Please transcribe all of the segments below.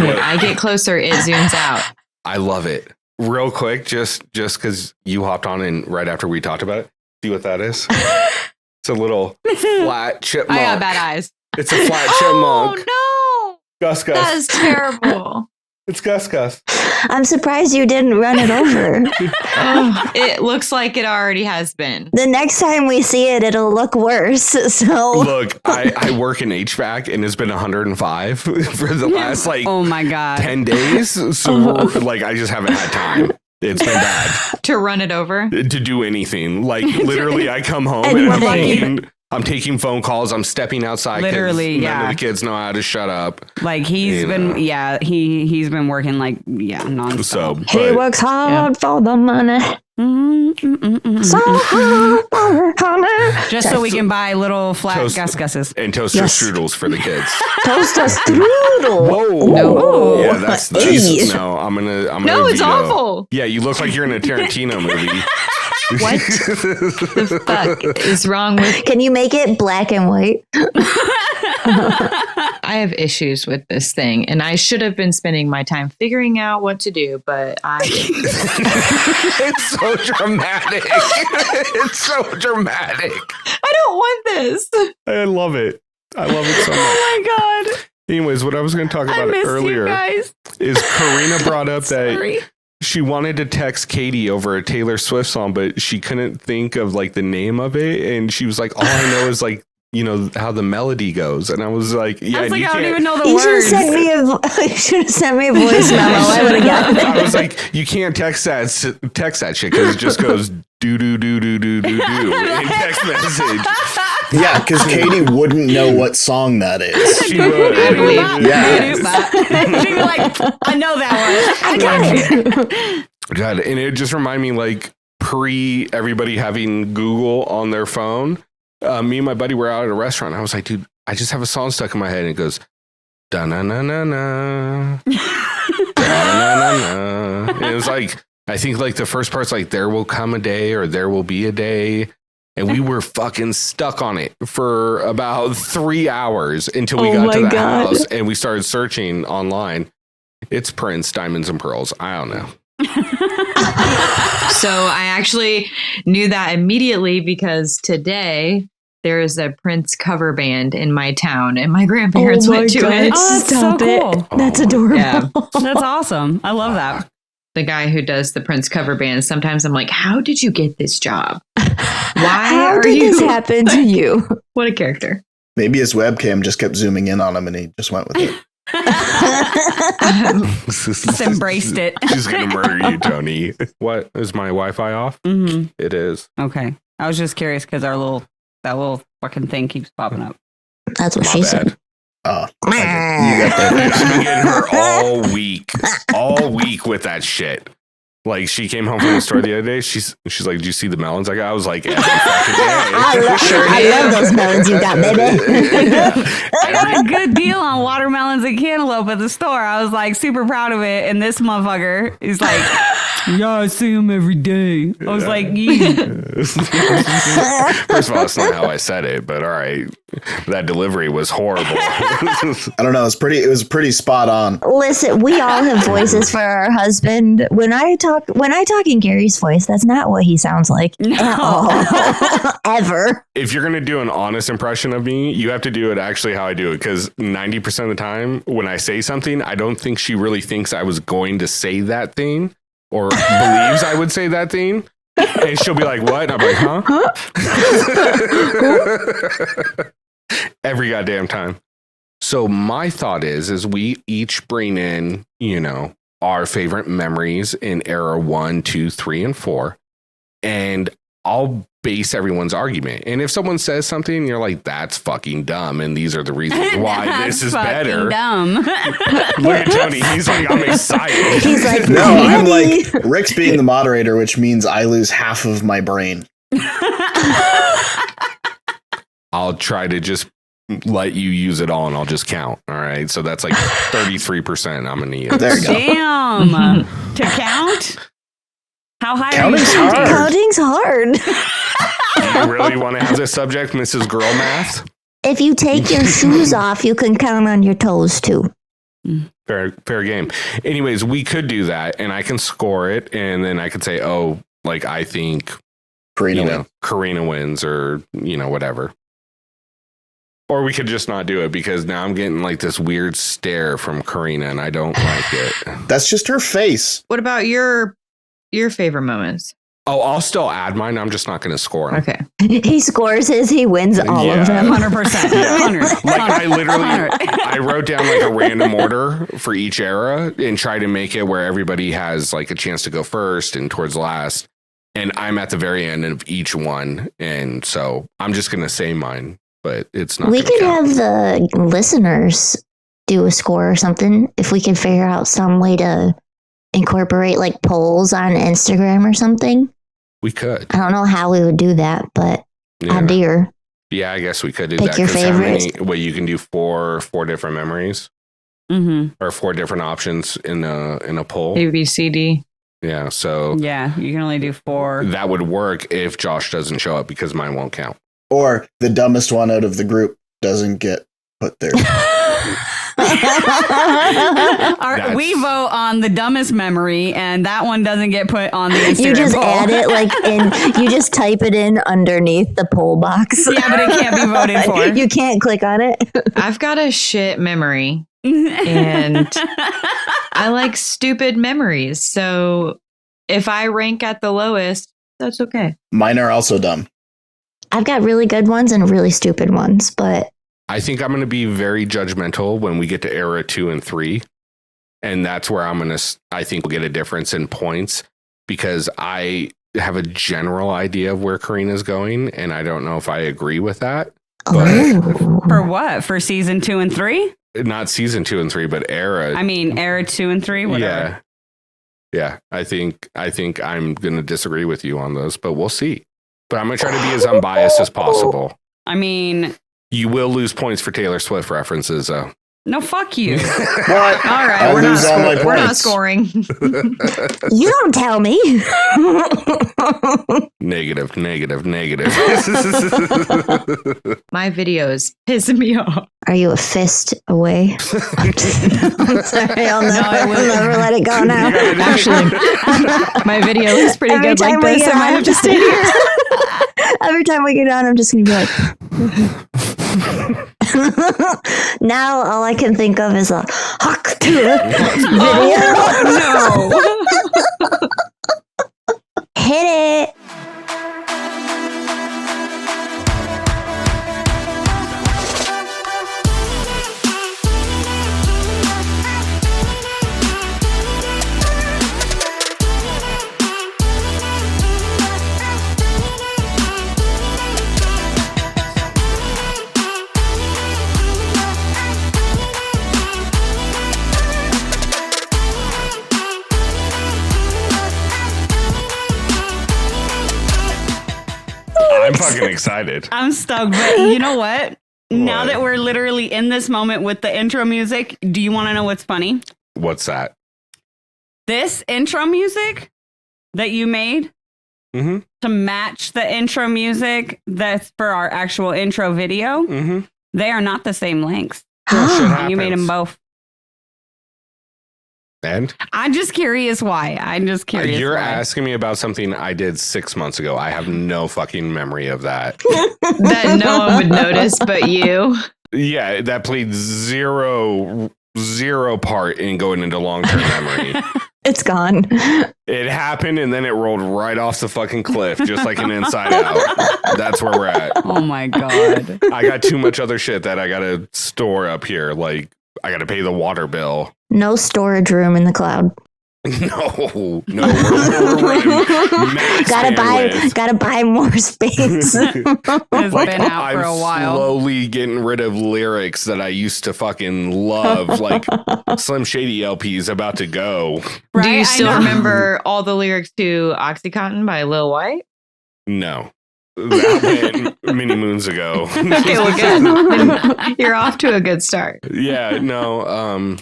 I get closer, it zooms out. I love it. Real quick, just because you hopped on and right after we talked about it, see what that is? It's a little flat chipmunk. I got bad eyes. It's a flat chipmunk. Oh no! Gus Gus. That is terrible. It's Gus Gus. I'm surprised you didn't run it over. It looks like it already has been. The next time we see it, it'll look worse. So Look, I work in HVAC and it's been 105 for the last Oh my God. 10 days. So like I just haven't had time. It's been bad To run it over? to do anything. Like literally I come home and I'm taking phone calls. I'm stepping outside. 'Cause Literally, none of the kids know how to shut up. Like he's been working like nonstop. So he works hard for the money. So hard for the honey. Just so we can buy little flat Gus Gus's. And toaster strudels for the kids. Toaster strudel. Whoa. No. Yeah, that's no, I'm gonna No, it's veto. awful. Yeah, you look like you're in a Tarantino movie. What the fuck is wrong with... Can you make it black and white? I have issues with this thing, and I should have been spending my time figuring out what to do, but I didn't. It's so dramatic. It's so dramatic. I don't want this. I love it. I love it so much. Oh my God. Anyways, what I was going to talk about earlier is Karina brought up that she wanted to text Katie over a Taylor Swift song, but she couldn't think of like the name of it. And she was like, all I know is like, you know, how the melody goes. And I was like, yeah, I don't even know the You words. should have sent me a voice memo. I would have gotten it. I was like, you can't text that shit because it just goes do do do do do do do in text message. Yeah, because Katie wouldn't know what song that is. She would. I believe. Yeah. She'd be like, I know that one. I got it. God, and it just reminded me like pre everybody having Google on their phone. Me and my buddy were out at a restaurant. I was like, dude, I just have a song stuck in my head. And it goes, da na na na na, da na na na. And it was like, I think like the first part's like, there will come a day or there will be a day. And we were fucking stuck on it for about 3 hours until we got to the house and we started searching online. It's Prince, Diamonds and Pearls. I don't know. So I actually knew that immediately because today there is a Prince cover band in my town and my grandparents went to it. Oh, that's Stop so it. cool. That's adorable. Yeah. That's awesome. I love that. The guy who does the Prince cover band, sometimes I'm like, how did you get this job? Why How are did you? this happen to you? What a character. Maybe his webcam just kept zooming in on him and he just went with it. Just embraced it. She's going to murder you, Tony. What? Is my Wi-Fi off? Mm-hmm. It is. Okay. I was just curious because that little fucking thing keeps popping up. That's what My she bad. said. Oh, you got that. I've been getting her all week with that shit. Like she came home from the store the other day. She's like, "Did you see the melons I got?" I was like, "Every fucking day." I love those melons you got, baby. I got a good deal on watermelons and cantaloupe at the store. I was like super proud of it. And this motherfucker is like, yeah, I see him every day. I was like, yeah. First of all, that's not how I said it, but all right. That delivery was horrible. I don't know. It was pretty spot on. Listen, we all have voices for our husband. When I talk in Gary's voice, that's not what he sounds like at all. Ever. If you're going to do an honest impression of me, you have to do it actually how I do it. Because 90% of the time when I say something, I don't think she really thinks I was going to say that thing or believes I would say that thing. And she'll be like, what? And I'm like, huh? Every goddamn time. So my thought is we each bring in, our favorite memories in era 1, 2, 3, and 4. And I'll base everyone's argument. And if someone says something and you're like, that's fucking dumb, and these are the reasons why this is better. Dumb. Look at Tony. He's like, I'm excited. He's like, No, I'm like, Rick's being the moderator, which means I lose half of my brain. I'll try to just let you use it all and I'll just count. All right. So that's like 33% I'm going to use. There you go. Damn. To count? How high Counting's are you counting? hard. Counting's hard. Do you really want to have this subject, Mrs. Girl Math? If you take your shoes off, you can count on your toes too. Fair game. Anyways, we could do that, and I can score it, and then I could say, oh, like I think Karina wins, or whatever. Or we could just not do it, because now I'm getting like this weird stare from Karina, and I don't like it. That's just her face. What about your favorite moments? Oh, I'll still add mine. I'm just not going to score them. Okay. He scores his, he wins all of them. 100%. Yeah. 100. Like I literally, I wrote down like a random order for each era and try to make it where everybody has like a chance to go first and towards last. And I'm at the very end of each one. And so I'm just going to say mine, but it's not. We could count. have the listeners do a score or something if we could figure out some way to incorporate like polls on Instagram or something. We could. I don't know how we would do that, but Yeah. idea. Yeah, I guess we could do Pick that. your 'Cause how many? favorites. Well, you can do four different memories Mm-hmm. or 4 different options in a poll. A, B, C, D. Yeah, so Yeah, you can only do 4. that would work if Josh doesn't show up, because mine won't count. Or the dumbest one out of the group doesn't get put there. We vote on the dumbest memory, and that one doesn't get put on the Instagram You just poll. add it like you just type it in underneath the poll box. Yeah, but it can't be voted for. You can't click on it. I've got a shit memory, and I like stupid memories. So if I rank at the lowest, that's okay. Mine are also dumb. I've got really good ones and really stupid ones, but I think I'm going to be very judgmental when we get to era 2 and 3. And that's where I think we'll get a difference in points, because I have a general idea of where Karina's going. And I don't know if I agree with that. For what? For season 2 and 3? Not season 2 and 3, but era. I mean, era 2 and 3, whatever. Yeah. I think I'm going to disagree with you on those, but we'll see. But I'm going to try to be as unbiased as possible. I mean, You will lose points for Taylor Swift references, though. no, fuck you. What? All right, I'll we're lose all my we're not points. scoring. you don't tell me. Negative. My videos piss me off. Are you a fist away? I'm sorry, I'll never let it go now. Actually, my video is pretty Every good like time we this. get I might on- have to stay here. Every time we get on, I'm just going to be like. Now all I can think of is a hawk video. Oh, no. Hit it. I'm fucking excited. I'm stoked, but you know what? Now that we're literally in this moment with the intro music, do you want to know what's funny? What's that? This intro music that you made Mm-hmm. to match the intro music that's for our actual intro video, Mm-hmm. they are not the same lengths. Shit You made them happens. both. And I'm just curious why. you're why. asking me about something I did 6 months ago. I have no fucking memory of that. That no one would notice but you. Yeah, that played zero part in going into long-term memory. It's gone. It happened and then it rolled right off the fucking cliff, just like an Inside Out. That's where we're at. Oh my God. I got too much other shit that I gotta store up here. Like, I gotta pay the water bill. No storage room in the cloud. No, we're running max bandwidth. Gotta buy more space. It's been out for a I'm while. slowly getting rid of lyrics that I used to fucking love, like Slim Shady LPs about to go. Right? Do you I still know. remember all the lyrics to Oxycontin by Lil White? No, that went many moons ago. Okay, well, good. You're off to a good start. Yeah, no.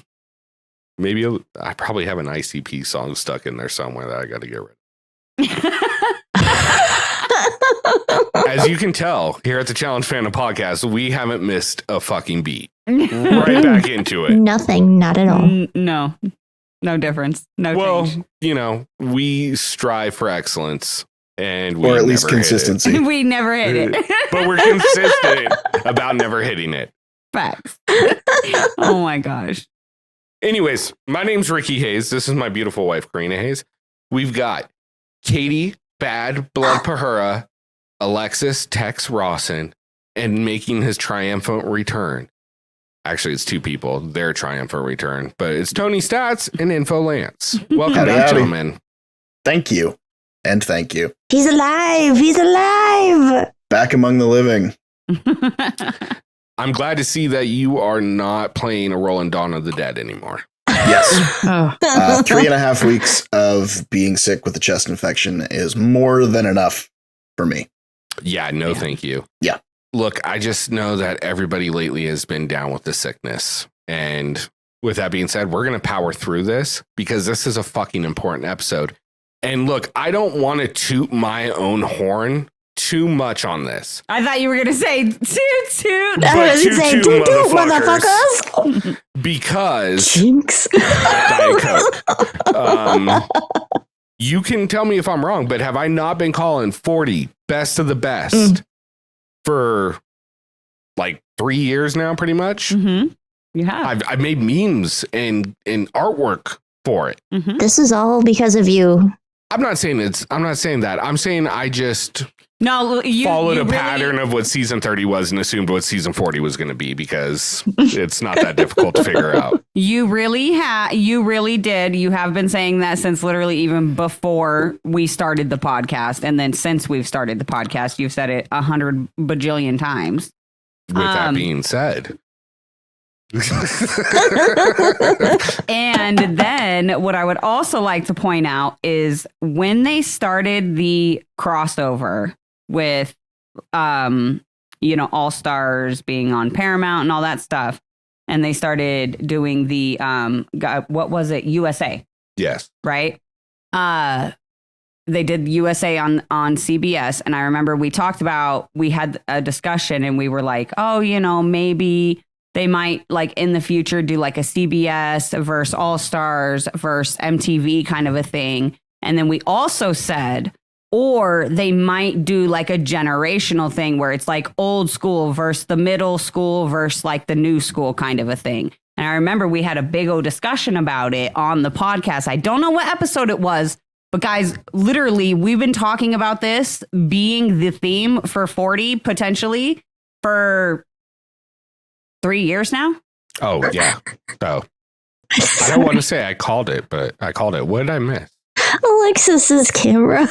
Maybe I probably have an ICP song stuck in there somewhere that I got to get rid of. As you can tell, here at the Challenge Fandom Podcast, we haven't missed a fucking beat. Right back into it. Nothing, not at all. No difference. No Well, change. we strive for excellence. And we Or at least never hit it. consistency. We never hit it. But we're consistent about never hitting it. Facts. Oh my gosh. Anyways, my name's Ricky Hayes. This is my beautiful wife, Karina Hayes. We've got Katie, Bad Blood Pahura, Alexis, Tex Rawson, and making his triumphant return. Actually, it's two people. Their triumphant return. But it's Tony Stats and Info Lance. Welcome Howdy, back, howdy. gentlemen. Thank you. And thank you. He's alive. He's alive. Back among the living. I'm glad to see that you are not playing a role in Dawn of the Dead anymore. Yes. Oh, 3.5 weeks of being sick with a chest infection is more than enough for me. Yeah, no, thank you. Yeah. Look, I just know that everybody lately has been down with the sickness. And with that being said, we're going to power through this because this is a fucking important episode. And look, I don't want to toot my own horn too much on this. I thought you were going to say toot toot. I was toot saying, toot, toot, motherfuckers. motherfuckers. Because Jinx. Diet Coke. You can tell me if I'm wrong, but have I not been calling 40 best of the best for like 3 years now, pretty much? Mm-hmm. You have. I've made memes and artwork for it. Mm-hmm. This is all because of you. I'm not saying that. I'm saying I just No, you followed you a really- pattern of what season 30 was and assumed what season 40 was going to be because it's not that difficult to figure out. You really did. You have been saying that since literally even before we started the podcast. And then since we've started the podcast, you've said it 100 bajillion times. With that being said. And then what I would also like to point out is when they started the crossover with, All Stars being on Paramount and all that stuff. And they started doing the, what was it? USA. Yes. Right? They did USA on CBS. And I remember we had a discussion and we were like, oh, maybe they might like in the future do like a CBS versus All Stars versus MTV kind of a thing. And then we also said, or they might do like a generational thing where it's like old school versus the middle school versus like the new school kind of a thing. And I remember we had a big old discussion about it on the podcast. I don't know what episode it was, but guys, literally, we've been talking about this being the theme for 40 potentially for 3 years now. Oh, yeah. So I don't want to say I called it, but I called it. What did I miss? Alexis's camera.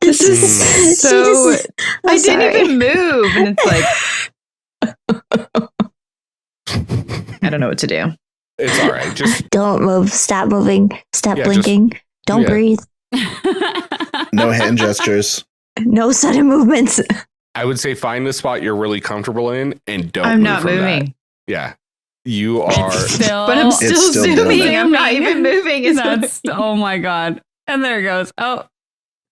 this is so. I didn't even move, and it's like I don't know what to do. It's all right. Just Don't move. Stop moving. Stop Yeah, blinking. Don't yeah. breathe. No hand gestures. No sudden movements. I would say find the spot you're really comfortable in and don't I'm move not from moving, that. Yeah. You are. Still, but I'm still still doing zooming. it. I'm not even moving. It's That's, oh my God. And there it goes. Oh,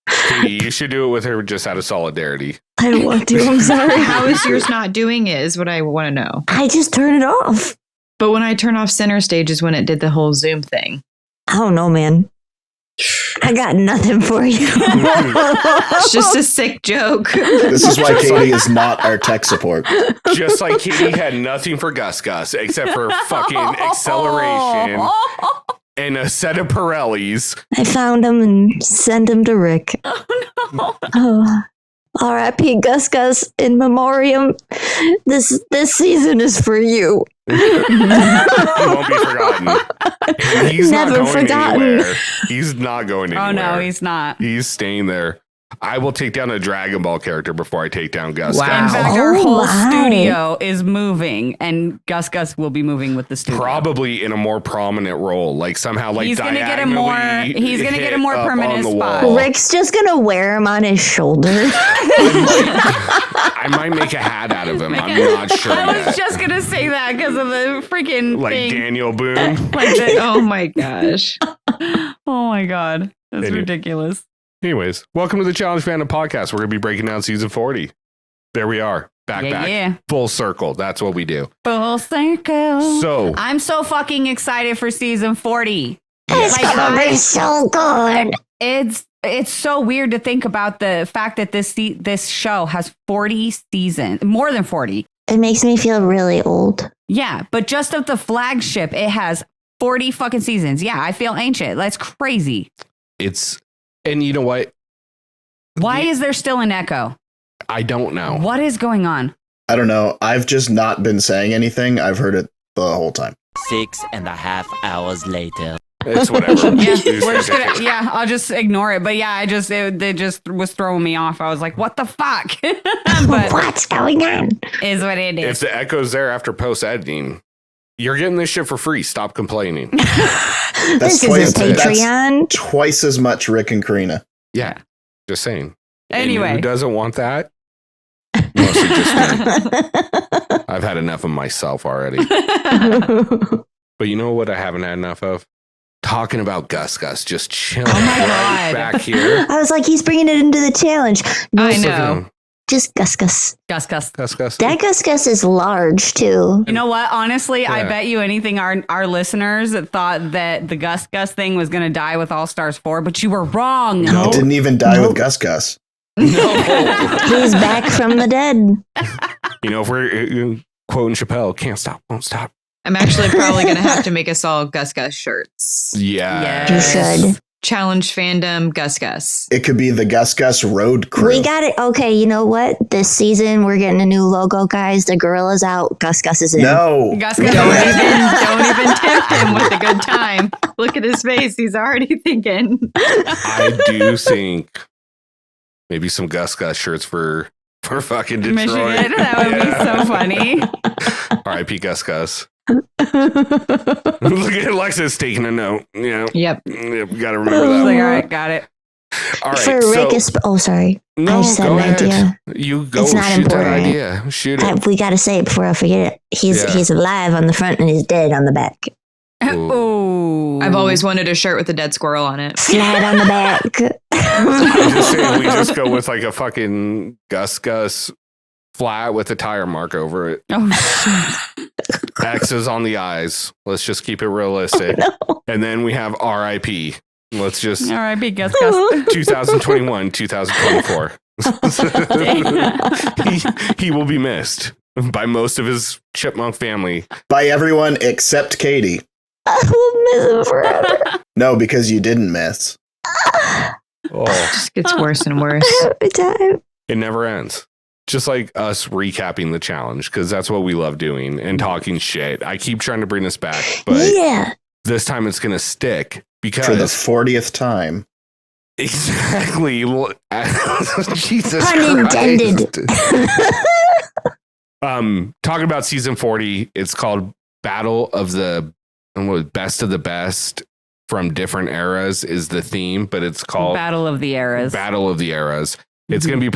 Katie, you should do it with her just out of solidarity. I don't want to. I'm sorry. how is yours not doing it? Is what I want to know. I just turn it off. But when I turn off center stage is when it did the whole Zoom thing. I don't know, man. I got nothing for you. It's just a sick joke. This is why Katie is not our tech support. Just like Katie had nothing for Gus except for fucking acceleration and a set of Pirellis. I found him and sent him to Rick. Oh, R.I.P. Gus in memoriam. This season is for you. He won't be forgotten. And he's Never not going forgotten. anywhere. He's not going anywhere. Oh no, he's not. He's staying there. I will take down a Dragon Ball character before I take down Gus. Wow. In fact, Oh our whole my. studio is moving, and Gus will be moving with the studio. Probably in a more prominent role, like somehow, like He's gonna get a more- diagonally he's gonna get a hit more up permanent on the spot. wall. Rick's just gonna wear him on his shoulder. I might make a hat out of him. I'm not sure I was yet. just gonna say that because of the freaking Like thing. Daniel Boone. Like the, Oh my gosh. oh my God, that's Anyway. ridiculous. Anyways, welcome to the Challenge Fandom podcast. We're going to be breaking down season 40. There we are. Back. Full circle. That's what we do. Full circle. So I'm so fucking excited for season 40. It's gonna be so good. It's so weird to think about the fact that this show has 40 seasons, more than 40. It makes me feel really old. Yeah, but just of the flagship, it has 40 fucking seasons. Yeah, I feel ancient. That's crazy. And you know what? Why is there still an echo? I don't know. What is going on? I don't know. I've just not been saying anything. I've heard it the whole time. 6.5 hours later. It's whatever. I'll just ignore it. But yeah, it just was throwing me off. I was like, what the fuck? But What's going on? is what it If is. the echo's there after post editing, you're getting this shit for free. Stop complaining. This is a Patreon. Twice as much Rick and Karina. Yeah. Just saying. Anyway. And who doesn't want that? Mostly just me. I've had enough of myself already. But you know what I haven't had enough of? Talking about Gus, just chilling right back here. I was like, he's bringing it into the challenge. No, I know. just Gus. Gus. That Gus is large too. You know what? Honestly, I Yeah. bet you anything our listeners thought that the Gus thing was going to die with All Stars 4, but you were wrong. No. It didn't even die Nope. with Gus. No. He's back from the dead. You know, if we're quoting Chappelle, can't stop, won't stop. I'm actually probably going to have to make us all Gus shirts. Yeah. You should. Challenge Fandom Gus. It could be the Gus Road Crew. We got it. Okay, you know what? This season we're getting a new logo, guys. The gorilla's out. Gus is in. No. Gus. Don't even tempt him with a good time. Look at his face. He's already thinking. I do think maybe some Gus shirts for fucking Detroit. Michigan. That would be so funny. R.I.P. Gus. Look at Alexis taking a note. Yeah. Yep. We got to remember that. Like, all right, got it. All right. For Rick, sorry. No, I just had go an ahead. idea. You go It's not shoot that important. idea. Shoot it. We got to say it before I forget it. He's alive on the front and he's dead on the back. Ooh. I've always wanted a shirt with a dead squirrel on it. Flat on the back. I'm just saying we just go with like a fucking Gus flat with a tire mark over it. Oh, shit. X's on the eyes. Let's just keep it realistic. No. And then we have RIP. Let's just All right, big Gus. 2021, 2024. he will be missed by most of his chipmunk family. By everyone except Katie. I will miss him forever. No, because you didn't miss. Oh, Just gets worse and worse. Every time. it never ends. Just like us recapping the challenge, because that's what we love doing and talking shit. I keep trying to bring us back, but Yeah. this time it's going to stick because For the 40th time. exactly. Jesus Pun intended. Christ. Talking about season 40, it's called Battle of the Best of the Best from different eras is the theme, but it's called Battle of the Eras. Battle of the Eras. It's going to be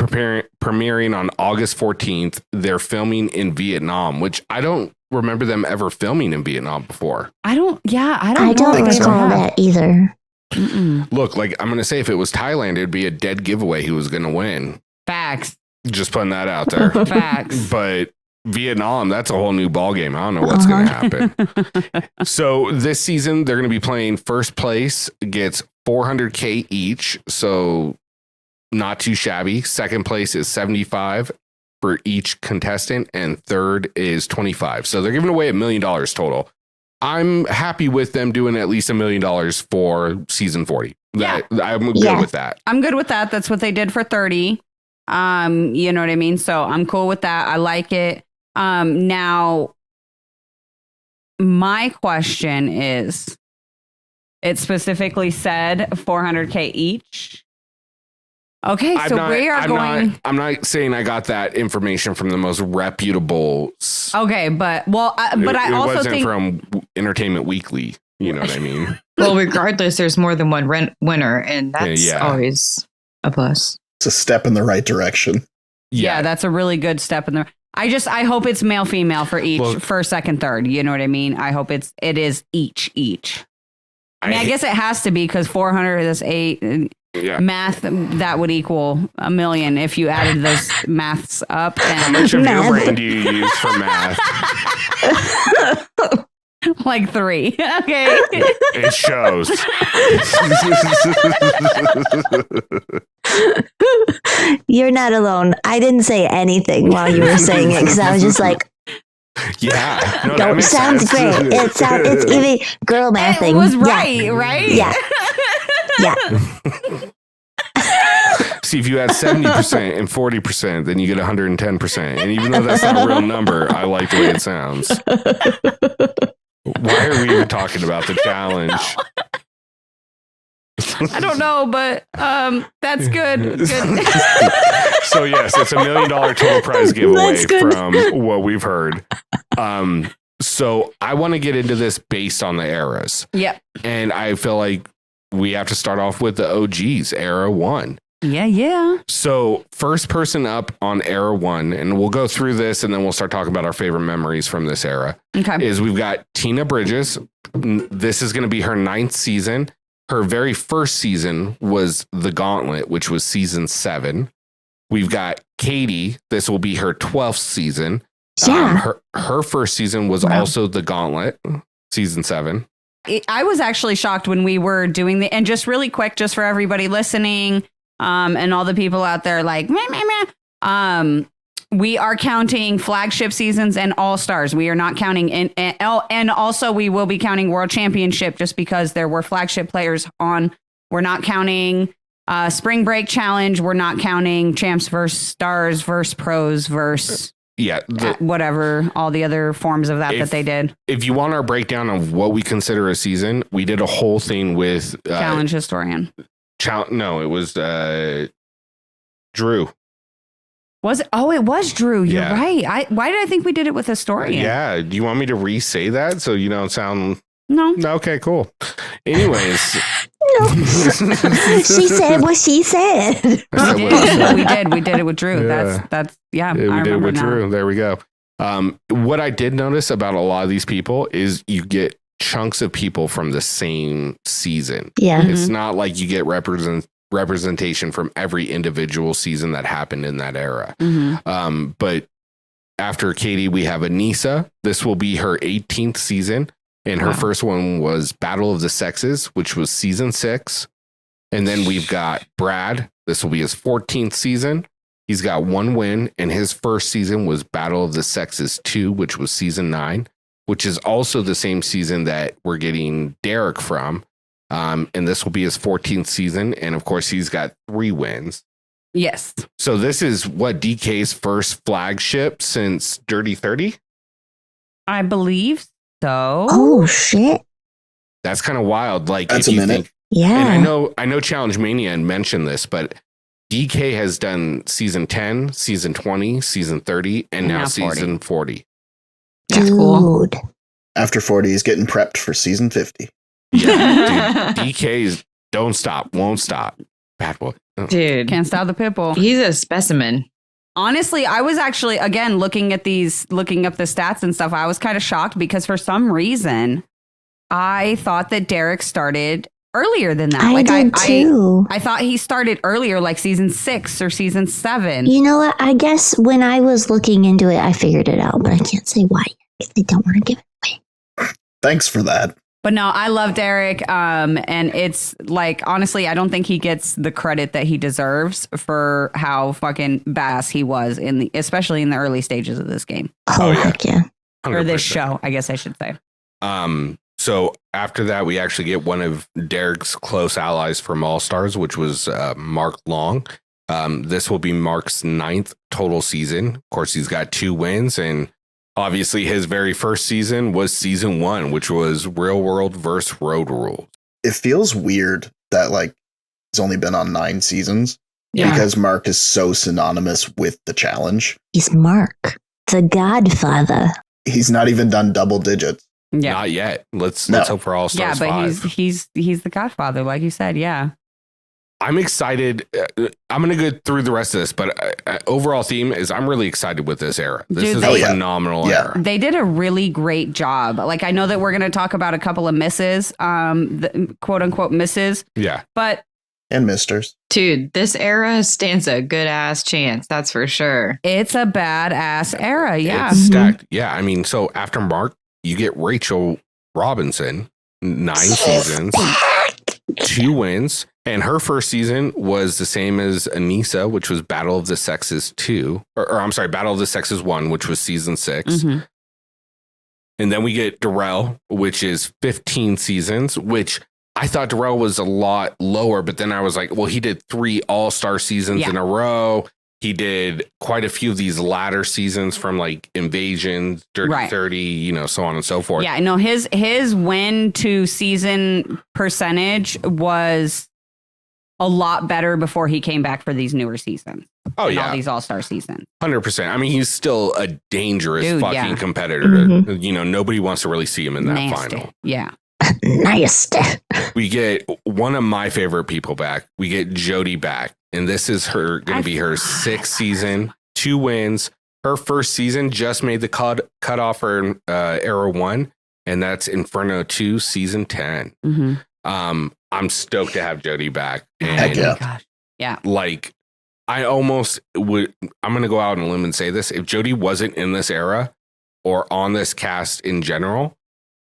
premiering on August 14th. They're filming in Vietnam, which I don't remember them ever filming in Vietnam before. I don't I know don't if they recall have. that either. Mm-mm. Look, like I'm going to say if it was Thailand, it'd be a dead giveaway who was going to win. Facts. Just putting that out there. Facts. But Vietnam, that's a whole new ballgame. I don't know what's going to happen. So this season, they're going to be playing first place gets $400K each. So not too shabby. Second place is 75 for each contestant, and third is 25. So they're giving away $1 million total. I'm happy with them doing at least $1 million for season 40. I'm good with that. I'm good with that. That's what they did for 30. You know what I mean? So I'm cool with that. I like it. Now, my question is, it specifically said 400K each. Okay, so we are going. I'm not saying I got that information from the most reputable. Okay, but I also wasn't think from Entertainment Weekly. You know what I mean? Well, regardless, there's more than one winner, and that's always a plus. It's a step in the right direction. Yeah, that's a really good step in there. I hope it's male, female for each, first, second, third. You know what I mean? I hope it is each. I mean, I guess it has to be because 400 is 8. Yeah. Math, that would equal 1 million if you added those maths up. How much of your brain do you use for math? Like 3. Okay. It shows. You're not alone. I didn't say anything while you were saying it because I was just like, Yeah. No, that "Don't makes sounds sense. great. It's even girl math It thing." was right, right? Yeah. Yeah. See, if you add 70% and 40%, then you get 110%. And even though that's not a real number, I like the way it sounds. Why are we even talking about the challenge? I don't know, but that's good. So yes, it's $1 million total prize giveaway That's good. from what we've heard. So I want to get into this based on the eras. Yep. And I feel like we have to start off with the OGs, era 1. Yeah. So first person up on era 1, and we'll go through this and then we'll start talking about our favorite memories from this era, Okay. is we've got Tina Bridges. This is going to be her 9th season. Her very first season was The Gauntlet, which was season 7. We've got Katie. This will be her 12th season. Yeah. Her first season was also The Gauntlet, season 7. I was actually shocked when we were doing and just really quick, just for everybody listening, and all the people out there like, meh, meh, meh. We are counting flagship seasons and all stars. We are not counting and also we will be counting world championship just because there were flagship players on. We're not counting spring break challenge. We're not counting champs versus stars versus pros versus whatever, all the other forms of that they did. If you want our breakdown of what we consider a season, we did a whole thing with challenge historian. No, it was Drew. Was it? Oh, it was Drew. You're Yeah. right. Why did I think we did it with historian? Yeah. Do you want me to re-say that so you don't sound... No. Okay, cool. Anyways. No. She said what she said. We did it with Drew. Yeah. That's we I did it remember with now. Drew. There we go. What I did notice about a lot of these people is you get chunks of people from the same season. Yeah. It's not like you get representation from every individual season that happened in that era. But after Katie, we have Anissa. This will be her 18th season. And her first one was Battle of the Sexes, which was season 6. And then we've got Brad. This will be his 14th season. He's got 1 win. And his first season was Battle of the Sexes 2, which was season 9, which is also the same season that we're getting Derek from. And this will be his 14th season. And of course, he's got 3 wins. Yes. So this is what DK's first flagship since Dirty 30? I believe so. Oh shit. That's kind of wild. Like, That's if a you minute. think, Yeah. and I know Challenge Mania had mentioned this, but DK has done season 10, season 20, season 30, and now 40. season 40. That's cool. Dude. After 40, he's getting prepped for season 50. Yeah, dude, DK's don't stop, won't stop. Bad boy. Oh. Dude, Can't stop the pitbull. he's a specimen. Honestly, I was actually, again, looking up the stats and stuff. I was kind of shocked because for some reason, I thought that Derek started earlier than that. I did too. I thought he started earlier, like season 6 or season 7. You know what? I guess when I was looking into it, I figured it out, but I can't say why. I don't want to give it away. Thanks for that. But no, I love Derek. And it's like, honestly, I don't think he gets the credit that he deserves for how fucking badass he was especially in the early stages of this game. Oh, heck yeah. Or this 100%. show, I guess I should say. So after that, we actually get one of Derek's close allies from All Stars, which was Mark Long. This will be Mark's 9th total season. Of course, he's got 2 wins, and obviously his very first season was season 1, which was Real World versus Road Rules. It feels weird that like it's only been on 9 seasons Yeah. because Mark is so synonymous with the challenge. He's Mark, the Godfather. He's not even done double digits. Yeah. Not yet. Let's No. hope for All Yeah, Stars but 5. he's the Godfather, like you said. Yeah. I'm excited. I'm going to go through the rest of this, but overall theme is I'm really excited with this era. This Dude, is they- a phenomenal Yeah. era. They did a really great job. Like, I know that we're going to talk about a couple of misses, the quote unquote misses, Yeah. but And misters. Dude, this era stands a good ass chance. That's for sure. It's a badass era. Yeah. It's stacked. Yeah. I mean, so after Mark, you get Rachel Robinson, 9 seasons, 2 wins. And her first season was the same as Anissa, which was Battle of the Sexes 2. Or I'm sorry, Battle of the Sexes 1, which was season 6. Mm-hmm. And then we get Darrell, which is 15 seasons, which I thought Darrell was a lot lower. But then I was like, well, he did 3 all-star seasons in a row. He did quite a few of these latter seasons from like Invasion, Dirty 30, you know, so on and so forth. Yeah, no, his win to season percentage was a lot better before he came back for these newer seasons. Oh, yeah. All these all-star seasons. 100%. I mean, he's still a dangerous competitor. Mhm. You know, nobody wants to really see him in that Nasty. final. Yeah. Nasty. We get one of my favorite people back. We get Jody back. And this is her going to be her 6th season, 2 wins. Her first season just made the cut off for Era 1. And that's Inferno 2, season 10. Mm-hmm. I'm stoked to have Jody back. Heck And yeah. Gosh. Yeah. like, I almost would, I'm going to go out on a limb and say this. If Jody wasn't in this era or on this cast in general,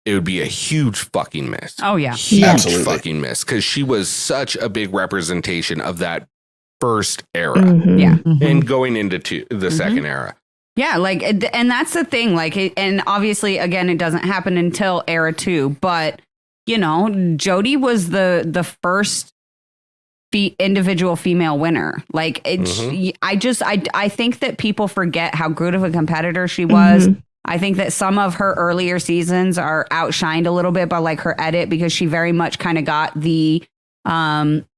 it would be a huge fucking miss. Oh, yeah. Huge Absolutely. fucking miss. Because she was such a big representation of that first era Mhm. Yeah. and going into the second era. Yeah, like, and that's the thing. Like, and obviously, again, it doesn't happen until Era 2. But, you know, Jody was the first individual female winner. Like, I think that people forget how good of a competitor she was. Mhm. I think that some of her earlier seasons are outshined a little bit by like her edit, because she very much kind of got the,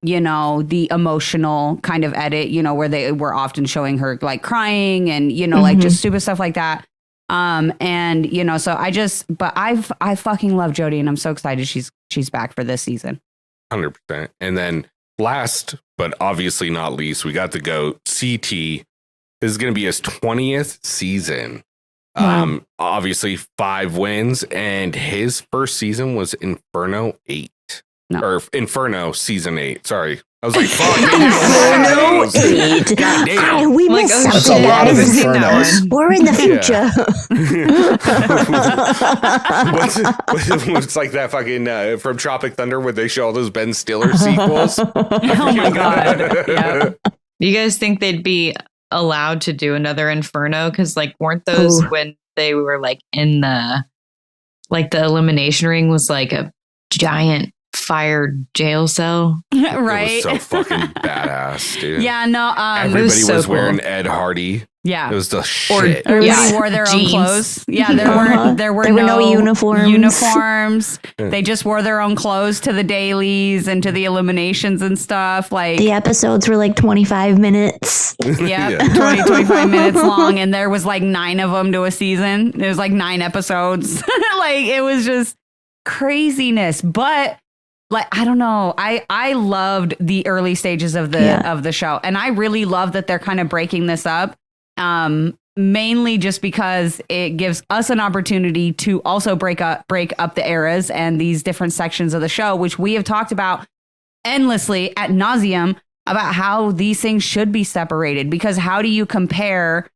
you know, the emotional kind of edit, you know, where they were often showing her like crying and, you know, like just stupid stuff like that. And, you know, so I fucking love Jodie, and I'm so excited she's back for this season. 100%. And then last, but obviously not least, we got the GOAT, CT. This is going to be his 20th season. Wow. Obviously 5 wins, and his first season was Inferno 8. No. Or Inferno season 8. Sorry. I was like, fuck. Inferno 8. God damn. We Like, missed oh, something. That's a lot of I've seen that Infernos. one. We're in the future. It's like that fucking from Tropic Thunder where they show all those Ben Stiller sequels. Oh my God. Yep. Do you guys think they'd be allowed to do another Inferno? Because like, weren't those Ooh. when they were like in the elimination ring was like a giant fire jail cell? Right. It was so fucking badass, dude. Yeah, no, Everybody was, so cool. wearing Ed Hardy. yeah. It was the shit. Everybody Yeah. wore their Jeans. own clothes. Yeah, there were no uniforms. uniforms. They just wore their own clothes to the dailies and to the eliminations and stuff. Like, The episodes were like 25 minutes. yeah, 20, 25 minutes long, and there was like 9 of them to a season. There was like 9 episodes. Like, it was just craziness. But like, I don't know. I loved the early stages of the show, and I really love that they're kind of breaking this up. Mainly just because it gives us an opportunity to also break up the eras and these different sections of the show, which we have talked about endlessly ad nauseum about how these things should be separated. Because how do you compare,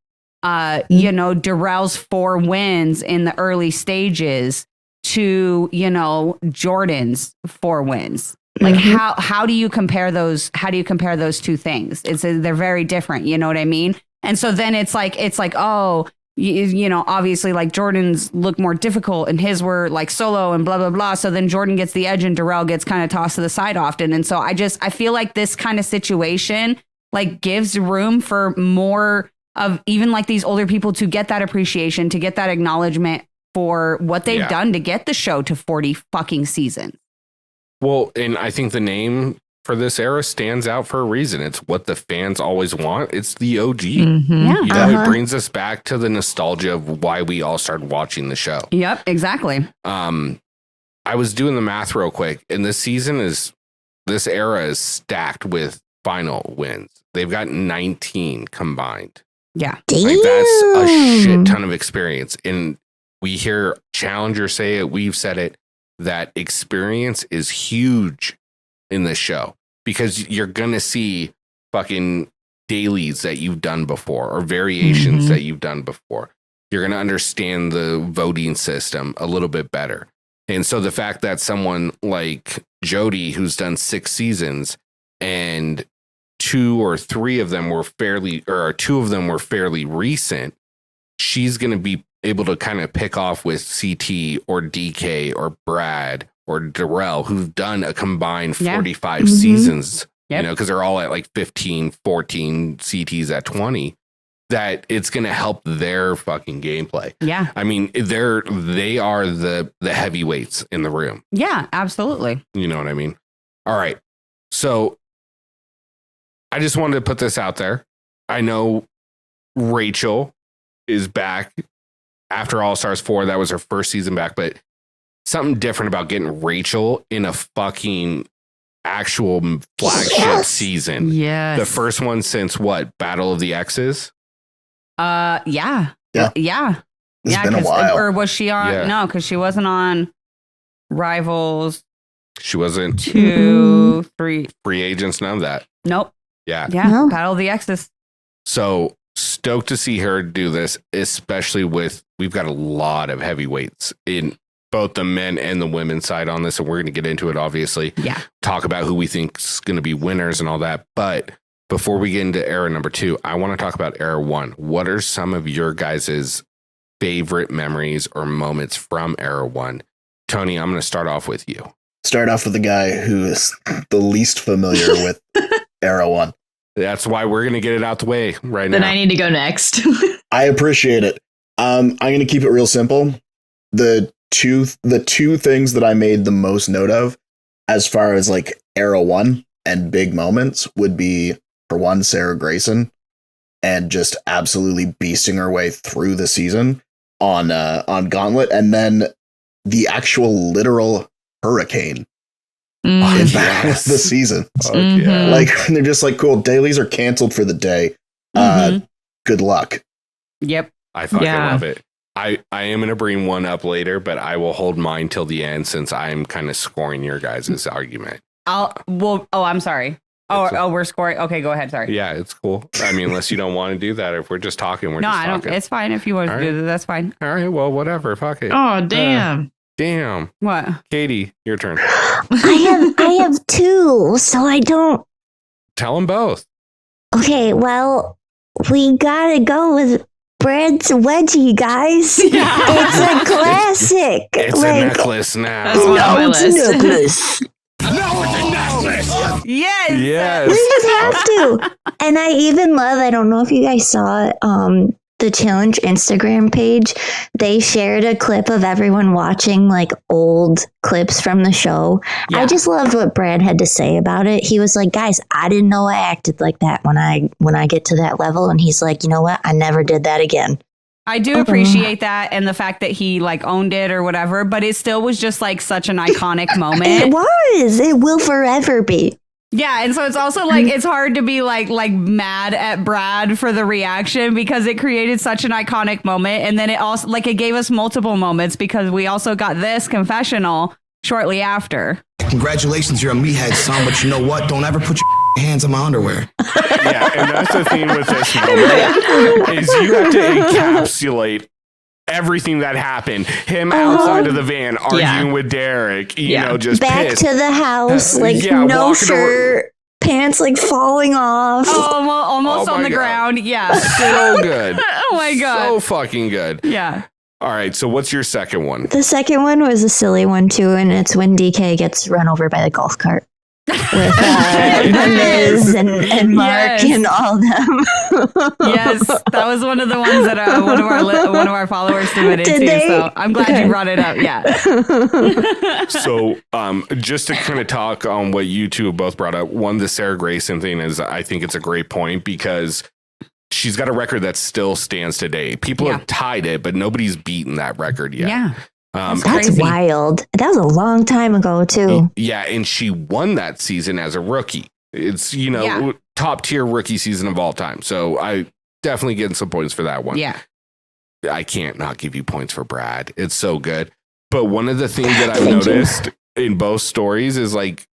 you know, Darrell's 4 wins in the early stages to, you know, Jordan's 4 wins? Like, how do you compare those? How do you compare those two things? They're very different. You know what I mean? And so then it's like, oh, you know, obviously like Jordan's look more difficult and his were like solo and blah, blah, blah. So then Jordan gets the edge and Darrell gets kind of tossed to the side often. And so I feel like this kind of situation like gives room for more of even like these older people to get that appreciation, to get that acknowledgement for what they've done to get the show to 40 fucking seasons. Well, and I think the name for this era stands out for a reason. It's what the fans always want. It's the OG. Mm-hmm. Yeah. You know, it brings us back to the nostalgia of why we all started watching the show. Yep, exactly. I was doing the math real quick, and this era is stacked with final wins. They've got 19 combined. Yeah. Damn. Like, that's a shit ton of experience. And we hear Challenger say it, we've said it, that experience is huge in this show because you're going to see fucking dailies that you've done before or variations that you've done before. You're going to understand the voting system a little bit better. And so the fact that someone like Jody, who's done 6 seasons and 2 or 3 of them were fairly recent, she's going to be able to kind of pick off with CT or DK or Brad or Darrell, who've done a combined 45 seasons, you know, because they're all at like 15, 14, CTs at 20, that it's going to help their fucking gameplay. Yeah. I mean, they are the heavyweights in the room. Yeah, absolutely. You know what I mean? All right. So I just wanted to put this out there. I know Rachel is back after All Stars 4. That was her first season back, but something different about getting Rachel in a fucking actual flagship season. Yes. The first one since what? Battle of the Exes? Yeah. It's been a while. Or was she on? Yeah. No, because she wasn't on Rivals She wasn't 2, 3. Free Agents, none of that. Nope. Yeah. Yeah. No. Battle of the Exes. So stoked to see her do this, especially with, we've got a lot of heavyweights in both the men and the women's side on this. And we're going to get into it, obviously. Yeah. Talk about who we think is going to be winners and all that. But before we get into era number 2, I want to talk about era 1. What are some of your guys' favorite memories or moments from era 1? Tony, I'm going to start off with you. Start off with the guy who is the least familiar with era 1. That's why we're going to get it out the way right Then now. I need to go next. I appreciate it. I'm going to keep it real simple. The two things that I made the most note of as far as like era 1 and big moments would be, for one, Sarah Grayson, and just absolutely beasting her way through the season on Gauntlet, and then the actual literal hurricane in the season. Oh, yeah. Like, they're just like, cool, dailies are canceled for the day. Good luck. Yep. I fucking Yeah. love it. I am going to bring one up later, but I will hold mine till the end since I'm kind of scoring your guys' argument. I'm sorry. We're scoring. Okay, go ahead. Sorry. Yeah, it's cool. I mean, unless you don't want to do that. If we're just talking, we're No, just I don't. talking. It's fine if you want to do that. That's fine. All right, well, whatever. Fuck it. Oh, damn. Damn. What? Katie, your turn. I have 2, so I don't. Tell them both. Okay, well, we gotta go with Brad's wedgie, guys. It's a classic. It's a necklace now. That's one on my list. Yes. Yes. We just have to. And I even love, I don't know if you guys saw it, the challenge Instagram page. They shared a clip of everyone watching like old clips from the show. Yeah. I just loved what Brad had to say about it. He was like, guys, I didn't know I acted like that when I get to that level. And he's like, you know what? I never did that again. I do appreciate that and the fact that he like owned it or whatever, but it still was just like such an iconic moment. It will forever be. Yeah, and so it's also like it's hard to be like mad at Brad for the reaction because it created such an iconic moment, and then it also like it gave us multiple moments because we also got this confessional shortly after. Congratulations, you're a meathead, son, but you know what? Don't ever put your hands on my underwear. Yeah, and that's the thing with this moment is you have to encapsulate everything that happened. Him outside of the van arguing with Derek, you know, just back pissed. to the house, like no shirt, pants like falling off. Oh, almost Oh on my the God. ground. Yeah. So good. Oh my God. So fucking good. Yeah. All right, so what's your second one? The second one was a silly one too, and it's when DK gets run over by the golf cart with the Miz and Mark and all them. Yes, that was one of the ones that one of our followers submitted Did too. they? So I'm glad you brought it up. Yeah. So just to kind of talk on what you two have both brought up, one, the Sarah Grayson thing is, I think it's a great point because she's got a record that still stands today. People have tied it, but nobody's beaten that record yet. Yeah. That's crazy. wild. That was a long time ago too. Yeah, and she won that season as a rookie. It's, top tier rookie season of all time. So I definitely getting some points for that one. Yeah. I can't not give you points for Brad. It's so good. But one of the things that I've Thank you. noticed in both stories is like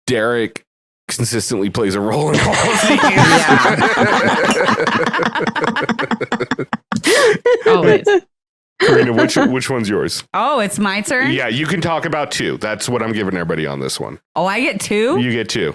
Derek consistently plays a role in all of these. Always. Karina, which one's yours? Oh, it's my turn? Yeah, you can talk about 2. That's what I'm giving everybody on this one. Oh, I get 2? You get 2.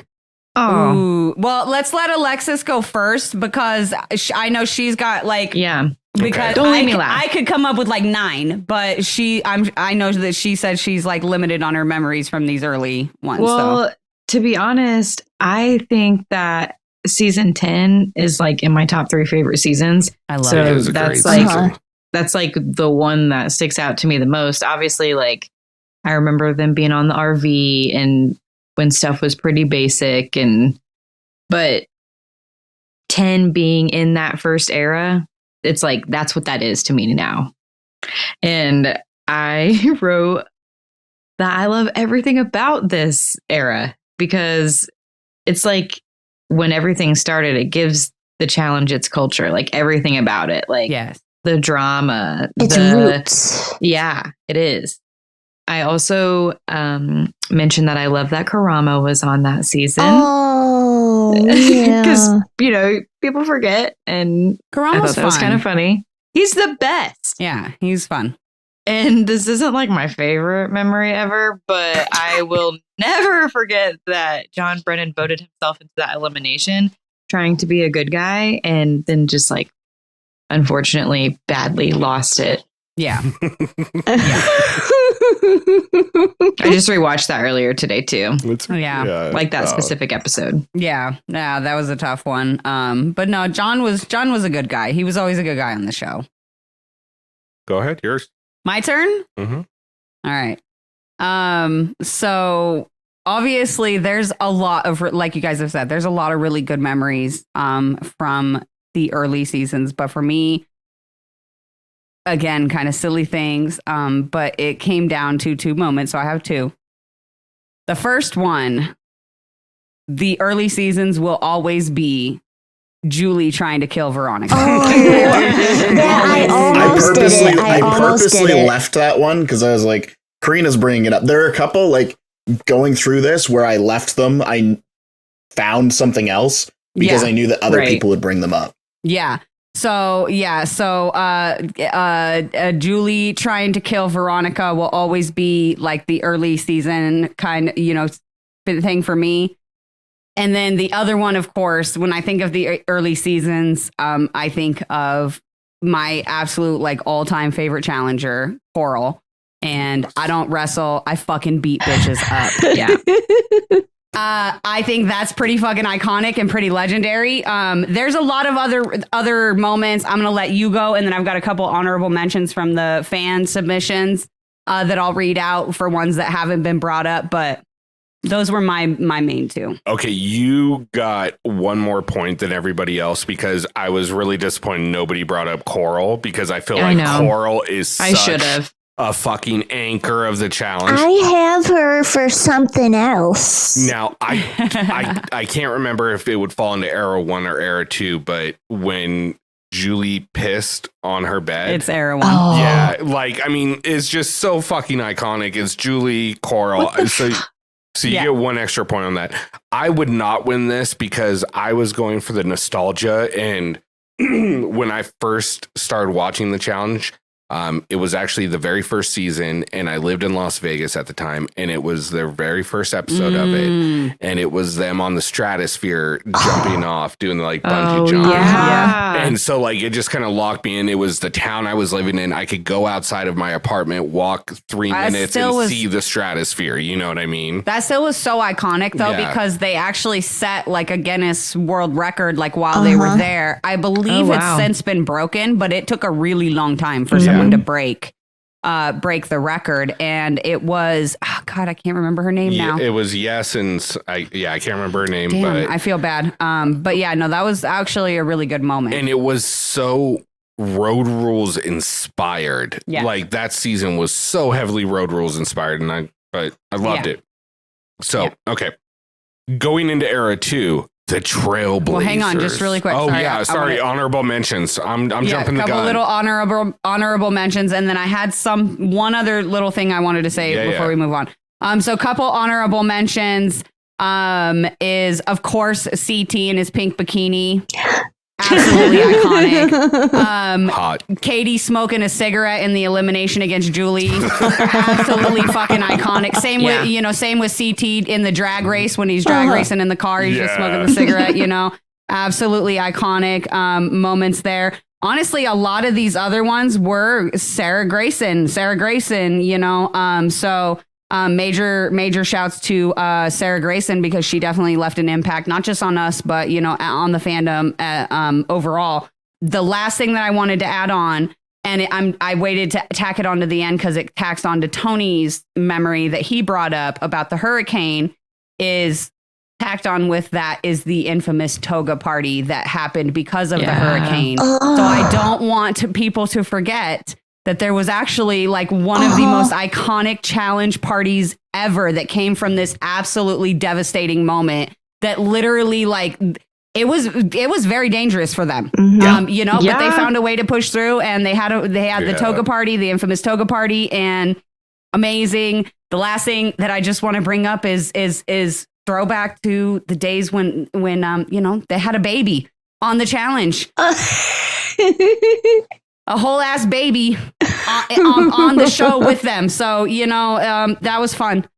Oh, Ooh. Well, let's let Alexis go first because I know she's got like yeah. because Don't make me laugh. I could come up with like 9, but I know that she said she's like limited on her memories from these early ones. Well, to be honest, I think that season 10 is like in my top 3 favorite seasons. I love So It is a that's great like season. that's like the one that sticks out to me the most. Obviously, like I remember them being on the RV and when stuff was pretty basic, but 10 being in that first era, it's like that's what that is to me now. And I wrote that I love everything about this era because it's like when everything started, it gives the challenge its culture, like everything about it, like yes. the drama, It's roots. Yeah, it is. I also mentioned that I love that Karama was on that season. Oh, yeah. Because, people forget. And I Karama's thought that was fun. kind of funny. He's the best. Yeah, he's fun. And this isn't like my favorite memory ever, but I will never forget that John Brennan voted himself into that elimination trying to be a good guy and then just like unfortunately badly lost it. Yeah. I just rewatched that earlier today too. Yeah. Like that specific episode. Yeah, that was a tough one. But no, John was a good guy. He was always a good guy on the show. Go ahead, yours. My turn? Mhm. All right. So obviously there's a lot of, like you guys have said, there's a lot of really good memories from the early seasons. But for me, again, kind of silly things. But it came down to 2 moments. So I have 2. The first one, the early seasons will always be Julie trying to kill Veronica. Oh, yeah, I almost did it. I purposely left that one because I was like, Karina's bringing it up. There are a couple, like, going through this where I left them. I found something else because I knew that other people would bring them up. Yeah. So Julie trying to kill Veronica will always be like the early season kind of, thing for me. And then the other one, of course, when I think of the early seasons, I think of my absolute like all-time favorite challenger, Coral. And I don't wrestle. I fucking beat bitches up. Yeah. I think that's pretty fucking iconic and pretty legendary. There's a lot of other moments. I'm going to let you go. And then I've got a couple honorable mentions from the fan submissions that I'll read out for ones that haven't been brought up. But those were my main 2. Okay, you got one more point than everybody else because I was really disappointed nobody brought up Coral because I feel like Coral is such a fucking anchor of the challenge. I have her for something else. Now, I can't remember if it would fall into era 1 or era 2, but when Julie pissed on her bed. It's era 1. Oh. Yeah, like, I mean, it's just so fucking iconic. It's Julie, Coral. So you get 1 extra point on that. I would not win this because I was going for the nostalgia. And when I first started watching the challenge, it was actually the very first season. And I lived in Las Vegas at the time. And it was their very first episode of it. And it was them on the stratosphere jumping off, doing the like bungee jump. Yeah. And so like it just kind of locked me in. It was the town I was living in. I could go outside of my apartment, walk 3 minutes and see the stratosphere. You know what I mean? That still was so iconic though, because they actually set like a Guinness World Record like while they were there. I believe it's since been broken, but it took a really long time for someone to break the record. And it was, God, I can't remember her name now. It was and I can't remember her name. Damn, but I feel bad. But yeah, no, that was actually a really good moment. And it was so Road Rules inspired. Yeah. Like that season was so heavily Road Rules inspired, and I loved it. So okay, going into era 2, the Trailblazers. Well, hang on, just really quick. Oh Sorry, honorable mentions. I'm jumping the gun. A couple little honorable mentions, and then I had one other little thing I wanted to say before we move on. So a couple honorable mentions. is, of course, CT in his pink bikini. Absolutely iconic. Hot. Katie smoking a cigarette in the elimination against Julie. Absolutely fucking iconic. Same with CT in the drag race when he's drag racing in the car. He's just smoking the cigarette, Absolutely iconic moments there. Honestly, a lot of these other ones were Sarah Grayson, major shouts to Sarah Grayson, because she definitely left an impact, not just on us, but, on the fandom overall. The last thing that I wanted to add on, and I waited to tack it onto the end because it tacks onto Tony's memory that he brought up about the hurricane, is tacked on with that is the infamous toga party that happened because of the hurricane. So I don't want people to forget that there was actually like one of the most iconic challenge parties ever that came from this absolutely devastating moment that literally it was very dangerous for them. But they found a way to push through, and they had the toga party, the infamous toga party, and amazing. The last thing that I just want to bring up is throwback to the days when they had a baby on the challenge. A whole ass baby on the show with them. So, that was fun.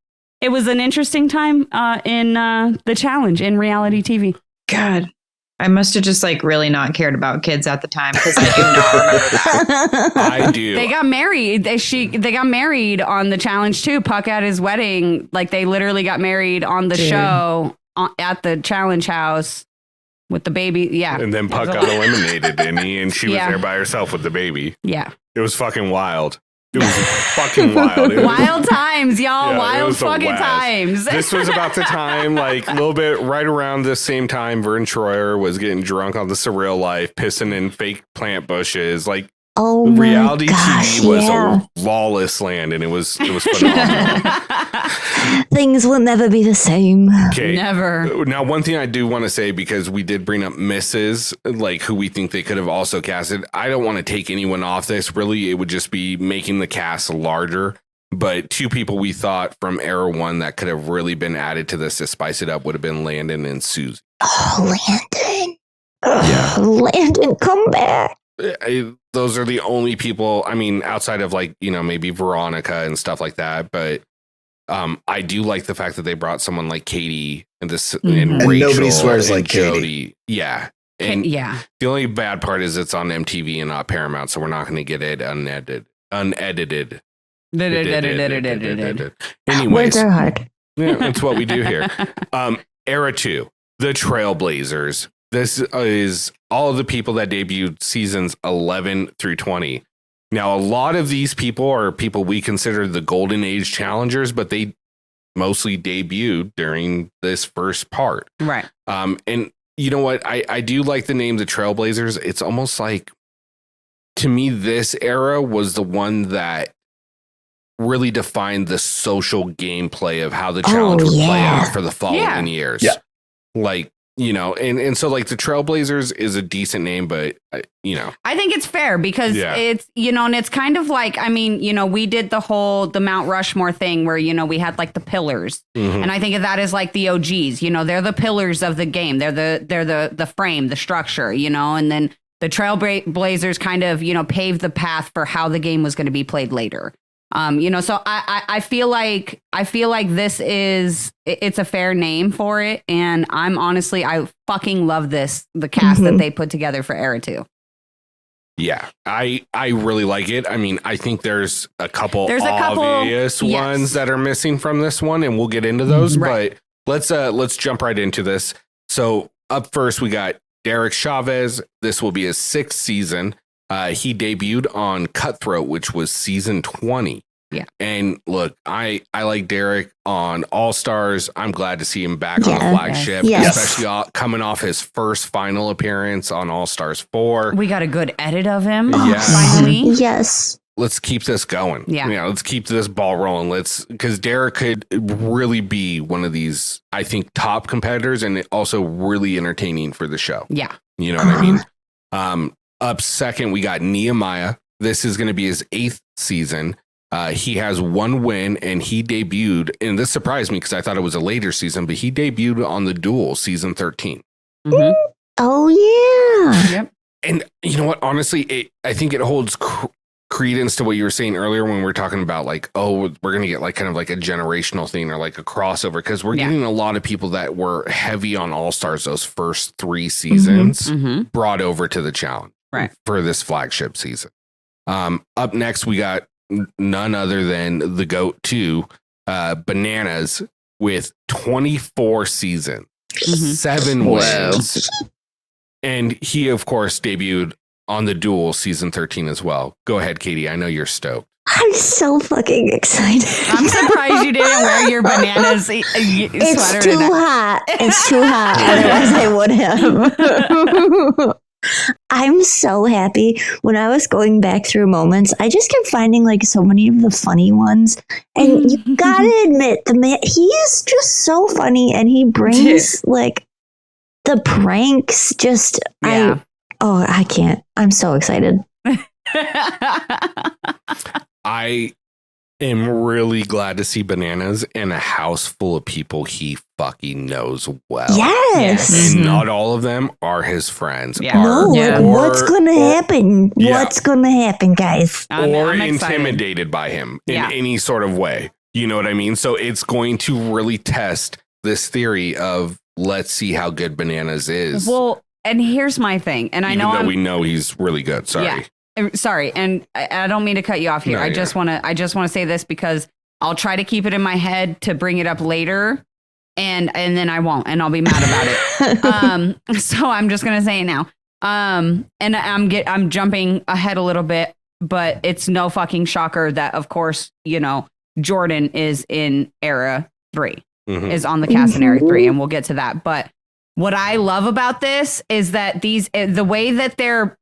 It was an interesting time in the challenge in reality TV. God, I must have just really not cared about kids at the time, because I do not remember that. I do. They got married. They got married on the challenge too. Puck at his wedding. They literally got married on the show at the challenge house. With the baby, yeah. And then Puck got eliminated, didn't he? And she was there by herself with the baby. Yeah. It was fucking wild. It was fucking wild. Wild times, y'all. Wild fucking times. This was about the time, a little bit right around the same time Vern Troyer was getting drunk on the Surreal Life, pissing in fake plant bushes. Reality TV was a lawless land, and it was phenomenal. Things will never be the same. Okay. Never. Now, one thing I do want to say, because we did bring up misses, who we think they could have also casted. I don't want to take anyone off this. Really, it would just be making the cast larger. But two people we thought from Era 1 that could have really been added to this to spice it up would have been Landon and Susie. Oh, Landon. Landon, come back. Those are the only people, outside of maybe Veronica and stuff like that. But I do like the fact that they brought someone like Katie and and Rachel. Nobody swears like Jody. Katie. Yeah. And the only bad part is it's on MTV and not Paramount, so we're not going to get it unedited. Anyways, words are hard. Yeah, that's what we do here. Era 2, the Trailblazers. This is all of the people that debuted seasons 11 through 20. Now, a lot of these people are people we consider the golden age challengers, but they mostly debuted during this first part. Right. And you know what? I do like the name the Trailblazers. It's almost to me, this era was the one that really defined the social gameplay of how the challenge would play out for the following years. Yeah. And so the Trailblazers is a decent name, but I think it's fair because it's, and it's kind of we did the Mount Rushmore thing where, we had the pillars. Mm-hmm. And I think of that as the OGs, they're the pillars of the game. They're the frame, the structure, and then the Trailblazers kind of, paved the path for how the game was going to be played later. So I feel like it's a fair name for it. And I fucking love the cast that they put together for Era 2. Yeah, I really like it. I think there's a couple obvious ones that are missing from this one, and we'll get into those. Right. But let's jump right into this. So up first, we got Derek Chavez. This will be his 6th season. He debuted on Cutthroat, which was season 20. Yeah. And look, I like Derek on All Stars. I'm glad to see him back on the flagship, especially coming off his first final appearance on All Stars 4. We got a good edit of him. Finally. Yes. Let's keep this going. Yeah. Let's keep this ball rolling. Because Derek could really be one of these, I think, top competitors and also really entertaining for the show. Yeah. You know what I mean? Up second, we got Nehemiah. This is going to be his 8th season. He has one win, and he debuted, and this surprised me because I thought it was a later season, but he debuted on the Duel season 13. Mhm. Oh yeah. Yep. And you know what? Honestly, I think it holds credence to what you were saying earlier when we were talking about like, oh, we're going to get like kind of like a generational thing or like a crossover, because we're getting a lot of people that were heavy on All-Stars those first 3 seasons brought over to the challenge for this flagship season. Up next, we got none other than the GOAT 2, Bananas, with 24 seasons, 7 wins. And he, of course, debuted on the Duel season 13 as well. Go ahead, Katie. I know you're stoked. I'm so fucking excited. I'm surprised you didn't wear your Bananas sweater. It's too hot. It's too hot. Otherwise, I would have. I'm so happy. When I was going back through moments, I just kept finding like so many of the funny ones. And you gotta admit, the man, he is just so funny, and he brings like the pranks. Just I can't. I'm so excited. I am really glad to see Bananas in a house full of people he fucking knows well. Yes. And not all of them are his friends. What's going to happen? What's going to happen, guys? Or intimidated by him in any sort of way. You know what I mean? So it's going to really test this theory of let's see how good Bananas is. Well, and here's my thing. And I know we know he's really good. Sorry. Yeah. Sorry, and I don't mean to cut you off here. I just want to say this because I'll try to keep it in my head to bring it up later, and then I won't, and I'll be mad about it. So I'm just gonna say it now. And I'm jumping ahead a little bit, but it's no fucking shocker that, of course, Jordan is in era 3, is on the cast in era 3, and we'll get to that. But what I love about this is that the way that they're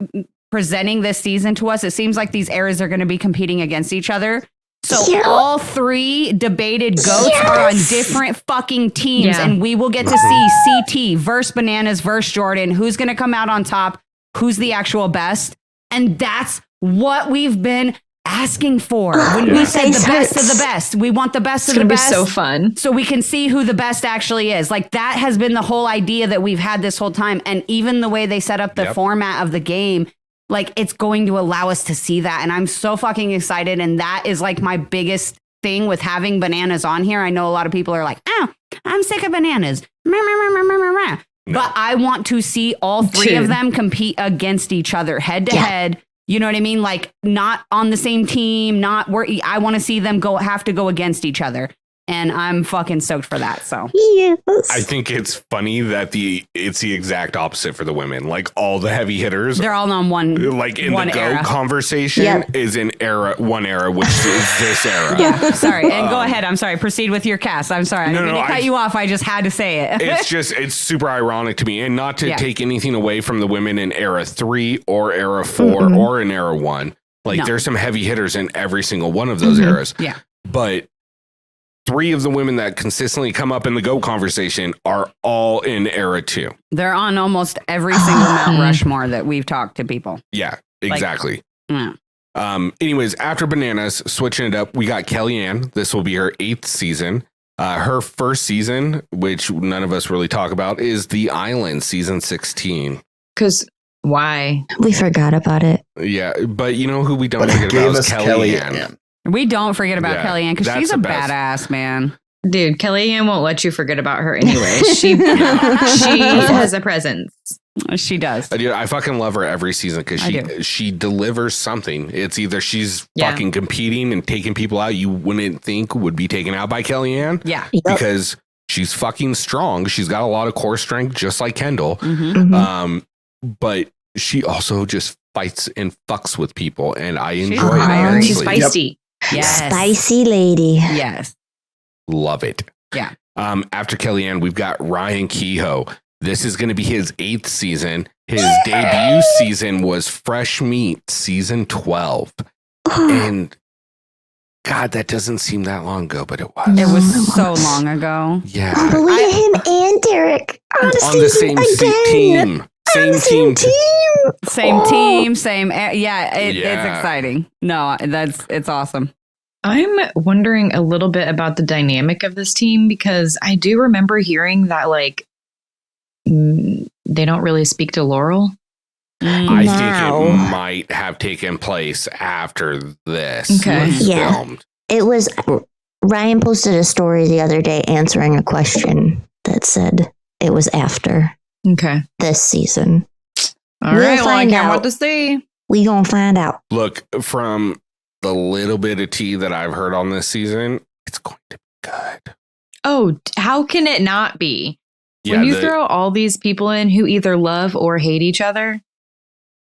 presenting this season to us, it seems like these eras are going to be competing against each other. So all 3 debated GOATs are on different fucking teams, and we will get to see CT versus Bananas versus Jordan. Who's going to come out on top? Who's the actual best? And that's what we've been asking for. When we said the best of the best, we want the best of the best. It's going to be so fun. So we can see who the best actually is. Like, that has been the whole idea that we've had this whole time. And even the way they set up the format of the game, like, it's going to allow us to see that. And I'm so fucking excited. And that is like my biggest thing with having Bananas on here. I know a lot of people are like, oh, I'm sick of Bananas. No. But I want to see all 3 of them compete against each other head to head. You know what I mean? Like, not on the same team, I want to see them have to go against each other. And I'm fucking stoked for that. So I think it's funny that it's the exact opposite for the women. Like, all the heavy hitters, they're all on one. Like in one the era. GOAT conversation is in one era, which is this era. Yeah, sorry. And go ahead. I'm sorry. Proceed with your cast. I'm sorry. I didn't mean to cut you off. I just had to say it. It's super ironic to me, and not to take anything away from the women in era 3 or era 4 or in era 1. Like, there's some heavy hitters in every single one of those eras. Yeah, but 3 of the women that consistently come up in the GOAT conversation are all in era 2. They're on almost every single Mount Rushmore that we've talked to people. Yeah, exactly. Like, anyways, after Bananas, switching it up, we got Kellyanne. This will be her 8th season. Her first season, which none of us really talk about, is The Island, season 16. Because why? We forgot about it. Yeah, but you know who we don't forget about is Kellyanne. We don't forget about Kellyanne because she's a badass, man. Dude, Kellyanne won't let you forget about her anyway. She has a presence. She does. I fucking love her every season because she delivers something. It's either she's fucking competing and taking people out you wouldn't think would be taken out by Kellyanne. Yeah. Because she's fucking strong. She's got a lot of core strength, just like Kendall. But she also just fights and fucks with people, and I enjoy it. She's feisty. Yes. Spicy lady. Yes. Love it. Yeah. After Kellyanne, we've got Ryan Kehoe. This is going to be his 8th season. His debut season was Fresh Meat, season 12. And God, that doesn't seem that long ago, but it was. It was so long ago. Yeah. Oh, look at him and Derek on the same team. Same team. It's exciting. No, it's awesome. I'm wondering a little bit about the dynamic of this team because I do remember hearing that like they don't really speak to Laurel. I think No. it might have taken place after this Okay. was Yeah. filmed. It was Ryan posted a story the other day answering a question that said it was after Okay. this season. All We'll right. Well, I find can't wait out. to see. We gonna find out. Look, from the little bit of tea that I've heard on this season, it's going to be good. Oh, how can it not be? When you throw all these people in who either love or hate each other.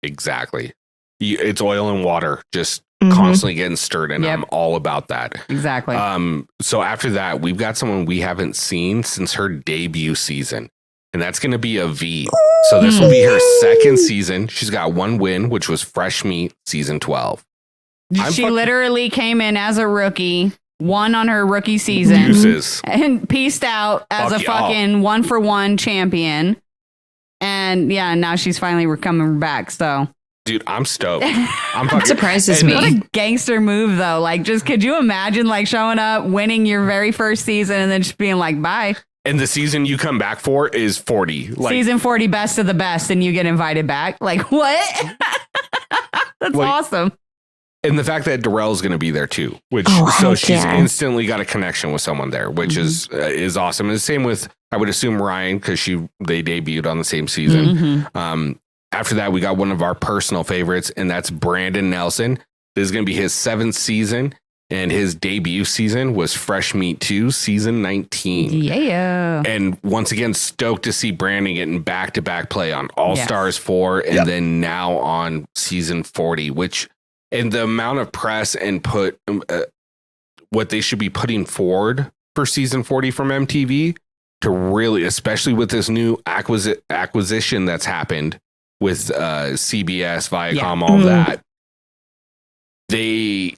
Exactly. It's oil and water just Mhm. constantly getting stirred, and Yep. I'm all about that. Exactly. So after that, we've got someone we haven't seen since her debut season, and that's going to be a V. So this will be her second season. She's got one win, which was Fresh Meat season 12. She literally came in as a rookie, won on her rookie season, Deuces. and pieced out as Fuck a y'all. fucking 1-for-1 champion. And yeah, now she's finally coming back. So Dude, I'm stoked. I'm It fucking surprises and me. what a gangster move, though. Like, just could you imagine like showing up, winning your very first season, and then just being like, bye. And the season you come back for is 40. Like, Season 40, best of the best, and you get invited back. Like, what? That's Like, awesome. and the fact that Darrell's going to be there too, which Oh, so heck she's yeah. instantly got a connection with someone there, which is awesome. And the same with, I would assume, Ryan, because they debuted on the same season. Mhm. After that, we got one of our personal favorites, and that's Brandon Nelson. This is going to be his 7th season, and his debut season was Fresh Meat 2, season 19. Yeah. And once again, stoked to see Brandon getting back-to-back play on All Yes. Stars 4 and Yep. then now on season 40, which, and the amount of press and what they should be putting forward for season 40 from MTV to really, especially with this new acquisition that's happened with CBS, Viacom, Yeah. all that, they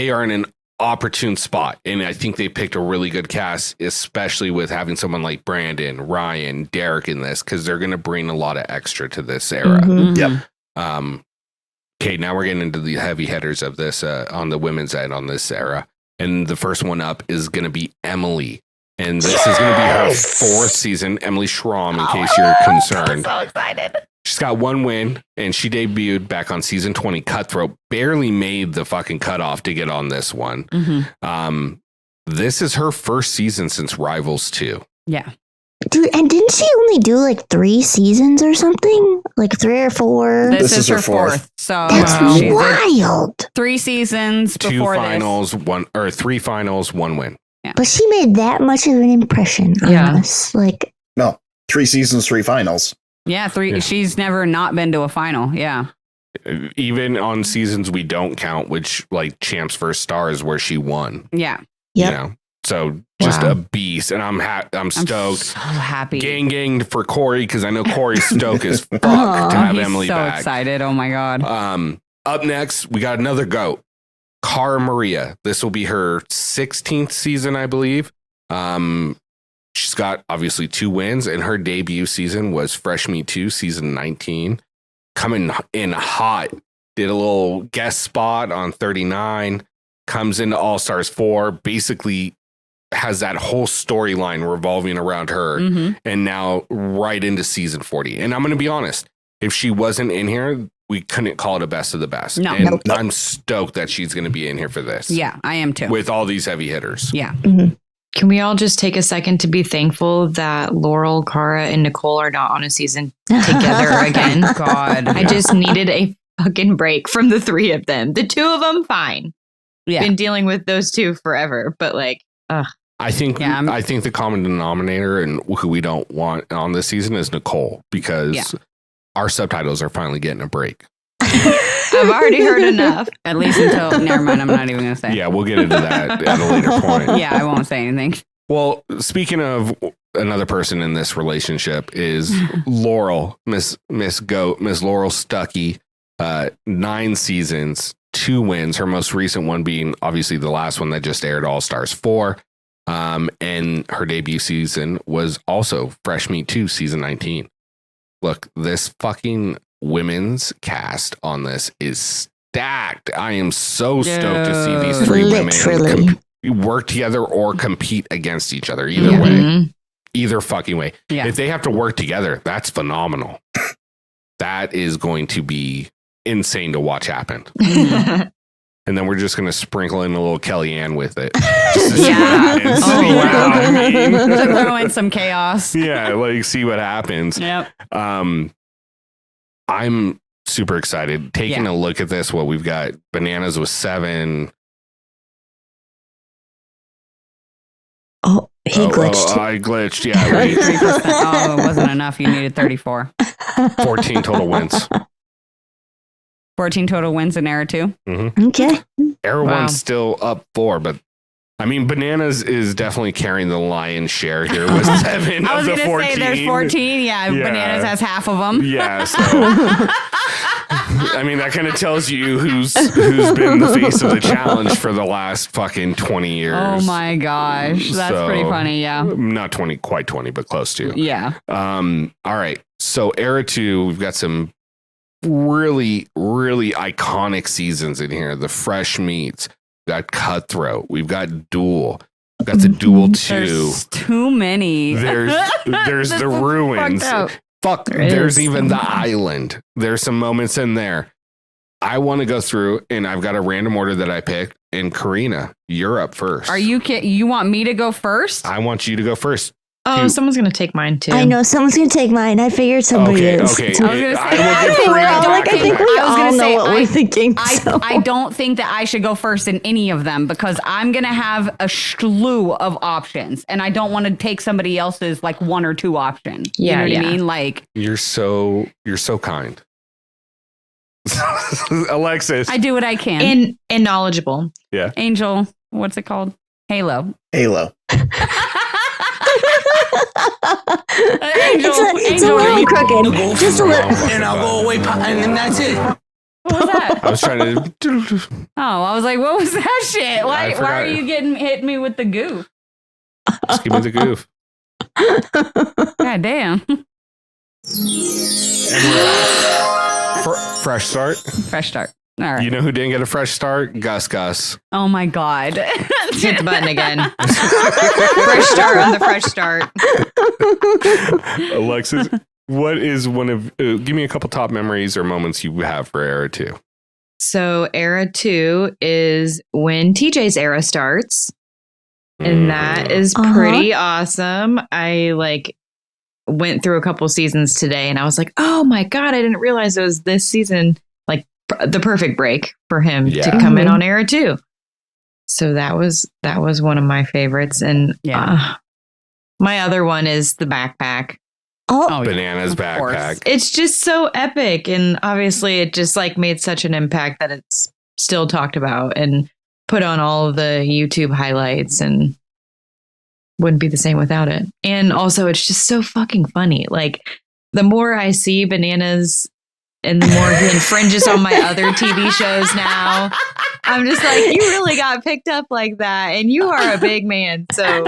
are in an opportune spot, and I think they picked a really good cast, especially with having someone like Brandon, Ryan, Derek in this, because they're going to bring a lot of extra to this era. Mhm. Yep. Okay, now we're getting into the heavy hitters of this on the women's end on this era, and the first one up is going to be Emily. And this is going to be her 4th season, Emily Schramm, in case you're concerned. So excited. She's got one win, and she debuted back on season 20. Cutthroat barely made the fucking cutoff to get on this one. Mhm. This is her first season since Rivals 2. Yeah. Dude, and didn't she only do like 3 seasons or something? Like 3 or 4? This This is is her her fourth. 4th. So That's she did wild. 3 seasons 2 before finals, 3 finals, 1 win. But she made that much of an impression on Yeah. us. Like, No, 3 seasons, 3 finals. this. Yeah, 3. Yeah. She's never not been to a final. Yeah. Even on seasons we don't count, which like Champs vs. Stars, where she won. Yeah. yep. You know? So just Wow. a beast, and I'm I'm stoked. so happy. Gang for Corey, because I know Corey's stoked as fuck Aw. to have He's Emily so back. excited. Oh my God. Up next, we got another GOAT, Cara Maria. This will be her 16th season, I believe. She's got obviously 2 wins, and her debut season was Fresh Meat 2, season 19. Coming in hot, did a little guest spot on 39, comes into All Stars 4, basically has that whole storyline revolving around her, Mhm. and now right into season 40. And I'm going to be honest, if she wasn't in here, we couldn't call it a best of the best. No. And Nope. I'm stoked that she's going to be in here for this. Yeah, I am too. With all these heavy hitters. Yeah. Can we all just take a second to be thankful that Laurel, Cara, and Nicole are not on a season together again? God. I just needed a fucking break from the 3 of them. The 2 of them, fine. Yeah. Been dealing with those 2 forever, but like, I think Yeah, I think the common denominator and who we don't want on this season is Nicole, because Yeah. our subtitles are finally getting a break. I've already heard enough. At least until, never mind, I'm not even going to say. Yeah, we'll get into that at a later point. Yeah, I won't say anything. Well, speaking of another person in this relationship is Laurel, Miss Goat, Miss Laurel Stuckey, 9 seasons, 2 wins. Her most recent one being obviously the last one that just aired, All Stars 4. And her debut season was also Fresh Meat 2, season 19. Look, this fucking women's cast on this is stacked. I am so stoked to see these three Literally. women work together or compete against each other. Either way. Mhm. Either fucking way. Yeah. If they have to work together, that's phenomenal. That is going to be insane to watch happen. And then we're just going to sprinkle in a little Kellyanne with it. Just to see what happens. Oh, You know wow. what I mean? To throw in some chaos. Yeah, like see what happens. Yep. I'm super excited. Taking a look at this, what we've got, Bananas with 7. Oh, he glitched. I glitched. Yeah, wait. 3%. Oh, it wasn't enough. You needed 34. 14 total wins. 14 total wins in Era 2. Okay. Era Wow. 1's still up 4, but I mean, Bananas is definitely carrying the lion's share here with 7 I of was the going to 14. say there's 14. Yeah, Yeah. Bananas has half of them. Yeah, so I mean that kind of tells you who's been the face of the challenge for the last fucking 20 years. Oh my gosh. That's So, pretty funny. Yeah. Not 20, quite 20, but close to. Yeah. All right. So Era 2, we've got some really, really iconic seasons in here. The Fresh Meats, we've got Cutthroat, we've got Duel. That's a Duel 2. There's too many. There's This the is Ruins. fucked up. Fuck, There there's is. even the Island. There's some moments in there. I want to go through, and I've got a random order that I picked. And Karina, you're up first. Are you kidding? You want me to go first? I want you to go first. Oh, Two. someone's gonna take mine too. I know someone's gonna take mine. I figured somebody is. Okay. So- I was gonna say, I will I give think Karina we're all back I to think back. we I was all gonna know say, what we're thinking. so. I don't think that I should go first in any of them because I'm going to have a slew of options and I don't want to take somebody else's like 1 or 2 option. You know what I mean? Like You're so kind. Alexis. I do what I can. and knowledgeable. Angel, what's it called? Halo. Halo. Angel, It's a Angel, little crooked. Just a little. And I'll go away, and that's it. what was that? I was trying to. Oh, I was like, what was that shit? Why forgot. are you hitting me with the goof? Just give me the goof. God damn. Fresh start. Fresh start. All right. You know who didn't get a fresh start? Gus. Oh my God. Hit the button again. Fresh start on the fresh start. Alexis, what is one of? Give me a couple top memories or moments you have for Era 2. So era 2 is when TJ's era starts. And that is pretty awesome. I went through a couple seasons today and I was like, oh my God, I didn't realize it was this season, like the perfect break for him to come in on era 2. So that was one of my favorites. And my other one is the backpack. Oh, Bananas of course. backpack. It's just so epic. And obviously it just made such an impact that it's still talked about and put on all of the YouTube highlights and wouldn't be the same without it. And also it's just so fucking funny. Like the more I see Bananas and the more he infringes on my other TV shows now, I'm just like, you really got picked up like that. And you are a big man. So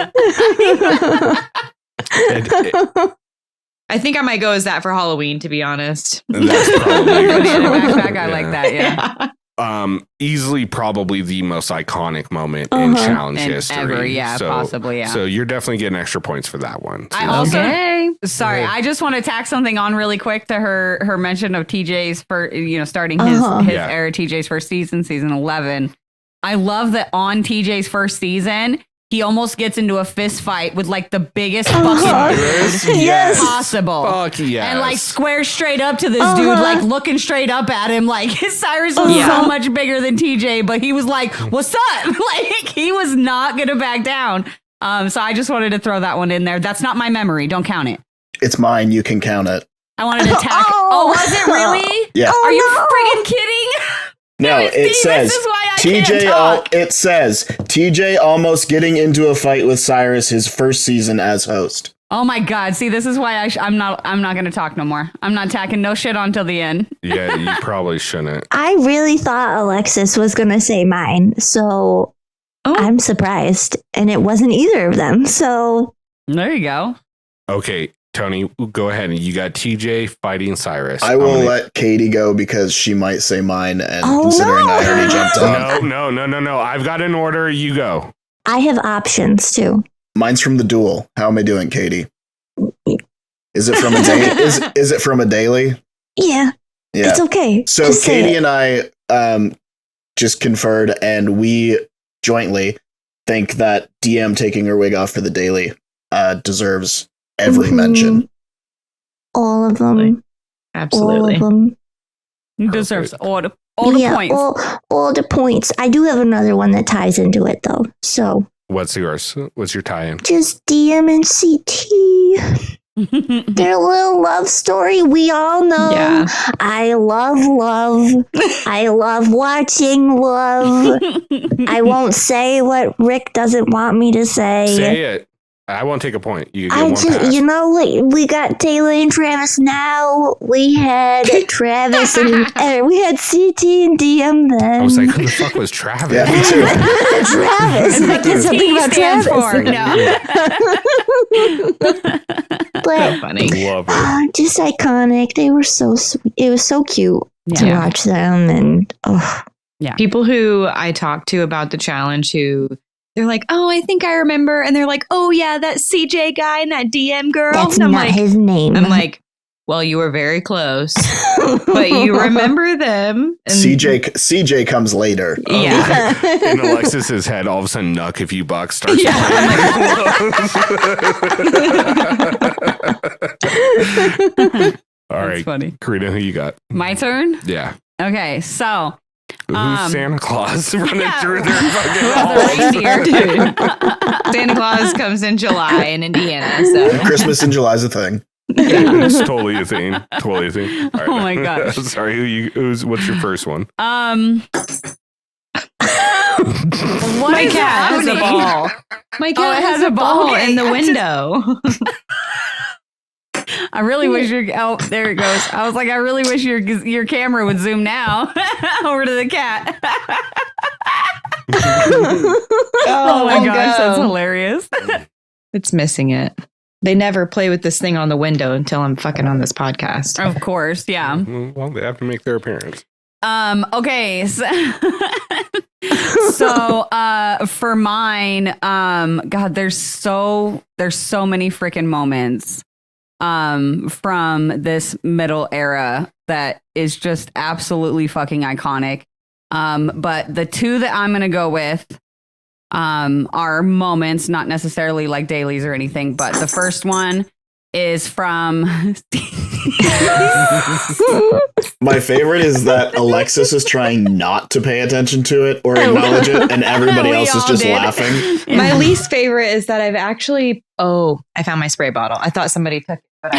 I think I might go as that for Halloween, to be honest. That's probably a good Banana show. backpack. I like that. Yeah. Easily probably the most iconic moment in challenge And history. ever, yeah, possibly, yeah. So you're definitely getting extra points for that one. I too. also, Okay. sorry, I just want to tack something on really quick to her mention of TJ's for starting his Yeah. era, TJ's first season 11. I love that on TJ's first season, he almost gets into a fist fight with like the biggest fucking dude Yes. possible. Fuck yes. And like squares straight up to this dude, like looking straight up at him. Like Cyrus was so much bigger than TJ, but he was like, "What's up?" Like he was not gonna back down. So I just wanted to throw that one in there. That's not my memory. Don't count it. It's mine. You can count it. I wanted to tack. Oh, was it really? Yeah. Are you friggin' kidding? No, See, it says this is why I can't TJ. talk. It says TJ almost getting into a fight with Cyrus his first season as host. Oh my God! See, this is why I'm not gonna talk no more. I'm not tacking no shit on till the end. Yeah, you probably shouldn't. I really thought Alexis was going to say mine. So I'm surprised. And it wasn't either of them. So There you go. Okay, Tony, go ahead. You got TJ fighting Cyrus. I will let Katie go because she might say mine, and considering I already jumped on. No. I've got an order. You go. I have options too. Mine's from the duel. How am I doing, Katie? Is it from a daily? Is it from a daily? Yeah. It's okay. So just Katie and I just conferred, and we jointly think that DM taking her wig off for the daily deserves every mention. All of them. Absolutely. All of them. Deserves all the points. All the points. I do have another one that ties into it, though. So. What's yours? What's your tie-in? Just DM and CT. Their little love story. We all know. Yeah. I love love. I love watching love. I won't say what Rick doesn't want me to say. Say it. I won't take a point. You get one pass. You know, we got Taylor and Travis now. We had Travis and we had CT and DM then. I was like, who the fuck was Travis? Yeah, me too. Travis. Like it's something about stands Travis. for. No. But So funny. Love it. just iconic. They were so sweet. It was so cute to Yeah. watch them, and People who I talk to about the challenge who they're like, oh, I think I remember. And they're like, oh, yeah, that CJ guy and that DM girl. that's and I'm not like, his name. I'm like, well, you were very close, but you remember them. And CJ comes later. Yeah. In Alexis's head, all of a sudden, Nuck If You Buck starts. Yeah. All right, funny. Karina, who you got? My turn? Yeah. Okay, so Who's Santa Claus running through their fucking the halls? reindeer. Dude. Santa Claus comes in July in Indiana. So Christmas in July is a thing. It's totally a thing. Totally a thing. All right. Oh my gosh. Sorry, what's your first one? What my is cat has a happening? ball. My cat it has a ball Okay, in the I just- window. I really wish your there it goes. I was like, I really wish your camera would zoom now over to the cat. Oh my gosh, that's hilarious. It's missing it. They never play with this thing on the window until I'm fucking on this podcast. Of course, yeah. Well, they have to make their appearance. Okay, so for mine, God, there's so many freaking moments from this middle era that is just absolutely fucking iconic. But the two that I'm gonna go with are moments, not necessarily like dailies or anything, but the first one is from My favorite is that Alexis is trying not to pay attention to it or acknowledge it, and everybody We else is all just did. laughing. My least favorite is that I've actually, I found my spray bottle. I thought somebody took it, but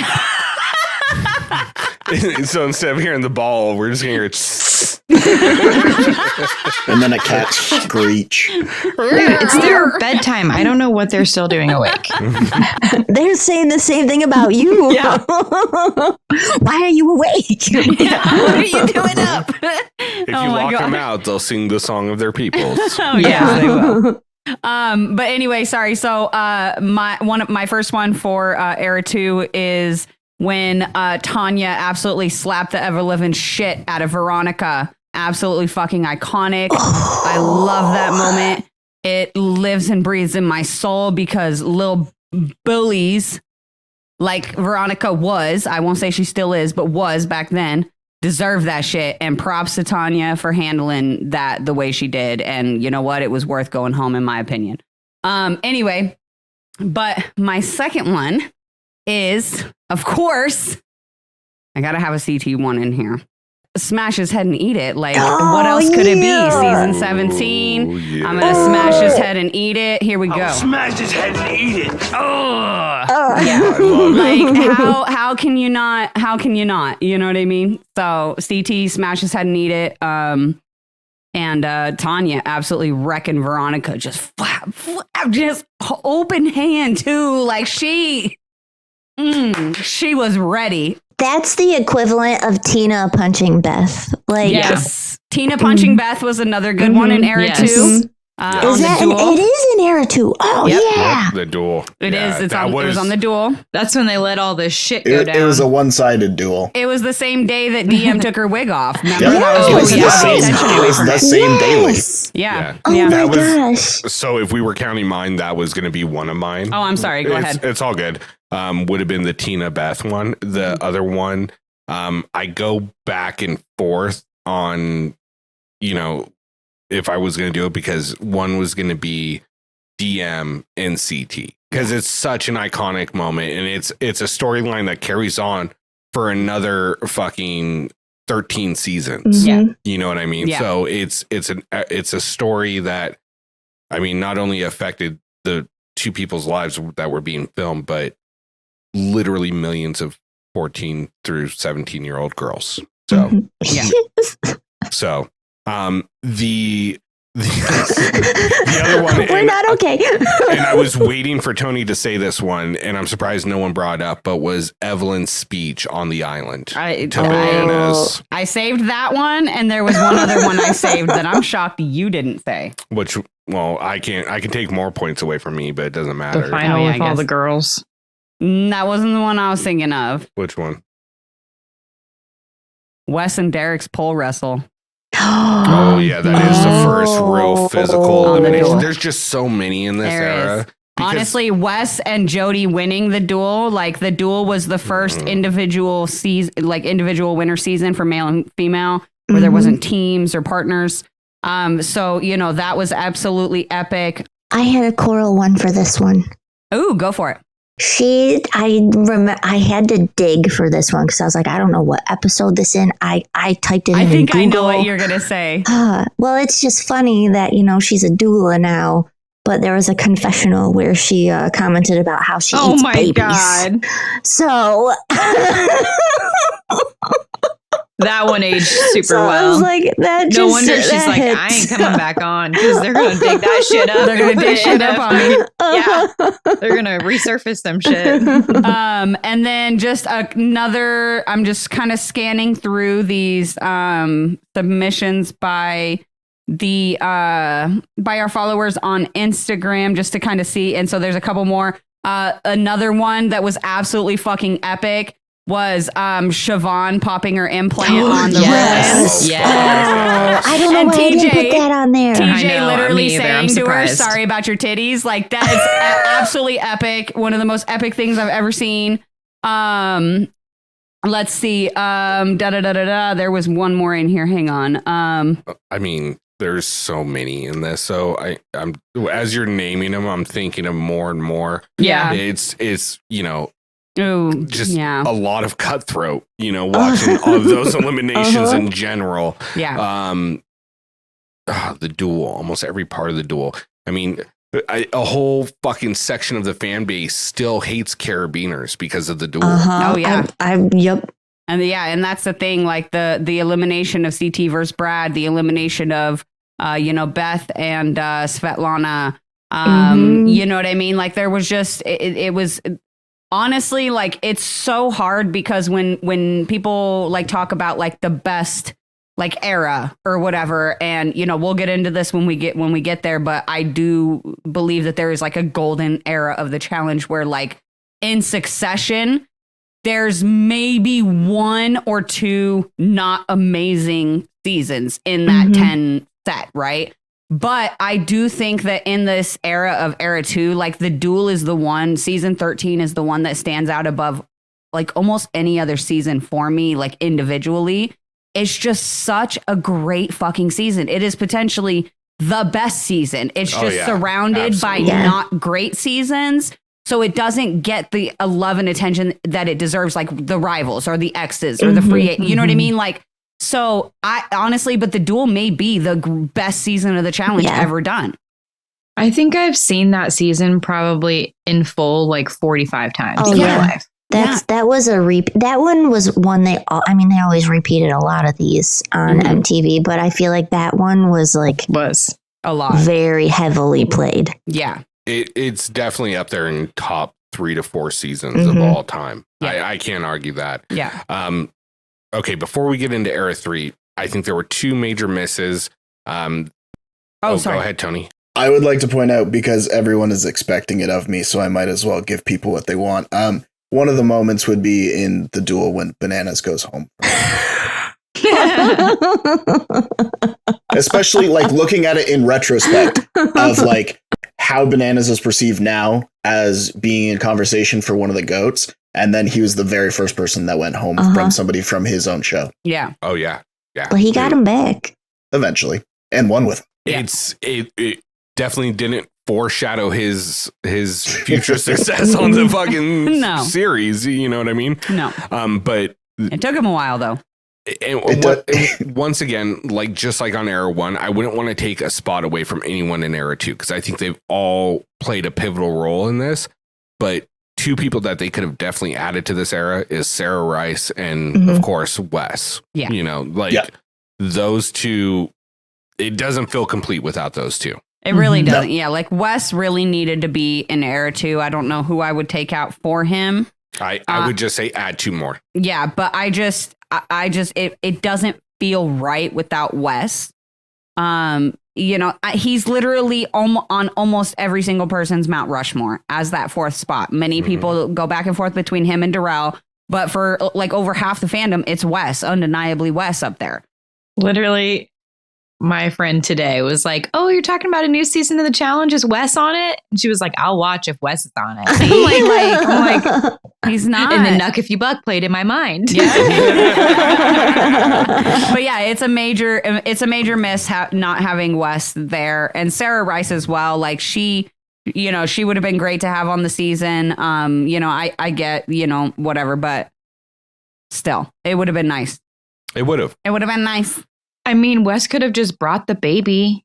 So instead of hearing the ball, we're just going to hear And then a cat screech. it's their bedtime. I don't know what they're still doing awake. They're saying the same thing about you. Yeah. Why are you awake? what are you doing up? If you lock them out, they'll sing the song of their peoples. Oh yeah, they will. But anyway, sorry. So my first one for era 2 is when Tanya absolutely slapped the ever living shit out of Veronica. Absolutely fucking iconic. I love that moment. It lives and breathes in my soul because little bullies like Veronica was, I won't say she still is, but was back then, deserve that shit. And props to Tanya for handling that the way she did. And you know what? It was worth going home, in my opinion. Anyway, but my second one is, of course, I gotta have a CT one in here. Smash his head and eat it. Like, what else could it be? Season 17. Oh, yeah. I'm gonna smash his head and eat it. Here we go. Smash his head and eat it. Oh. Yeah. Like, how can you not? How can you not? You know what I mean? So CT smash his head and eat it. And Tanya absolutely wrecking Veronica. Just open hand too. Like she was ready. That's the equivalent of Tina punching Beth. Like, Yes. Tina punching Beth was another good one in era Yes. 2. Yeah. Is on the that? Duel. It is in Era 2. Oh Yep. yeah. Yep, the Duel. It Yeah, is. It that was on the Duel. That's when they let all this shit go down. It was a one-sided duel. It was the same day that DM took her wig off. Remember? Yeah. That was Oh, when It's we yeah. the got the same. attention It away was from the it. same daily. Yes. Yeah. Oh Yeah. my That was- gosh. So if we were counting mine, that was going to be one of mine. Oh, I'm sorry. Go ahead. It's all good. Would have been the Tina Beth one. The other one, I go back and forth on, if I was going to do it, because one was going to be DM and CT, because it's such an iconic moment, and it's a storyline that carries on for another fucking 13 seasons. Yeah. You know what I mean? Yeah. So it's a story that, I mean, not only affected the two people's lives that were being filmed, but literally millions of 14 through 17-year-old girls. So, Yeah. so, the other one, We're not okay. and I was waiting for Tony to say this one, and I'm surprised no one brought it up, but was Evelyn's speech on the island to bananas, I saved that one, and there was one other one I saved that I'm shocked you didn't say. which, well, I can take more points away from me, but it doesn't matter. The final Oh, yeah, with I all guess. the girls. That wasn't the one I was thinking of. Which one? Wes and Derek's pole wrestle. Oh yeah, that is the first real physical On the elimination. duel. There's just so many in this There era. is. Because- Honestly, Wes and Jody winning the duel, like the duel was the first individual season, like individual winner season for male and female, where there wasn't teams or partners. So that was absolutely epic. I had a Coral one for this one. Ooh, go for it. I had to dig for this one because I was like, I don't know what episode this in. I typed it in. I think in I know Google. what you're gonna say. Well, it's just funny that she's a doula now, but there was a confessional where she commented about how she Oh eats my babies. God. So That one aged super so I well. was like, that No just wonder she's that like, hits. I ain't coming back on because they're going to dig that shit up. They're gonna dig shit up on me. Yeah. They're going to resurface some shit. And then just another, I'm just kind of scanning through these submissions by our followers on Instagram just to kind of see. And so there's a couple more. Another one that was absolutely fucking epic was Siobhan popping her implant on the Yes. ribbon. Yes. I don't know And why I didn't put that on there. I TJ know, literally me either. I'm saying to her, surprised. sorry about your titties. Like that is absolutely epic. One of the most epic things I've ever seen. Let's see. There was one more in here. Hang on. I mean, there's so many in this. So I'm as you're naming them, I'm thinking of more and more. Yeah. It's Ooh, just yeah. a lot of cutthroat, watching all of those eliminations in general. Yeah. The duel, almost every part of the duel. I mean, a whole fucking section of the fan base still hates carabiners because of the duel. Uh-huh. Oh, yeah. Yep. And that's the thing, like the elimination of CT versus Brad, the elimination of Beth and Svetlana. You know what I mean? Like there was just it was honestly like it's so hard because when people like talk about like the best like era or whatever, and we'll get into this when we get there, but I do believe that there is like a golden era of the challenge where like in succession there's maybe one or two not amazing seasons in that 10 set, right? But I do think that in this era of era 2, like the duel is the one, season 13 is the one that stands out above like almost any other season for me, like individually. It's just such a great fucking season. It is potentially the best season. It's just surrounded by not great seasons. So it doesn't get the love and attention that it deserves, like the rivals or the exes or the free, you know what I mean? Like, so I honestly, but the duel may be the best season of the challenge ever done. I think I've seen that season probably in full like 45 times in my life. That was a that one was one they always repeated a lot of these on MTV, but I feel like that one was like a lot, very heavily played. Yeah. It's definitely up there in top 3 to 4 seasons of all time. Yeah. I can't argue that. Yeah. Okay, before we get into era 3, I think there were 2 major misses. Sorry. Go ahead, Tony. I would like to point out, because everyone is expecting it of me, so I might as well give people what they want. One of the moments would be in the duel when Bananas goes home. Especially like looking at it in retrospect of like how Bananas is perceived now as being in conversation for one of the GOATs. And then he was the very first person that went home from somebody from his own show. Yeah. Oh, yeah. Yeah. Well, he got him back. Eventually. And won with him. Yeah. It definitely didn't foreshadow his future success on the fucking series. You know what I mean? No. But it took him a while though. And once again, like just like on Era 1, I wouldn't want to take a spot away from anyone in Era 2 because I think they've all played a pivotal role in this. But two people that they could have definitely added to this era is Sarah Rice and of course Wes. Yeah. You know, like those two, it doesn't feel complete without those two. It really doesn't. Yeah, like Wes really needed to be in Era 2. I don't know who I would take out for him. I would just say add two more. Yeah, but I just it doesn't feel right without Wes. You know, he's literally on almost every single person's Mount Rushmore as that fourth spot. Many people go back and forth between him and Darrell, but for like over half the fandom, it's Wes, undeniably Wes up there. Literally, my friend today was like, "Oh, you're talking about a new season of the challenge? Is Wes on it?" And she was like, "I'll watch if Wes is on it." I'm like, he's not. And then Nuck If You Buck played in my mind. Yeah. But yeah, it's a major miss not having Wes there, and Sarah Rice as well. Like she would have been great to have on the season. You know, I get, you know, whatever, but still, it would have been nice. It would have been nice. I mean, Wes could have just brought the baby.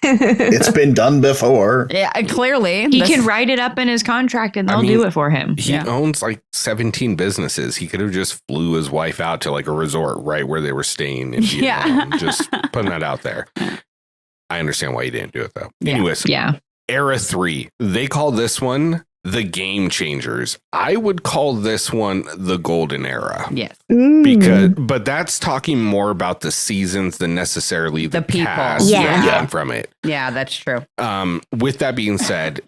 It's been done before. Yeah, clearly. He can write it up in his contract and they'll do it for him. He owns like 17 businesses. He could have just flew his wife out to like a resort right where they were staying. If you know, just putting that out there. I understand why he didn't do it though. Yeah. Anyways, Era 3. They call this one the Game Changers. I would call this one the Golden Era. Yes. But that's talking more about the seasons than necessarily the people cast that came from it. Yeah, that's true. With that being said,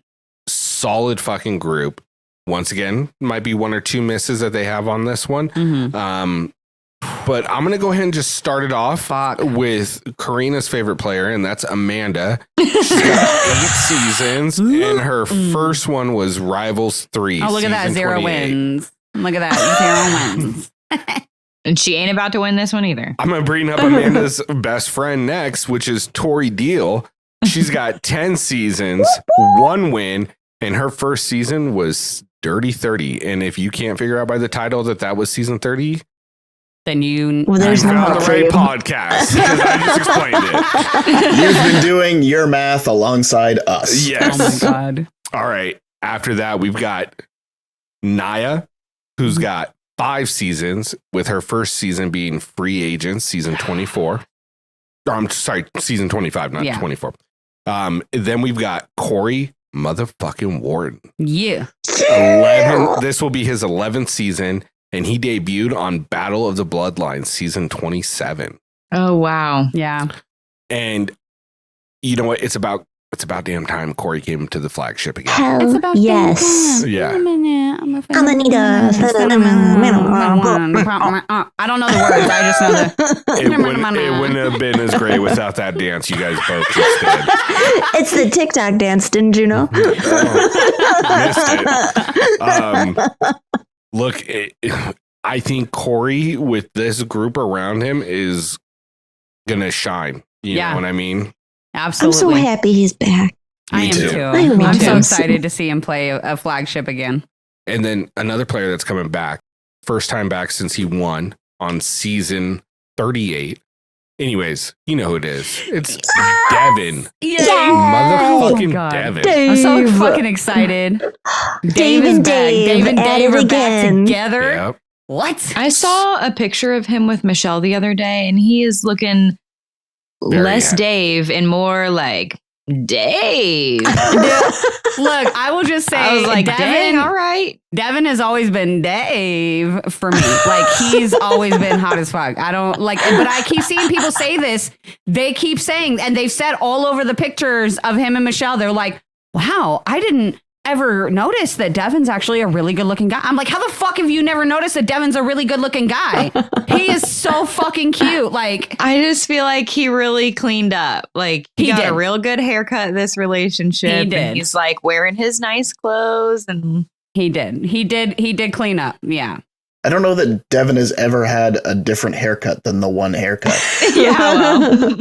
solid fucking group. Once again, might be one or two misses that they have on this one. But I'm going to go ahead and just start it off with Karina's favorite player, and that's Amanda. She's got 8 seasons, and her first one was Rivals 3. Oh, look at that. 0 wins. Look at that. 0 wins. And she ain't about to win this one either. I'm going to bring up Amanda's best friend next, which is Tori Deal. She's got 10 seasons, 1 win, and her first season was Dirty 30. And if you can't figure out by the title that was season 30, then there's no found the right podcast because I just explained it. You've been doing your math alongside us. Yes. Oh my God. All right. After that, we've got Naya, who's got 5 seasons, with her first season being Free Agents, season 24. I'm sorry, season 25, not 24. Then we've got Corey motherfucking Wharton. Yeah. 11. This will be his 11th season. And he debuted on Battle of the Bloodlines season 27. Oh, wow. Yeah. And you know what? It's about damn time Corey came to the flagship again. Hell yes. Yeah. I'm gonna need I don't know the words. I just know It wouldn't have been as great without that dance you guys both just did. It's the TikTok dance, didn't you know? Missed it. Look, I think Corey with this group around him is gonna shine. You know what I mean? Absolutely. I'm so happy he's back. I am too. Me I'm too. so excited to see him play a flagship again. And then another player that's coming back, first time back since he won on season 38. Anyways, you know who it is. It's Devin. Motherfucking God. Devin. I'm so fucking excited. Dave is back. Dave and Dave are back together. Yep. What? I saw a picture of him with Michelle the other day, and he is looking Very less happy. Dave and more like Dave. Look, I will just say, I was like, Devin, dang, all right. Devin has always been Dave for me. Like, he's always been hot as fuck. I don't like, but I keep seeing people say this. They keep saying, and they've said all over the pictures of him and Michelle, they're like, wow, I didn't ever notice that Devin's actually a really good looking guy. I'm like, how the fuck have you never noticed that Devin's a really good looking guy? He is so fucking cute. Like, I just feel like he really cleaned up. Like he got did. a real good haircut this relationship. He did. And he's like wearing his nice clothes and he did clean up. Yeah. I don't know that Devin has ever had a different haircut than the one haircut. yeah, well.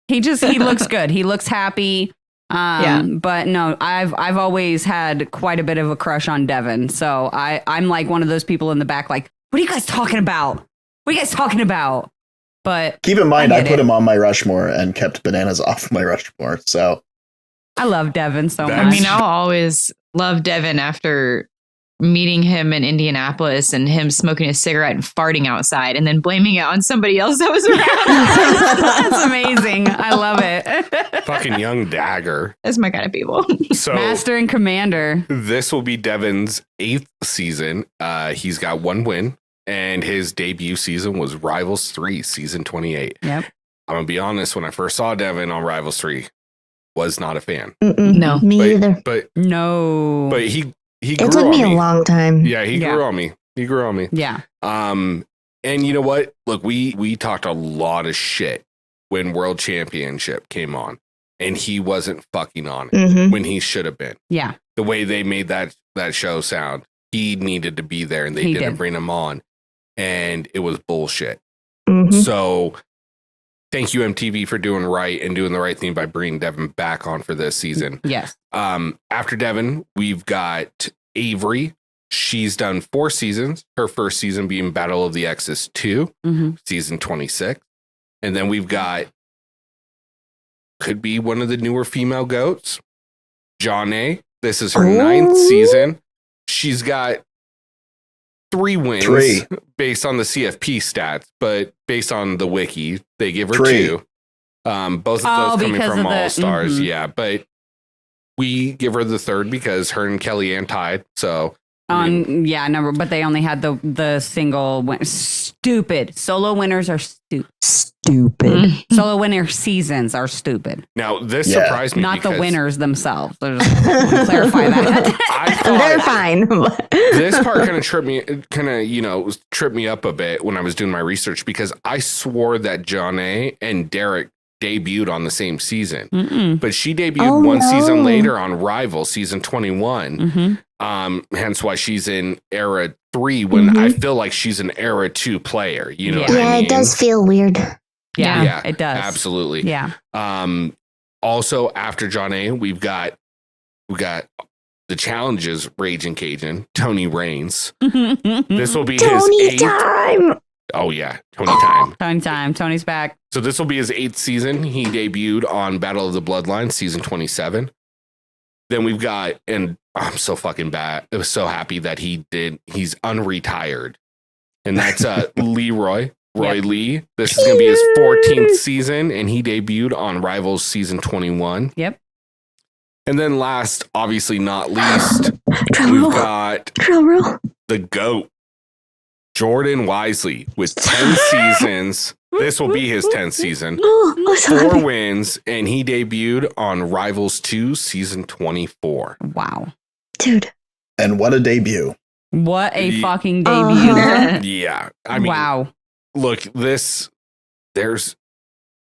He looks good. He looks happy. But no, I've always had quite a bit of a crush on Devin. So I'm like one of those people in the back, like, what are you guys talking about? What are you guys talking about? But keep in mind, I put him on my Rushmore and kept Bananas off my Rushmore. So I love Devin so much. I mean, I'll always love Devin after meeting him in Indianapolis and him smoking a cigarette and farting outside and then blaming it on somebody else that was around. That's amazing. I love it. Fucking young dagger. That's my kind of people. So Master and Commander. this will be Devin's 8th season. He's got 1 win, and his debut season was Rivals 3, season 28. Yep. I'm gonna be honest, when I first saw Devin on Rivals 3, was not a fan. No. Me either. But No. he grew It took on me a me. long time. Yeah, he grew on me. He grew on me. Yeah. And you know what? Look, we talked a lot of shit when World Championship came on, and he wasn't fucking on it Mm-hmm. when he should have been. Yeah. The way they made that show sound, he needed to be there, and they He didn't did. bring him on, and it was bullshit. Mm-hmm. So thank you, MTV, for doing right and doing the right thing by bringing Devin back on for this season. Yes. After Devin, we've got Avery. She's done 4 seasons. Her first season being Battle of the Exes 2, Mm-hmm. season 26. And then we've got, could be one of the newer female goats, John A. This is her 9th season. She's got 3 wins 3. based on the CFP stats, but based on the wiki, they give her 3. 2. Both of Oh, those coming because from of the- All Stars. mhm. Yeah, but we give her the 3rd because her and Kellyanne tied. So Number, but they only had the single win. Stupid. Solo winners are stupid. Solo winner seasons are stupid. now this Yeah. surprised me. Not the because winners themselves. Let's clarify that. I They're thought fine. this part kind of tripped me up a bit when I was doing my research, because I swore that John A. and Derek debuted on the same season, Mm-mm. but she debuted Oh, one season no. later on Rival, season 21. Mm-hmm. Hence why she's in era 3 when I feel like she's an era 2 player. You know Yeah. what I Yeah, mean? it does feel weird. Yeah, it does. Absolutely. Yeah. Also after John A, we've got the challenges Raging Cajun, Tony Reigns. This will be Tony his 8th. time. Oh yeah, Tony time. Tony time. Tony's back. So this will be his 8th season. He debuted on Battle of the Bloodlines, season 27. Then we've got, and I'm so fucking bad. I was so happy that he's unretired. And that's Roy Yep. Lee. This is going to be his 14th season, and he debuted on Rivals season 21. Yep. And then last, obviously not least, Drum we've roll. got Drum roll. the GOAT, Jordan Wisely, with 10 seasons. This will be his 10th season. Oh, so 4 happy. wins, and he debuted on Rivals 2, season 24. Wow. Dude. And what a debut. What a Ye- fucking debut. Uh-huh. Yeah. I mean, Wow. look, there's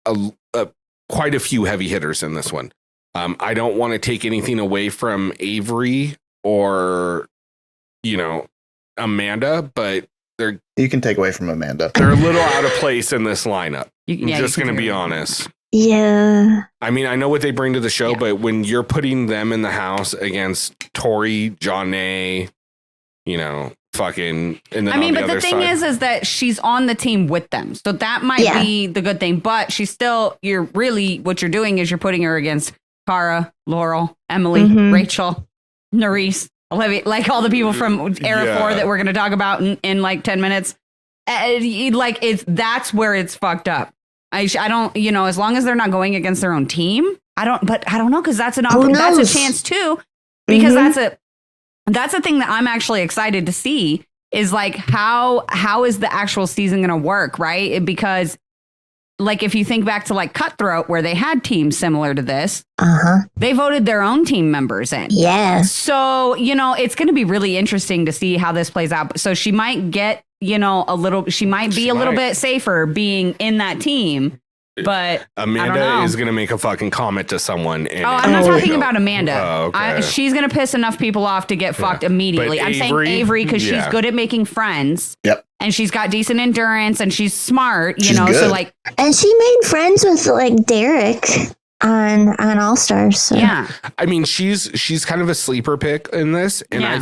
a quite a few heavy hitters in this one. I don't want to take anything away from Avery or, Amanda, but You can take away from Amanda. they're a little out of place in this lineup. I'm Yeah, just you going to can be do it. honest. Yeah. I mean, I know what they bring to the show, Yeah. but when you're putting them in the house against Tori, John A, fucking, and then I mean, on the but the other thing side, is that she's on the team with them. So that might Yeah. be the good thing. But she's still, what you're doing is you're putting her against Cara, Laurel, Emily, Mhm. Rachel, Nerys, Olivia, like all the people from Era Yeah. 4 that we're going to talk about in like 10 minutes. That's where it's fucked up. I don't, as long as they're not going against their own team, I don't know, because that's that's knows? a chance too, because that's a thing that I'm actually excited to see, is like how is the actual season going to work, right? Because like if you think back to like Cutthroat, where they had teams similar to this, they voted their own team members in. Yeah. So, it's going to be really interesting to see how this plays out. So she might get, she might be a little bit safer being in that team. But Amanda is going to make a fucking comment to someone. And I'm not talking about Amanda. Okay. She's going to piss enough people off to get fucked immediately. I'm saying Avery, because she's good at making friends. Yep. And she's got decent endurance and she's smart, She's good. so like. And she made friends with like Derek on All Stars. So. Yeah. I mean, she's kind of a sleeper pick in this. And Yeah. I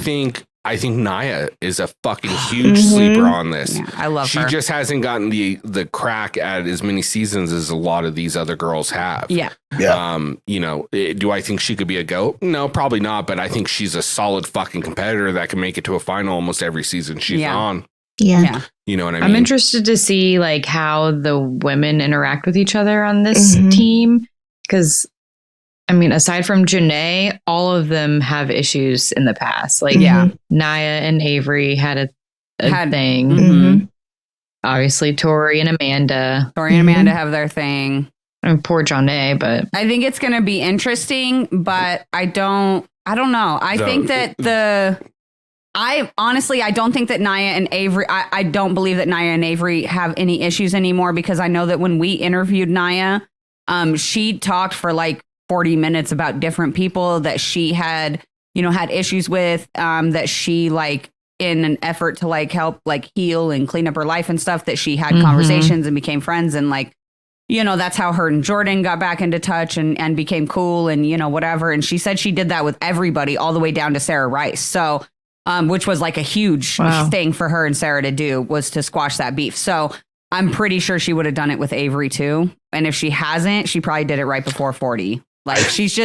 think Naya is a fucking huge sleeper on this. Yeah, I love she her. She just hasn't gotten the crack at as many seasons as a lot of these other girls have. Yeah. Yeah. Do I think she could be a GOAT? No, probably not. But I think she's a solid fucking competitor that can make it to a final almost every season she's on. Yeah. You know what I mean? I'm interested to see like how the women interact with each other on this team. Because I mean, aside from Janae, all of them have issues in the past. Like, Naya and Avery had a thing. Mm-hmm. Obviously, Tori and Amanda. Have their thing. I mean, poor Janae, but I think it's going to be interesting, but I don't know. I think that I don't think that Naya and Avery, I don't believe that Naya and Avery have any issues anymore, because I know that when we interviewed Naya, she talked for like 40 minutes about different people that she had issues with, that she like in an effort to like help like heal and clean up her life and stuff, that she had conversations and became friends, and like, that's how her and Jordan got back into touch and became cool and, whatever. And she said she did that with everybody all the way down to Sarah Rice. So, which was like a huge thing for her and Sarah to do, was to squash that beef. So I'm pretty sure she would have done it with Avery too. And if she hasn't, she probably did it right before 40. Like she's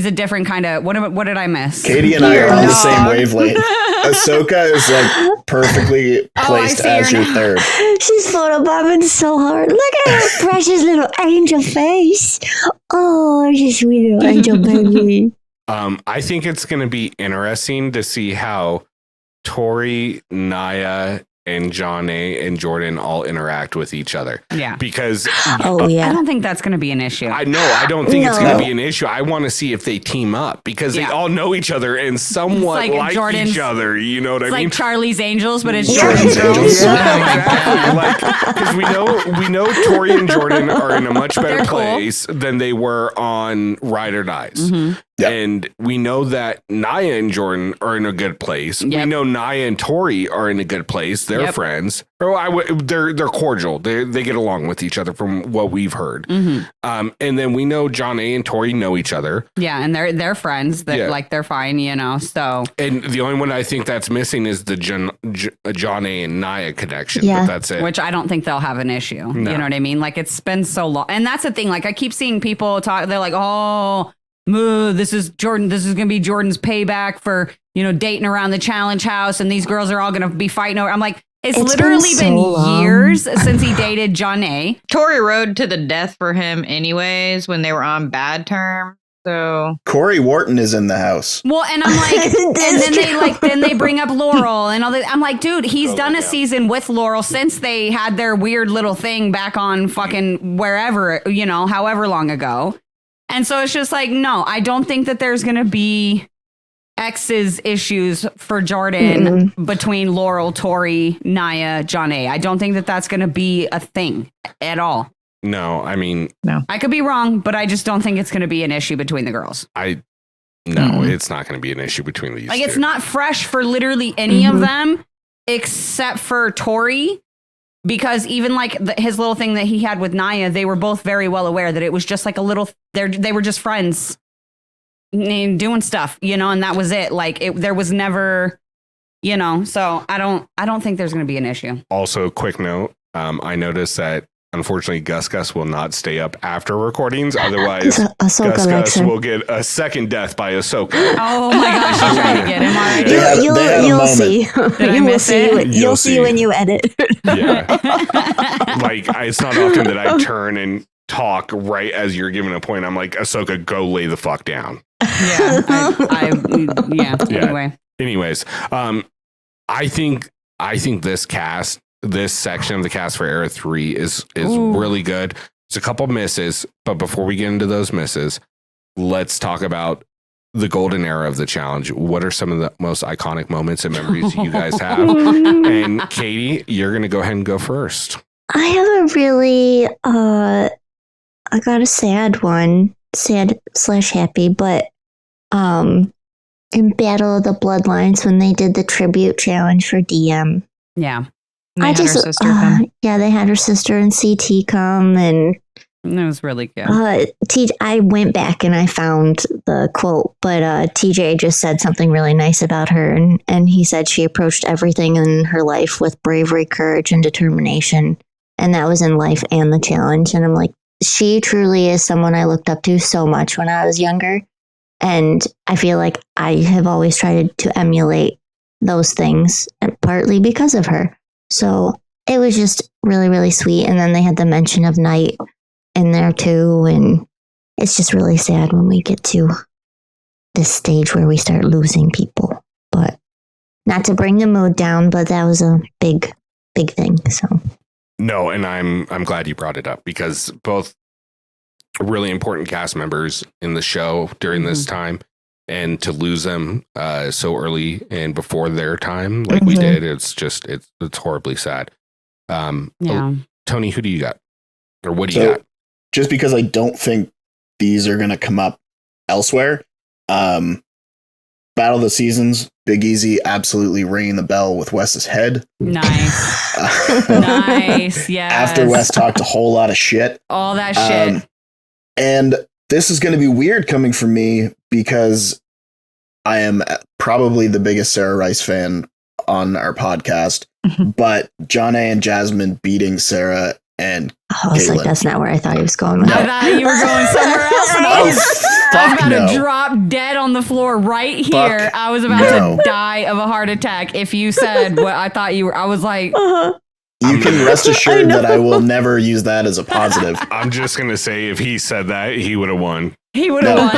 a different kind of, what did I miss? Katie and I are on the same wavelength. Ahsoka is like perfectly placed as your third. She's photobombing so hard. Look at her precious little angel face. Oh, she's sweet little angel baby. I think it's going to be interesting to see how Tori, Naya, and Janae and Jordan all interact with each other. Yeah. Because I don't think that's going to be an issue. I don't think it's going to be an issue. I want to see if they team up, because they all know each other and somewhat like each other. You know what I mean? It's like Charlie's Angels, but it's Jordan's Angels. Yeah, exactly. Because we know Tori and Jordan are in a much better place than they were on Ride or Dies. Yep. And we know that Naya and Jordan are in a good place. We know Naya and Tori are in a good place. They're friends. They're cordial. They get along with each other from what we've heard. And then we know Janae and Tori know each other. Yeah, and they're friends. That like they're fine, So. And the only one I think that's missing is the Janae and Naya connection. Yeah. But that's it. Which I don't think they'll have an issue. No. You know what I mean? Like it's been so long, and that's the thing. Like I keep seeing people talk. They're like, oh. This is Jordan. This is going to be Jordan's payback for, dating around the challenge house. And these girls are all going to be fighting over. I'm like, it's literally been years since he dated Janae. Tori rode to the death for him anyways when they were on bad terms. So Corey Wharton is in the house. Well, and I'm like, and then they bring up Laurel and all that. I'm like, dude, he's done a season with Laurel since they had their weird little thing back on fucking wherever, however long ago. And so it's just like, no, I don't think that there's going to be X's issues for Jordan between Laurel, Tori, Naya, Janae. I don't think that that's going to be a thing at all. No, I mean, no. I could be wrong, but I just don't think it's going to be an issue between the girls. It's not going to be an issue between these two. It's not fresh for literally any of them except for Tori. Because even like his little thing that he had with Naya, they were both very well aware that it was just like a little, they were just friends doing stuff, and that was it. Like there was never, so I don't think there's going to be an issue. Also, quick note. I noticed that unfortunately Gus will not stay up after recordings. Otherwise, Gus will get a second death by Ahsoka. Oh my gosh, she's trying to get him already. You'll see. You'll see when you edit. Yeah. Like it's not often that I turn and talk right as you're giving a point. I'm like, Ahsoka, go lay the fuck down. Yeah. Anyway. Anyways, I think this section of the cast for Era 3 is really good. There's a couple misses, but before we get into those misses, let's talk about the golden era of the challenge. What are some of the most iconic moments and memories you guys have? And Katie, you're going to go ahead and go first. I have a really, I got a sad one, sad/happy, but in Battle of the Bloodlines when they did the tribute challenge for DM. Yeah. They had her sister come. Yeah, they had her sister and CT come, and It was really good. I went back and I found the quote, but TJ just said something really nice about her, and he said she approached everything in her life with bravery, courage, and determination, and that was in life and the challenge. And I'm like, she truly is someone I looked up to so much when I was younger, and I feel like I have always tried to emulate those things, and partly because of her. So it was just really, really sweet. And then they had the mention of Night in there too, and it's just really sad when we get to this stage where we start losing people. But not to bring the mood down, but that was a big thing. So No, and I'm glad you brought it up, because both really important cast members in the show during this time, and to lose them so early and before their time like we did, it's horribly sad. Tony, who do you got, or what do you got? Just because I don't think these are going to come up elsewhere, Battle of the Seasons, Big Easy absolutely ringing the bell with Wes's head. Nice. Nice, yes. After Wes talked a whole lot of shit. All that shit. And this is going to be weird coming from me, because I am probably the biggest Sarah Rice fan on our podcast, but John A. and Jasmine beating Sarah and I was Caitlin. like, that's not where I thought he was going with I it. thought you were going somewhere else. And I was about no. to drop dead on the floor right here. Fuck I was about to die of a heart attack if you said what I thought you were. I was like, You can rest assured that I will never use that as a positive. I'm just going to say, if he said that, he would have won. he would have won.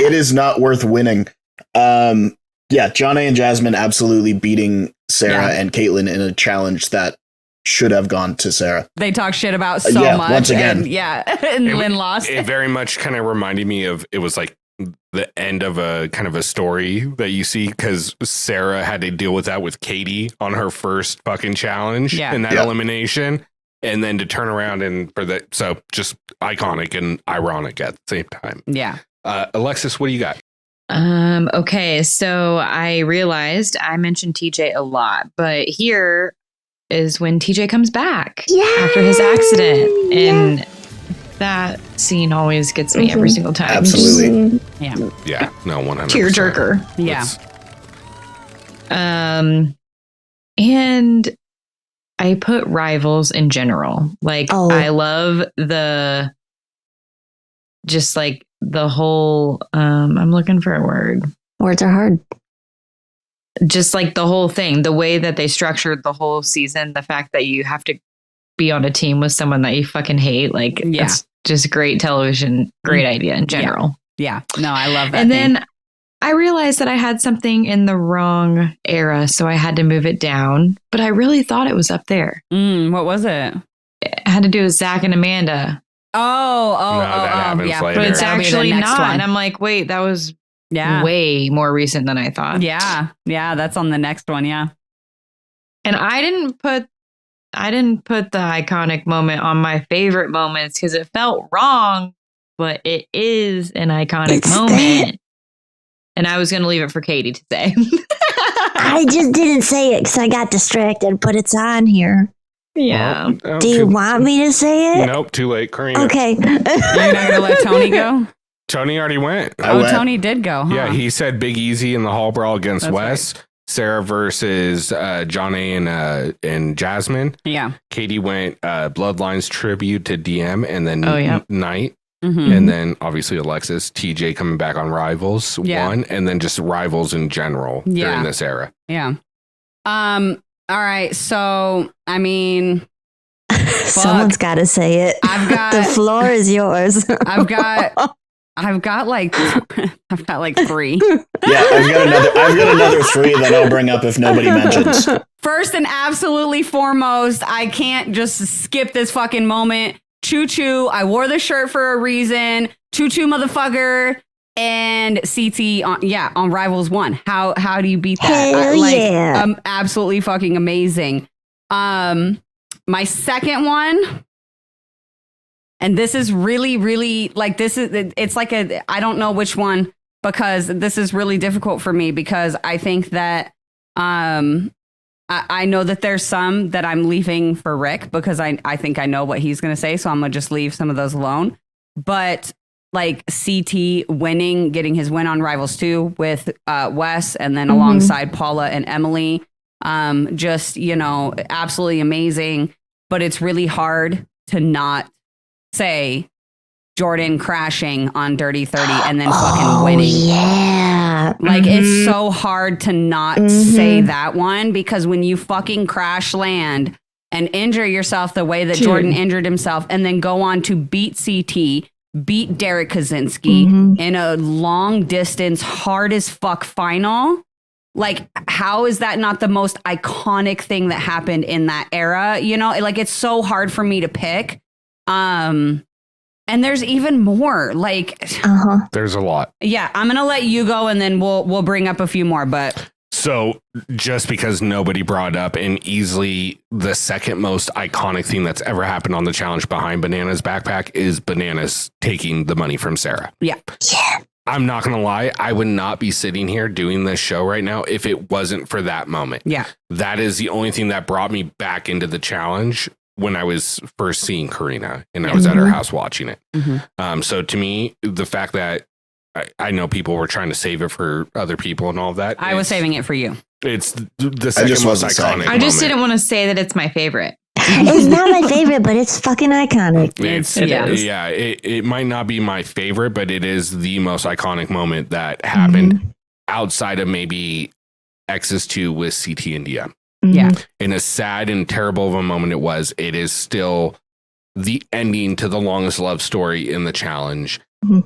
It is not worth winning. Yeah, John A. and Jasmine absolutely beating Sarah and Caitlin in a challenge that should have gone to Sarah. They talk shit about so much. Once again. And Lynn lost. It very much kind of reminded me of, it was like the end of a kind of a story that you see, because Sarah had to deal with that with Katie on her first fucking challenge in that elimination, and then to turn around and for that. So just iconic and ironic at the same time. Yeah. Alexis, what do you got? Okay, so I realized I mentioned TJ a lot, but here is when TJ comes back after his accident, and that scene always gets me every single time. Absolutely. Yeah. Yeah. No, 100%. Tearjerker. Yeah. And I put Rivals in general. Like, I love the whole, I'm looking for a word. Words are hard. Just like the whole thing, the way that they structured the whole season, the fact that you have to be on a team with someone that you fucking hate. Like, it's just great television, great idea in general. Yeah. No, I love that. And then I realized that I had something in the wrong era, so I had to move it down. But I really thought it was up there. What was it? It had to do with Zach and Amanda. That happens later. But it's actually not. One. And I'm like, wait, that was way more recent than I thought. Yeah. Yeah. That's on the next one. Yeah. And I didn't put the iconic moment on my favorite moments because it felt wrong, but it is an iconic moment. And I was going to leave it for Katie to say. I just didn't say it because I got distracted, but it's on here. Yeah. Do you want me to say it? Nope, too late. Karina. Okay. You're not going to let Tony go? Tony already went. Tony did go. Huh? Yeah, he said Big Easy in the Hall Brawl against That's Wes. Right. Sarah versus John A. and Jasmine. Yeah. Katie went Bloodlines tribute to DM, and then Night. Mm-hmm. And then obviously Alexis, TJ coming back on Rivals one, and then just Rivals in general during this era. Yeah. All right. So, I mean, Someone's got to say it. The floor is yours. I've got like 3. Yeah, I've got another 3 that I'll bring up if nobody mentions. First and absolutely foremost, I can't just skip this fucking moment. Choo Choo, I wore the shirt for a reason. Choo Choo motherfucker. And CT on Rivals 1. How do you beat that? Hell Absolutely fucking amazing. My second one, and this is really, really like it's like I don't know which one, because this is really difficult for me, because I think that I know that there's some that I'm leaving for Rick, because I think I know what he's going to say. So I'm going to just leave some of those alone. But like CT winning, getting his win on Rivals 2 with Wes, and then alongside Paula and Emily, just, absolutely amazing. But it's really hard to not say Jordan crashing on Dirty 30 and then fucking winning. Yeah. Like, it's so hard to not say that one, because when you fucking crash land and injure yourself the way that Jordan injured himself, and then go on to beat CT, beat Derek Kaczynski in a long distance, hard as fuck final. Like, how is that not the most iconic thing that happened in that era? Like, it's so hard for me to pick. And there's even more. Like, there's a lot. Yeah, I'm gonna let you go, and then we'll bring up a few more. But so, just because nobody brought up, and easily the second most iconic thing that's ever happened on the challenge behind Banana's backpack is Bananas taking the money from Sarah. Yeah. I'm not going to lie. I would not be sitting here doing this show right now if it wasn't for that moment. Yeah. That is the only thing that brought me back into the challenge when I was first seeing Karina, and I was at her house watching it. So to me, the fact that I know people were trying to save it for other people and all of that. I was saving it for you. It's the second most iconic. I just didn't want to say that it's my favorite. It's not my favorite, but it's fucking iconic. It might not be my favorite, but it is the most iconic moment that happened outside of maybe X's 2 with CT India. Yeah. And as sad and terrible of a moment it is still the ending to the longest love story in the challenge,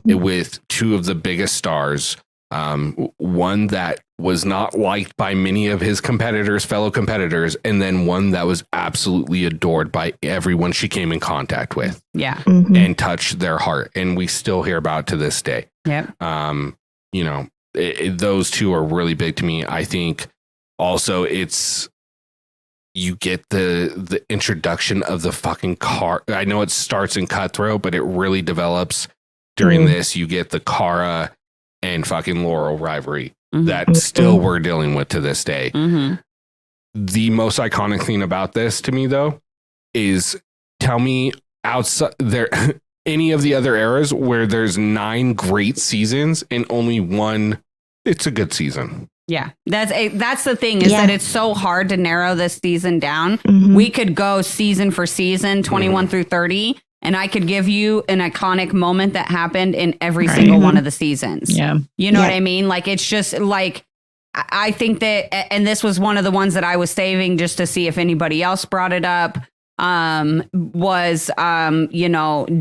with 2 of the biggest stars. One that was not liked by many of his fellow competitors, and then one that was absolutely adored by everyone she came in contact with. Yeah. And touched their heart. And we still hear about it to this day. Yep. Those 2 are really big to me. I think also you get the introduction of the fucking car. I know it starts in Cutthroat, but it really develops during this. You get the Cara and fucking Laurel rivalry that still we're dealing with to this day. The most iconic thing about this to me, though, is tell me outside there any of the other eras where there's 9 great seasons and only one, it's a good season. Yeah, that's the thing, is that it's so hard to narrow this season down. We could go season for season, 21 through 30, and I could give you an iconic moment that happened in every single one of the seasons. Yeah. You know what I mean? Like, it's just like, I think that, and this was one of the ones that I was saving just to see if anybody else brought it up, was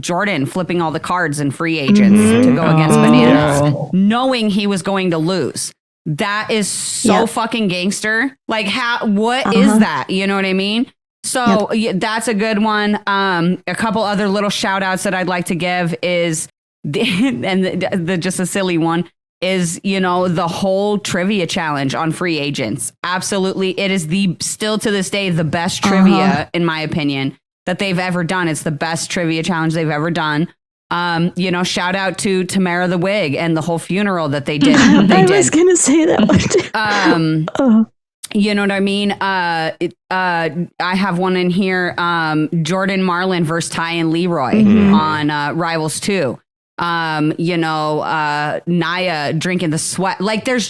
Jordan flipping all the cards in Free Agents to go against Bananas, knowing he was going to lose. That is so fucking gangster. Like, what is that? You know what I mean? So that's a good one. A couple other little shout outs that I'd like to give is, just a silly one, is, the whole trivia challenge on Free Agents. Absolutely. It is still to this day, the best trivia, in my opinion, that they've ever done. It's the best trivia challenge they've ever done. Shout out to Tamara the Wig and the whole funeral that they did. I was going to say that one too. You know what I mean? I have one in here. Jordan Marlin versus Ty and Leroy on Rivals 2. Naya drinking the sweat. Like, there's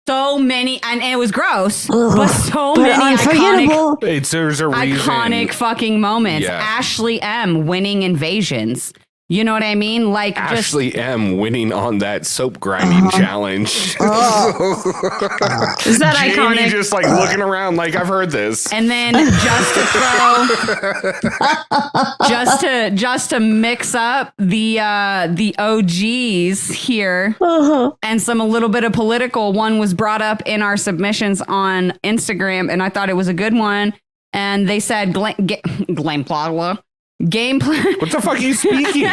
so many, and it was gross, but so many iconic, there's a reason. Iconic fucking moments. Yeah. Ashley M winning Invasions. You know what I mean? Like Ashley M winning on that soap grinding challenge. Is that Jamie iconic? just like looking around like I've heard this. And then just to mix up the OGs here and a little bit of political. One was brought up in our submissions on Instagram, and I thought it was a good one. And they said gameplay. What the fuck are you speaking?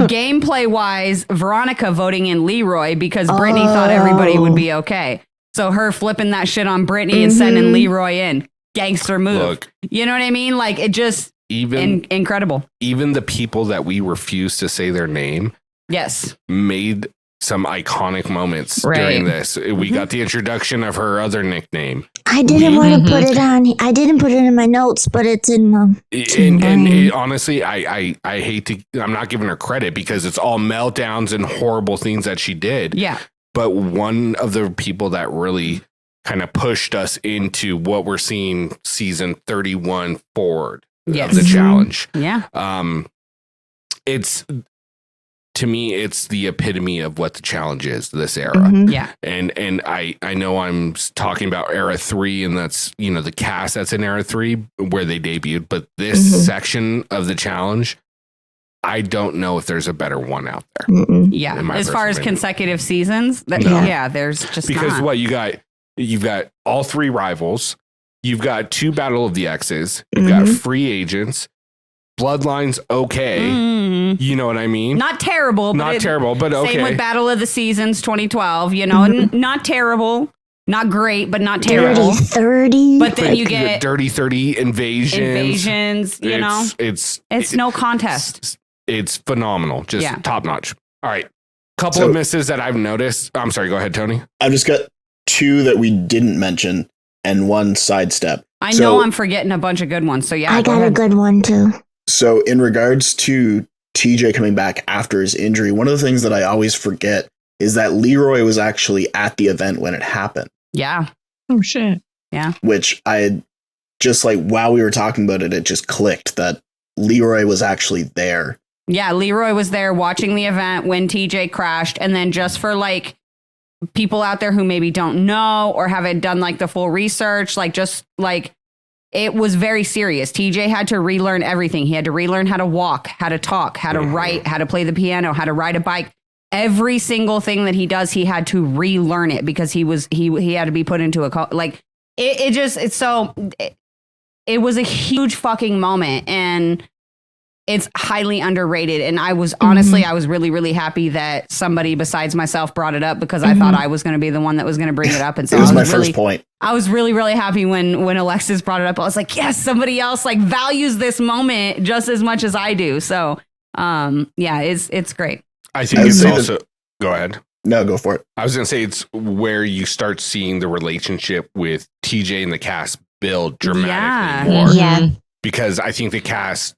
Gameplay wise, Veronica voting in Leroy because Brittany thought everybody would be okay. So her flipping that shit on Brittany and sending Leroy in. Gangster move. Look, you know what I mean? Like it just incredible. Even the people that we refuse to say their name made some iconic moments during this. We got the introduction of her other nickname. I didn't want to put it on. I didn't put it in my notes, but it's in honestly, I hate to. I'm not giving her credit because it's all meltdowns and horrible things that she did. Yeah. But one of the people that really kind of pushed us into what we're seeing season 31 forward of the challenge. Yeah. It's. To me, it's the epitome of what the challenge is, this era. Yeah. And I know I'm talking about era 3, and that's, the cast that's in era 3 where they debuted, but this section of the challenge, I don't know if there's a better one out there. Yeah. As far as consecutive seasons, there's just because not. what you've got all 3 rivals, you've got 2 Battle of the X's, you've got free agents, Bloodlines, okay. You know what I mean? Not terrible. But okay. Same with Battle of the Seasons 2012, not terrible, not great, but not terrible. Dirty 30. But then you get Dirty 30 invasions, it's no contest. It's phenomenal. Just top notch. All right. Couple of misses that I've noticed. I'm sorry. Go ahead, Tony. I've just got 2 that we didn't mention and 1 sidestep. I know I'm forgetting a bunch of good ones. So yeah, I got a good one too. So in regards to TJ coming back after his injury, one of the things that I always forget is that Leroy was actually at the event when it happened. Yeah. Oh, shit. Yeah. Which I had just like, while we were talking about it, it just clicked that Leroy was actually there. Yeah. Leroy was there watching the event when TJ crashed. And then just for like people out there who maybe don't know or haven't done like the full research, like just like, it was very serious. TJ had to relearn everything. He had to relearn how to walk, how to talk, how to write, how to play the piano, how to ride a bike. Every single thing that he does, he had to relearn it because he had to be put into it was a huge fucking moment, and it's highly underrated. And I was honestly, I was really, really happy that somebody besides myself brought it up because I thought I was going to be the one that was going to bring it up. And so it was my first point. I was really, really happy when Alexis brought it up. I was like, yes, somebody else like values this moment just as much as I do. So, it's great. I think it's also, go ahead. No, go for it. I was going to say it's where you start seeing the relationship with TJ and the cast build dramatically more. Yeah. Because I think the cast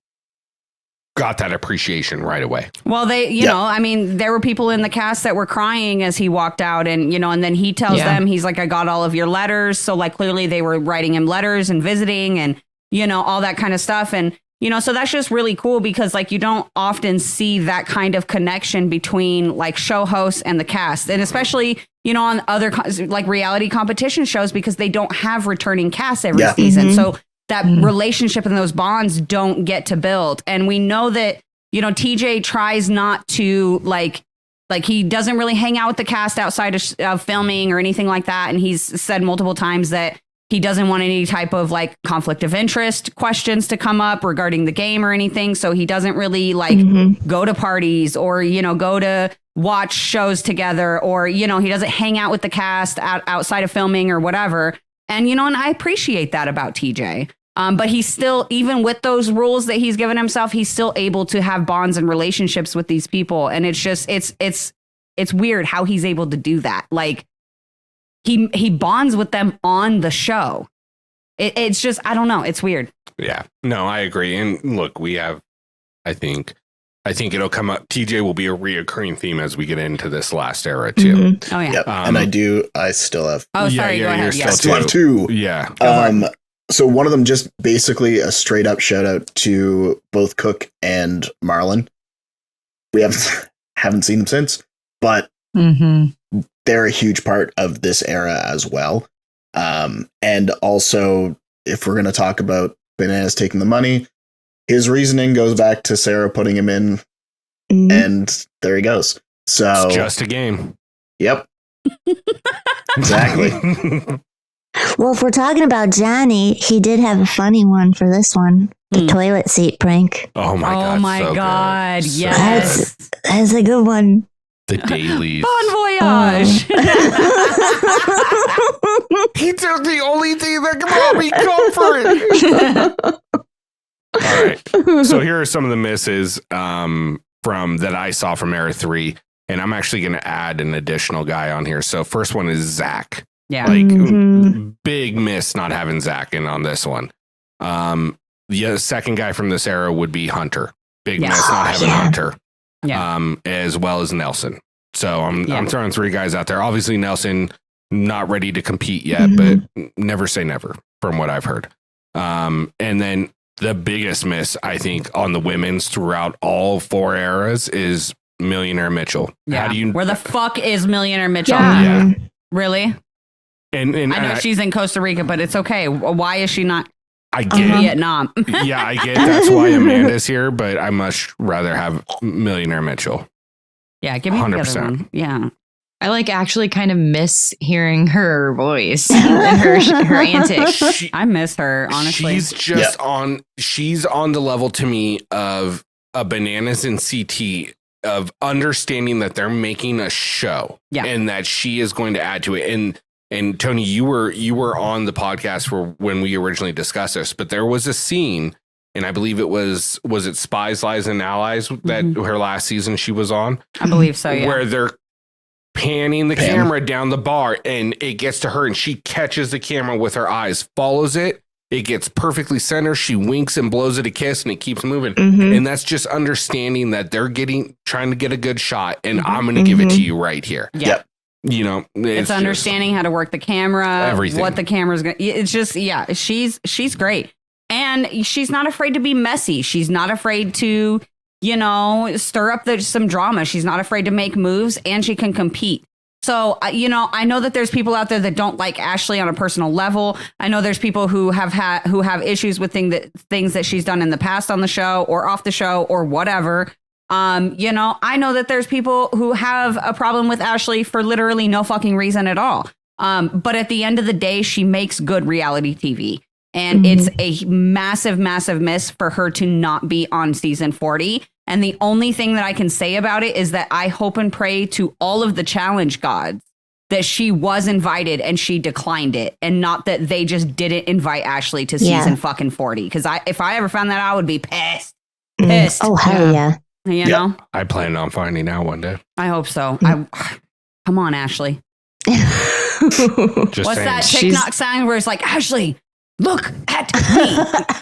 got that appreciation right away. Well, there were people in the cast that were crying as he walked out, and and then he tells them, he's like, I got all of your letters. So like clearly they were writing him letters and visiting and, all that kind of stuff. And, so that's just really cool because like you don't often see that kind of connection between like show hosts and the cast. And especially, on other like reality competition shows because they don't have returning casts every season. So that relationship and those bonds don't get to build. And we know that, TJ tries not to like he doesn't really hang out with the cast outside of filming or anything like that. And he's said multiple times that he doesn't want any type of like conflict of interest questions to come up regarding the game or anything. So he doesn't really like go to parties or, go to watch shows together or, he doesn't hang out with the cast outside of filming or whatever. And, and I appreciate that about TJ. But he's still, even with those rules that he's given himself, he's still able to have bonds and relationships with these people. And it's just, it's weird how he's able to do that. Like he bonds with them on the show. It's just, I don't know. It's weird. Yeah, no, I agree. And look, we have, I think it'll come up. TJ will be a reoccurring theme as we get into this last era too. Oh yeah. Yep. And I still have. Oh, sorry. Go ahead. I still have 2. Yeah. So one of them, just basically a straight up shout out to both Cook and Marlon. We haven't seen them since, but they're a huge part of this era as well. And also, if we're going to talk about Bananas taking the money, his reasoning goes back to Sarah putting him in, and there he goes. So It's just a game. Yep. Exactly. Well, if we're talking about Johnny, he did have a funny one for this one. The toilet seat prank. Oh my god. Oh my so god. good. So Yes. That's a good one. The dailies. Bon voyage. Pizza's the only thing that can bring me comfort. All right. So here are some of the misses from that I saw from Era 3. And I'm actually going to add an additional guy on here. So first one is Zach. Yeah. Like big miss not having Zach in on this one. The second guy from this era would be Hunter. Big miss not having Hunter. Yeah. As well as Nelson. So I'm throwing three guys out there. Obviously Nelson not ready to compete yet, but never say never from what I've heard. And then the biggest miss I think on the women's throughout all four eras is Millionaire Mitchell. Yeah. How do you? Where the fuck is Millionaire Mitchell? Yeah. Really? And I know she's in Costa Rica, but it's okay. Why is she not I get in Vietnam? Yeah, I get that's why Amanda's here, but I much rather have Millionaire Mitchell. Yeah, give me 100%. The other one. Yeah. I like actually kind of miss hearing her voice and her antics. I miss her, honestly. She's just she's on the level to me of a Bananas and CT of understanding that they're making a show and that she is going to add to it. And Tony, you were on the podcast when we originally discussed this, but there was a scene, and I believe it was it Spies, Lies, and Allies that her last season she was on? I believe so, yeah. Where they're panning the camera down the bar, and it gets to her, and she catches the camera with her eyes, follows it, it gets perfectly centered, she winks and blows it a kiss, and it keeps moving. And that's just understanding that they're trying to get a good shot, and I'm going to give it to you right here. Yeah. You know, it's understanding how to work the camera, everything. What the camera's going to, it's just, she's great. And she's not afraid to be messy. She's not afraid to, stir up some drama. She's not afraid to make moves, and she can compete. So, I know that there's people out there that don't like Ashley on a personal level. I know there's people who have issues with things that she's done in the past on the show or off the show or whatever. I know that there's people who have a problem with Ashley for literally no fucking reason at all. But at the end of the day, she makes good reality TV. And it's a massive, massive miss for her to not be on season 40. And the only thing that I can say about it is that I hope and pray to all of the challenge gods that she was invited and she declined it, and not that they just didn't invite Ashley to season fucking 40. Because if I ever found that out, I would be pissed. Oh, hell yeah. You know? I plan on finding out one day. I hope so. Come on, Ashley. Just What's saying. that TikTok sound where it's like, Ashley, look at me?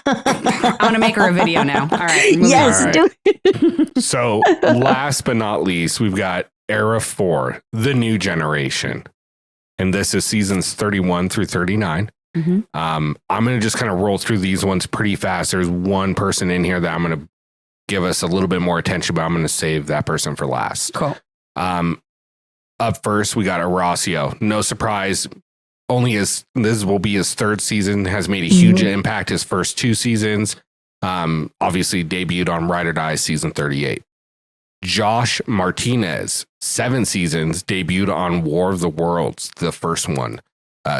I'm going to make her a video now. All right. Yes, do it. So last but not least, we've got Era 4, the new generation. And this is seasons 31 through 39. I'm going to just kind of roll through these ones pretty fast. There's one person in here that I'm going to give us a little bit more attention, but I'm going to save that person for last. Cool. Up first, we got Horacio. No surprise. This will be his third season, has made a huge impact his first two seasons. Obviously debuted on Ride or Die season 38. Josh Martinez, 7 seasons, debuted on War of the Worlds, the first one,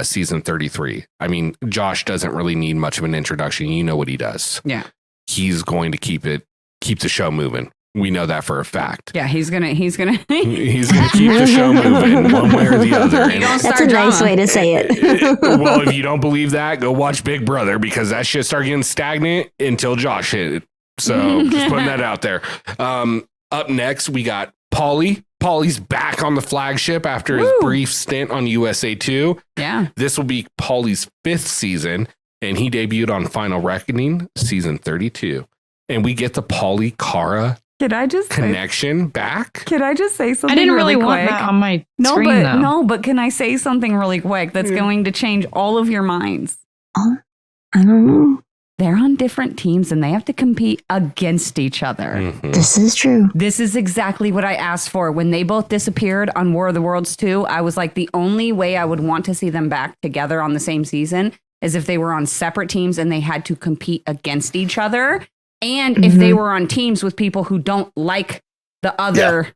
season 33. I mean, Josh doesn't really need much of an introduction. You know what he does. Yeah. He's going to keep the show moving. We know that for a fact. Yeah, he's gonna keep the show moving one way or the other. That's a nice way to say it. Well, if you don't believe that, go watch Big Brother, because that shit started getting stagnant until Josh hit it. So just putting that out there. Up next, we got Paulie. Paulie's back on the flagship after his brief stint on USA 2. Yeah. This will be Paulie's 5th season, and he debuted on Final Reckoning season 32. And we get the Paulie Cara connection back. Could I just say something? I didn't really quick? want that on my screen, though. No, but can I say something really quick that's going to change all of your minds? I don't know. They're on different teams and they have to compete against each other. Mhm. This is true. This is exactly what I asked for. When they both disappeared on War of the Worlds 2, I was like, the only way I would want to see them back together on the same season is if they were on separate teams and they had to compete against each other. And if they were on teams with people who don't like the other. Yeah.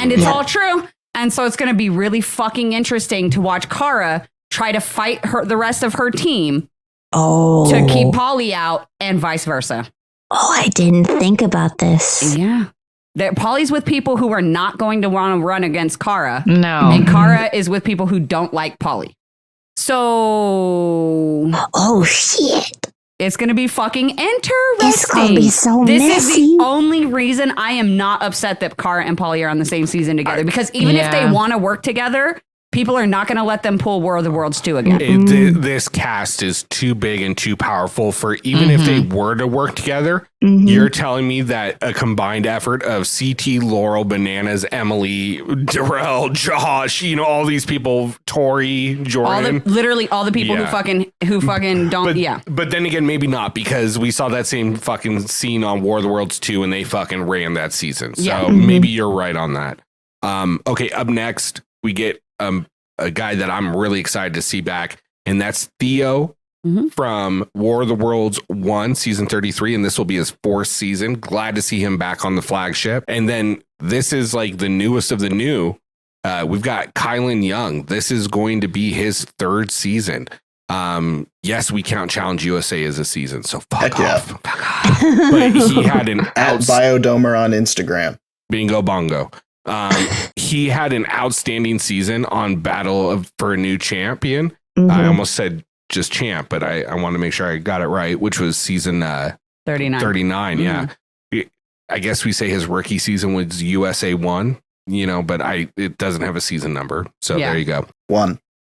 And it's all true. And so it's going to be really fucking interesting to watch Kara try to fight the rest of her team to keep Polly out and vice versa. Oh, I didn't think about this. Yeah. Polly's with people who are not going to want to run against Kara. No. And Kara is with people who don't like Polly. So... Oh, shit. It's going to be fucking interesting. It's going to be so this messy. This is the only reason I am not upset that Kara and Polly are on the same season together. Because even if they want to work together, people are not going to let them pull War of the Worlds 2 again. This cast is too big and too powerful for even if they were to work together. You're telling me that a combined effort of CT, Laurel, Bananas, Emily, Darrell, Josh, all these people, Tori, Jordan, literally all the people who fucking don't. But then again, maybe not, because we saw that same fucking scene on War of the Worlds 2 and they fucking ran that season. So maybe you're right on that. Okay, up next we get a guy that I'm really excited to see back, and that's Theo from War of the Worlds 1, season 33, and this will be his 4th season. Glad to see him back on the flagship. And then this is like the newest of the new. We've got Kylan Young. This is going to be his 3rd season. Yes, we count Challenge USA as a season, so fuck off. Fuck off. But he had an at Biodomer on Instagram. Bingo bongo. He had an outstanding season on Battle for a New Champion. I almost said just champ, but I want to make sure I got it right, which was season 39. Yeah. I guess we say his rookie season was USA 1, but it doesn't have a season number. So there you go.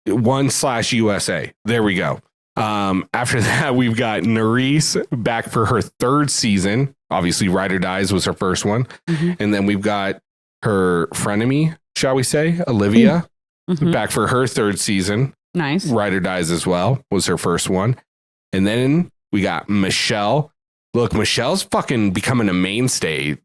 1/USA. There we go. After that, we've got Nerys back for her 3rd season. Obviously, Ride or Dies was her first one. And then we've got her frenemy, shall we say, Olivia, back for her 3rd season. Nice. Ride or Dies as well was her first one. And then we got Michelle. Look, Michelle's fucking becoming a mainstay.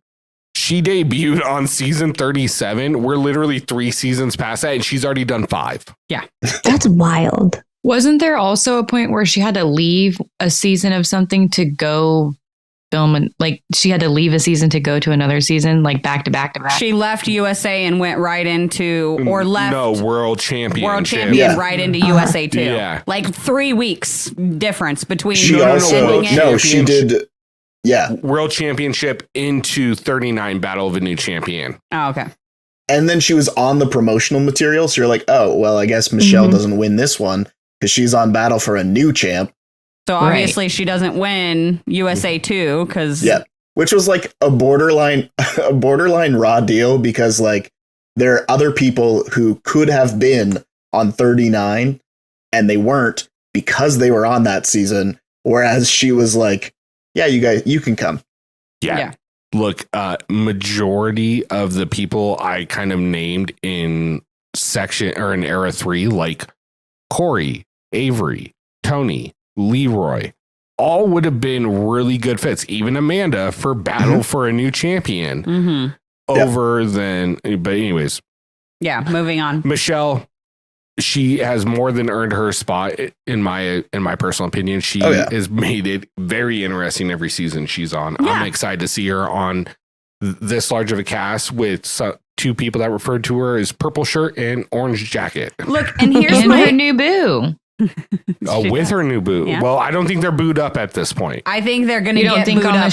She debuted on season 37. We're literally 3 seasons past that, and she's already done 5. Yeah. That's wild. Wasn't there also a point where she had to leave a season of something to go film, and like she had to leave a season to go to another season, like back to back to back? She left USA and went right into, World Champion right into USA 2. Yeah. Like 3 weeks difference between. She did. Yeah. World Championship into 39 Battle of a New Champion. Oh, okay. And then she was on the promotional material. So you're like, oh, well, I guess Michelle doesn't win this one because she's on Battle for a New Champ. So obviously she doesn't win USA 2 because. Yeah. Which was like a borderline raw deal, because like there are other people who could have been on 39 and they weren't because they were on that season. Whereas she was like, yeah, you guys, you can come. Yeah. Look, majority of the people I kind of named in section or in era 3, like Corey, Avery, Tony, Leroy, all would have been really good fits. Even Amanda for Battle for a New Champion over than. But anyways. Yeah. Moving on. Michelle, she has more than earned her spot in my personal opinion. She has made it very interesting every season she's on. Yeah. I'm excited to see her on this large of a cast with 2 people that referred to her as purple shirt and orange jacket. Look, and here's her new boo. With her new boo. Yeah. Well, I don't think they're booed up at this point. I think they're going to get booed up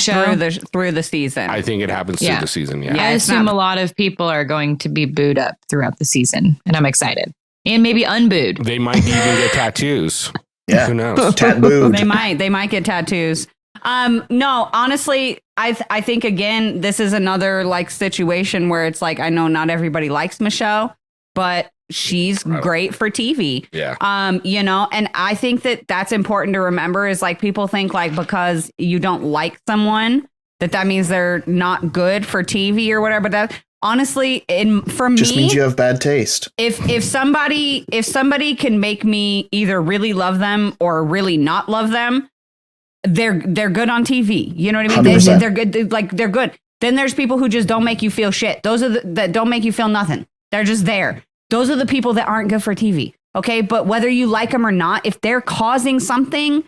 through the season. I think it happens through the season. Yeah. I assume a lot of people are going to be booed up throughout the season, and I'm excited. And maybe unbooed. They might even get tattoos. Yeah. Who knows? Tat-booed. They might get tattoos. No, honestly, I think again, this is another like situation where it's like, I know not everybody likes Michelle, but she's great for TV. Yeah. And I think that's important to remember is like people think like because you don't like someone that means they're not good for TV or whatever. But honestly, for Just me, means you have bad taste. if somebody can make me either really love them or really not love them, they're good on TV. You know what I mean? 100%. They're good. They're good. Then there's people who just don't make you feel shit. Those are that don't make you feel nothing. They're just there. Those are the people that aren't good for TV. Okay, but whether you like them or not, if they're causing something,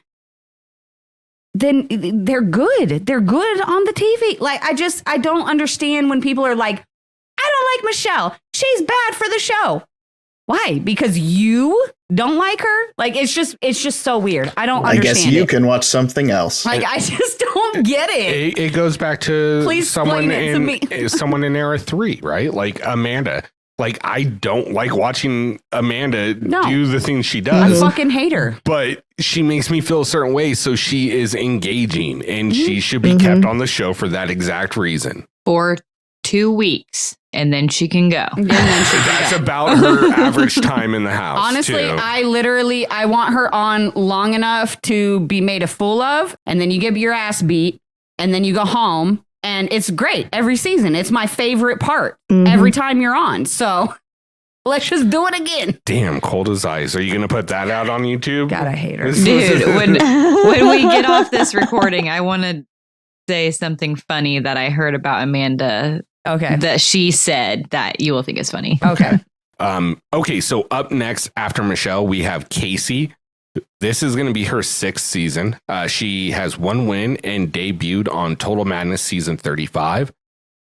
then they're good. They're good on the TV. Like I don't understand when people are like, I don't like Michelle. She's bad for the show. Why? Because you don't like her? Like it's just so weird. I don't understand. I guess you can watch something else. Like I just don't get it. It goes back to Please someone explain it to in someone in era 3, right? Like Amanda. Like I don't like watching Amanda do the things she does. I fucking hate her. But she makes me feel a certain way, so she is engaging, and she should be kept on the show for that exact reason. For 2 weeks, and then she can go. That's about her average time in the house. Honestly, too. I want her on long enough to be made a fool of, and then you get your ass beat, and then you go home, and it's great every season. It's my favorite part every time you're on. So let's just do it again. Damn, cold as ice. Are you going to put that out on YouTube? God, I hate her. Dude, when we get off this recording, I want to say something funny that I heard about Amanda. Okay. That she said that you will think is funny. Okay. Okay, so up next after Michelle, we have Casey. This is going to be her 6th season. She has 1 win and debuted on Total Madness season 35.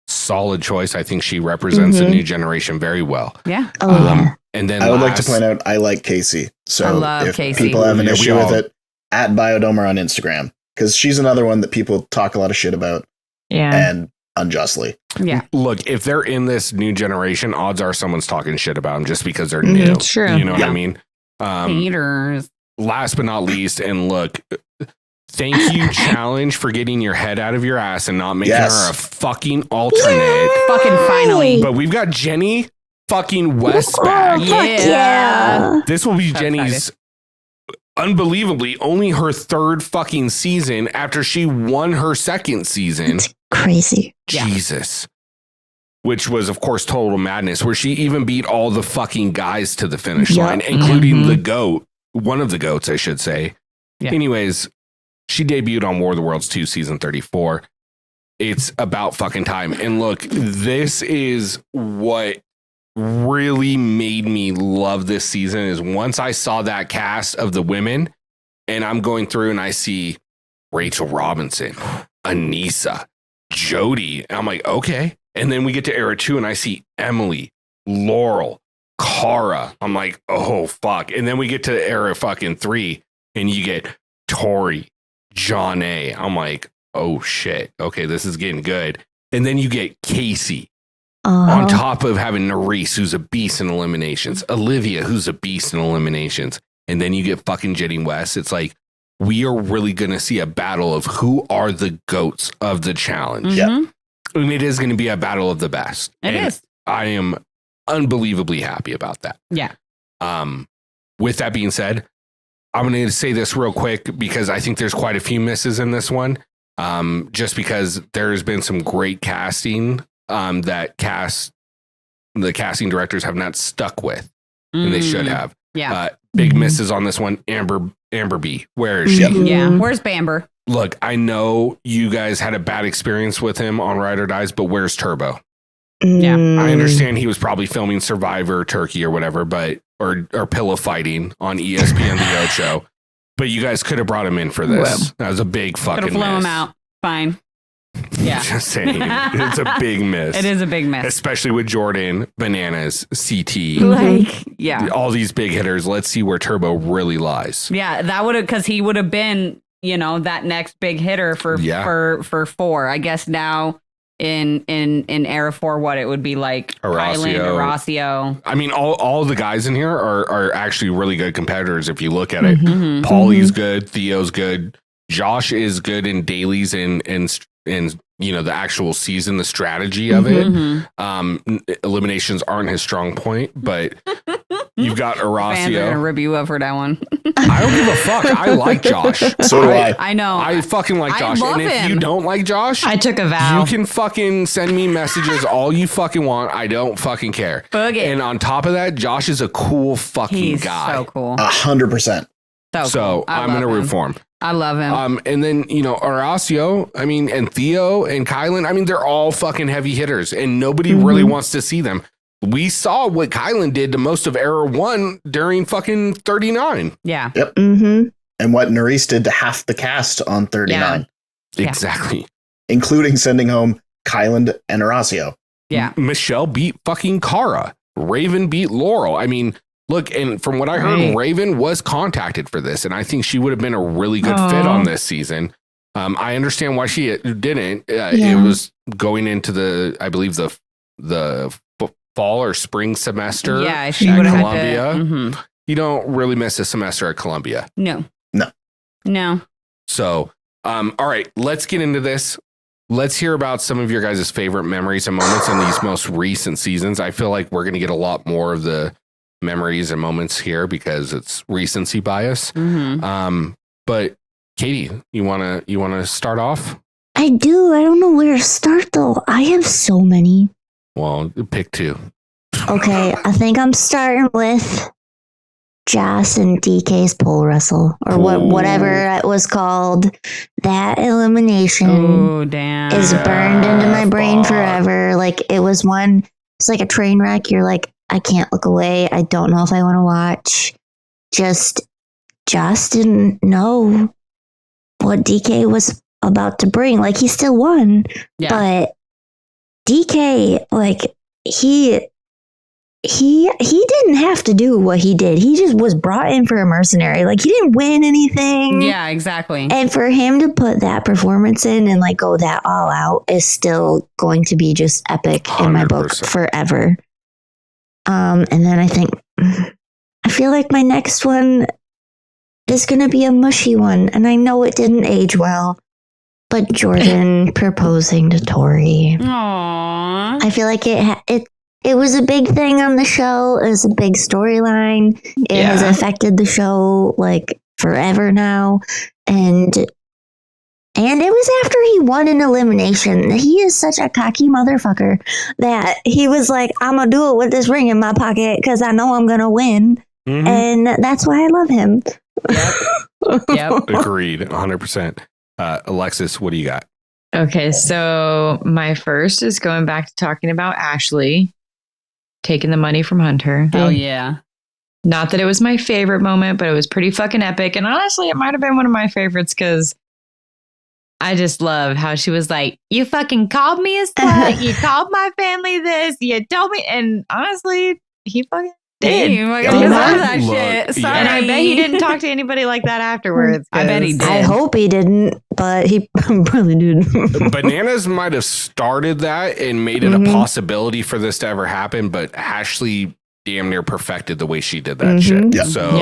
Solid choice. I think she represents the new generation very well. Yeah. And then I would like to point out I like Casey. So I love if Casey. people have an Yeah, we issue with all- it, at Biodomer on Instagram. Because she's another one that people talk a lot of shit about Yeah. and unjustly. Yeah. Look, if they're in this new generation, odds are someone's talking shit about them just because they're new. True. You know what I mean? Haters. Last but not least, and look, thank you, Challenge, for getting your head out of your ass and not making her a fucking alternate. Fucking finally. But we've got Jenny fucking West back. Yeah. This will be So Jenny's unbelievably only her 3rd fucking season after she won her 2nd season. It's crazy. Yeah. Jesus. Which was, of course, Total Madness, where she even beat all the fucking guys to the finish Yep. line, including the GOAT, one of the GOATs, I should say. Yeah. Anyways, she debuted on War of the Worlds 2, season 34. It's about fucking time. And look, this is what really made me love this season is once I saw that cast of the women and I'm going through and I see Rachel Robinson, Anissa, Jody. And I'm like, okay. And then we get to era 2 and I see Emily, Laurel, Cara. I'm like, oh, fuck. And then we get to era fucking 3 and you get Tori, John A. I'm like, oh, shit. Okay, this is getting good. And then you get Casey. On top of having Nerese, who's a beast in eliminations, Olivia, who's a beast in eliminations, and then you get fucking Jenny West. It's like, we are really going to see a battle of who are the GOATs of the challenge. Yeah. And it is going to be a battle of the best. It and is. I am unbelievably happy about that. Yeah. With that being said, I'm going to say this real quick because I think there's quite a few misses in this one. Just because there's been some great casting that the casting directors have not stuck with, and they should have. Yeah. Big misses on this one. Amber B. Where is she? Yeah. Where's Bamber? Look, I know you guys had a bad experience with him on Ride or Dies, but where's Turbo? Yeah. I understand he was probably filming Survivor Turkey or whatever, but or pillow fighting on ESPN The Ocho. But you guys could have brought him in for this. That was a big fucking Could have flown miss. him out. Fine. Yeah. Just saying. It's a big miss. It is a big miss. Especially with Jordan, Bananas, CT, Like, yeah. all these big hitters. Let's see where Turbo really lies. Yeah, that would have, because he would have been, that next big hitter for 4. I guess now in era 4, what it would be like Kylan, Horacio. I mean, all the guys in here are actually really good competitors if you look at it. Paulie's good, Theo's good, Josh is good in dailies and the actual season, the strategy of it. Eliminations aren't his strong point, but You've got Fans are gonna Horacio. rip you up for that one. I don't give a fuck. I like Josh. So do I. I know. I fucking like I Josh. love And if him. you don't like Josh, I took a vow. you can fucking send me messages all you fucking want. I don't fucking care. Bug it. And on top of that, Josh is a cool fucking He's guy. so cool. 100%. So cool. I I'm gonna love root him. for him. I love him. And then, Horacio, I mean, and Theo and Kylan, I mean, they're all fucking heavy hitters and nobody really wants to see them. We saw what Kylan did to most of Era 1 during fucking 39. yeah. Mm-hmm. And what Nerys did to half the cast on 39, Yeah. Exactly. including sending home Kylan and Horacio. Yeah. Michelle beat fucking Kara. Raven beat Laurel. I mean, look, and from what I heard, Right. Raven was contacted for this, and I think she would have been a really good fit on this season. I understand why she didn't. It was going into I believe the fall or spring semester. Yeah. She at would have Columbia. had to. Mhm. You don't really miss a semester at Columbia. No. No. No. So, all right, let's get into this. Let's hear about some of your guys' favorite memories and moments in these most recent seasons. I feel like we're going to get a lot more of the memories and moments here because it's recency bias. But Katie, you wanna start off? I do. I don't know where to start though. I have so many. Well, pick two. Okay, I think I'm starting with Joss and DK's pole wrestle or whatever it was called. That elimination Oh, damn. is burned into my brain fuck. forever. Like it was one. It's like a train wreck. You're like, I can't look away. I don't know if I want to watch. Just didn't know what DK was about to bring. Like he still won, Yeah. but DK, like he didn't have to do what he did. He just was brought in for a mercenary. Like he didn't win anything. Yeah, exactly. And for him to put that performance in and like go that all out is still going to be just epic in my book 100%. forever. And then I feel like my next one is going to be a mushy one. And I know it didn't age well, but Jordan proposing to Tori. Aww. I feel like it was a big thing on the show. It was a big storyline. It has Yeah. affected the show like forever now. And it was after he won an elimination. He is such a cocky motherfucker that he was like, I'm going to do it with this ring in my pocket because I know I'm going to win. Mhm. And that's why I love him. Yep. Agreed, 100%. Alexis, what do you got? Okay, so my first is going back to talking about Ashley taking the money from Hunter. Oh, yeah. Not that it was my favorite moment, but it was pretty fucking epic. And honestly, it might have been one of my favorites because I just love how she was like, you fucking called me a slut. You called my family this. You told me. And honestly, he fucking did. Hey, I Yeah. love that Look, shit. yeah. Sorry. And I bet he didn't talk to anybody like that afterwards. I bet he 'cause- did. I hope he didn't, but he probably did. Bananas might have started that and made it a possibility for this to ever happen, but Ashley damn near perfected the way she did that shit. Yeah. So,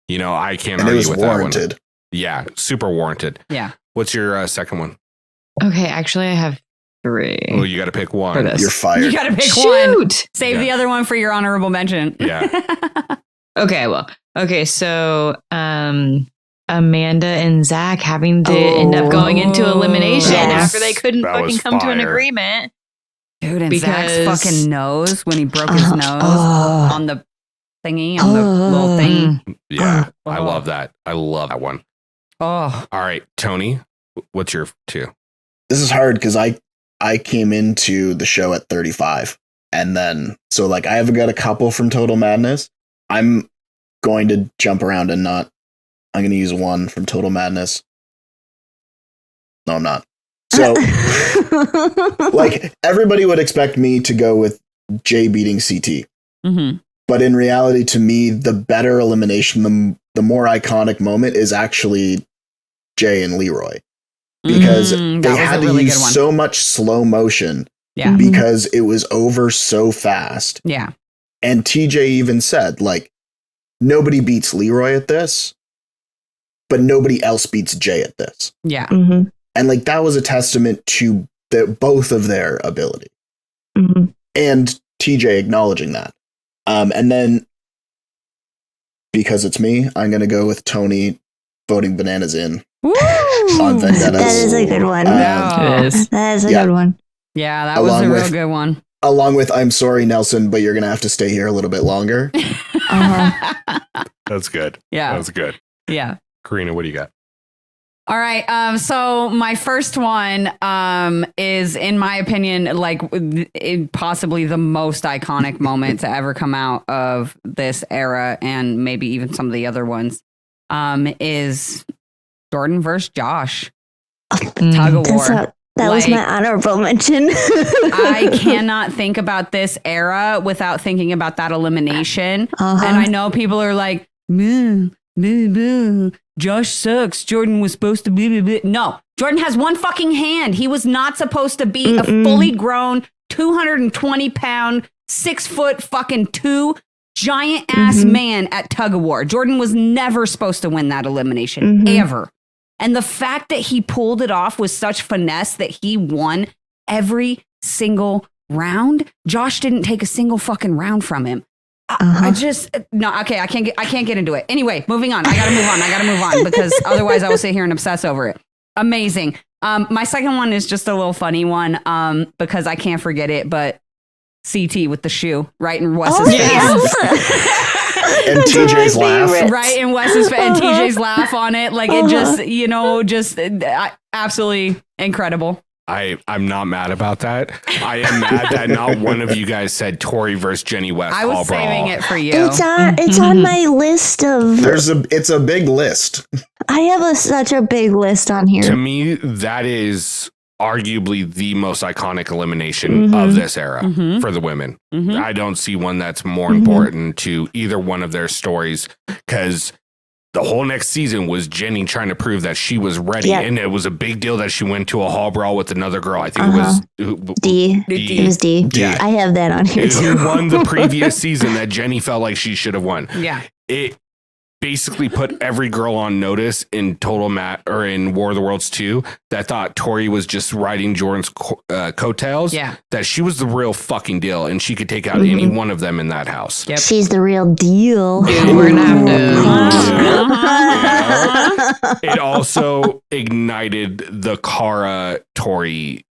Yeah. I can't And it argue was with warranted. that one. Yeah, super warranted. Yeah. What's your second one? Okay, actually, I have 3 Oh, you got to pick for one. this. You're fired. You got to pick one. Shoot. Save Yeah. the other one for your honorable mention. Yeah. Okay, well, so Amanda and Zach having to end up going into elimination Yes. after they couldn't That fucking was come to an fire. agreement. Dude, and Because- Zach's fucking nose when he broke his nose Oh. on the thingy, on the little thing. Yeah, I Oh. love that. I love that one. Oh, All right, Tony, what's your 2? This is hard because I came into the show at 35. And then, so like I have got a couple from Total Madness. I'm going to jump around and I'm going to use one from Total Madness. No, I'm not. So, like, everybody would expect me to go with Jay beating CT. mm-hmm. But in reality, to me, the better elimination, the more iconic moment is actually Jay and Leroy. Because that they was had a to really use good one. so much slow motion Yeah. because it was over so fast. Yeah. And TJ even said, like, nobody beats Leroy at this, but nobody else beats Jay at this. Yeah. Mhm, And like that was a testament to both of their ability. mhm. And TJ acknowledging that. And then because it's me, I'm going to go with Tony voting bananas in Woo! on Vendettas. That is a good one. It is. That is a Yeah. good one. Yeah, that was Along a real with- good one. Along with, I'm sorry, Nelson, but you're going to have to stay here a little bit longer. That's good. Yeah. That's good. Yeah. Karina, what do you got? All right. So my first one is, in my opinion, like possibly the most iconic moment to ever come out of this era, and maybe even some of the other ones, is Jordan versus Josh. Tug of war. That was my honorable mention. I cannot think about this era without thinking about that elimination. And I know people are like, Josh sucks. Jordan was supposed to be. No, Jordan has one fucking hand. He was not supposed to be a fully grown 220 pound, 6 foot fucking 2 giant ass man at tug of war. Jordan was never supposed to win that elimination ever. And the fact that he pulled it off with such finesse that he won every single round. Josh didn't take a single fucking round from him. I just no. Okay, I can't get into it. Anyway, moving on. I gotta move on because otherwise I will sit here and obsess over it. Amazing. My second one is just a little funny one. Because I can't forget it. But CT with the shoe right in Wes's face. And TJ's laugh. Right in Wes's face. And TJ's laugh on it. Like it just, absolutely incredible. I'm not mad about that. I am mad that not one of you guys said Tori versus Jenny West. I was saving it for you. It's on my list of. It's a big list. I have such a big list on here. To me, that is arguably the most iconic elimination of this era for the women. I don't see one that's more important to either one of their stories, because the whole next season was Jenny trying to prove that she was ready. Yep. And it was a big deal that she went to a hall brawl with another girl. I think it was D. It was D. Yeah. I have that on here too. Who won the previous season that Jenny felt like she should have won. Yeah. It basically put every girl on notice in in War of the Worlds 2 that thought Tori was just riding Jordan's coattails. Yeah. That she was the real fucking deal and she could take out any one of them in that house. Yep. She's the real deal. Dude, we're gonna have to. It also ignited the Kara Tori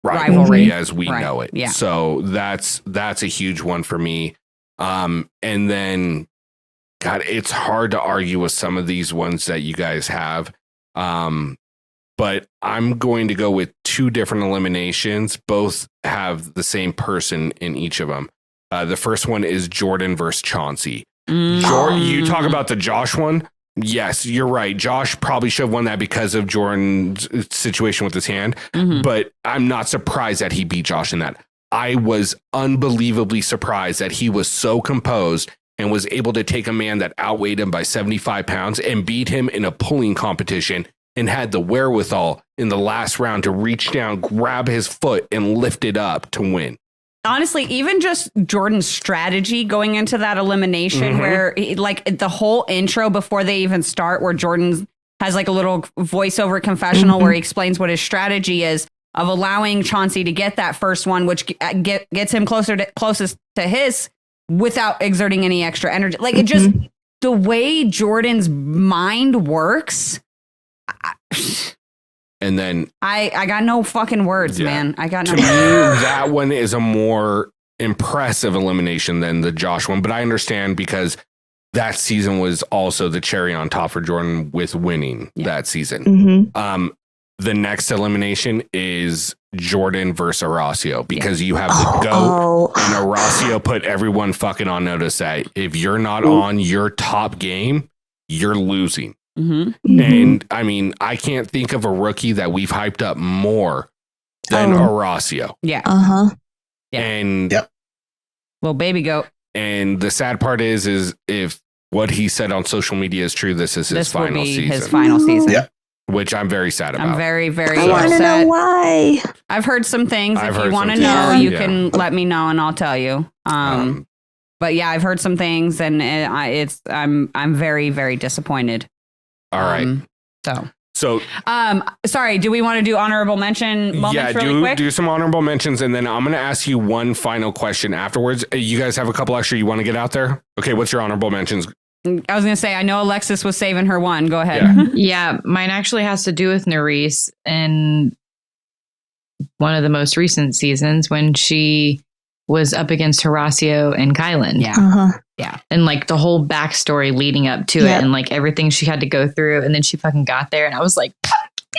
rivalry as we know it. Yeah. So that's a huge one for me. And then, God, it's hard to argue with some of these ones that you guys have. But I'm going to go with 2 different eliminations. Both have the same person in each of them. The first one is Jordan versus Chauncey. You talk about the Josh one. Yes, you're right. Josh probably should have won that because of Jordan's situation with his hand. But I'm not surprised that he beat Josh in that. I was unbelievably surprised that he was so composed and was able to take a man that outweighed him by 75 pounds and beat him in a pulling competition and had the wherewithal in the last round to reach down, grab his foot, and lift it up to win. Honestly, even just Jordan's strategy going into that elimination where like the whole intro before they even start, where Jordan has like a little voiceover confessional where he explains what his strategy is of allowing Chauncey to get that first one, which gets him closest to his without exerting any extra energy. Like it just, the way Jordan's mind works. And then I got no fucking words, man. I got no words. That one is a more impressive elimination than the Josh one, but I understand because that season was also the cherry on top for Jordan with winning that season. The next elimination is Jordan versus Horacio because you have the GOAT and Horacio put everyone fucking on notice that if you're not on your top game, you're losing. And I mean, I can't think of a rookie that we've hyped up more than Horacio. Yeah. And little baby goat. And the sad part is if what he said on social media is true, this is his final season. His final season. Yeah. Which I'm very sad about. I'm very, very I want to know why. I've heard some things. If you want to know, you can let me know and I'll tell you. But yeah, I've heard some things and I'm very, very disappointed. All right. So, sorry, do we want to do honorable mention moments really quick? Do some honorable mentions, and then I'm going to ask you one final question afterwards. You guys have a couple extra you want to get out there? Okay, what's your honorable mentions? I was gonna say, I know Alexis was saving her one. Go ahead. Yeah. Yeah, mine actually has to do with Nerys in one of the most recent seasons when she was up against Horacio and Kylan. Yeah. Uh-huh. And like the whole backstory leading up to Yep. it and like everything she had to go through. And then she fucking got there and I was like,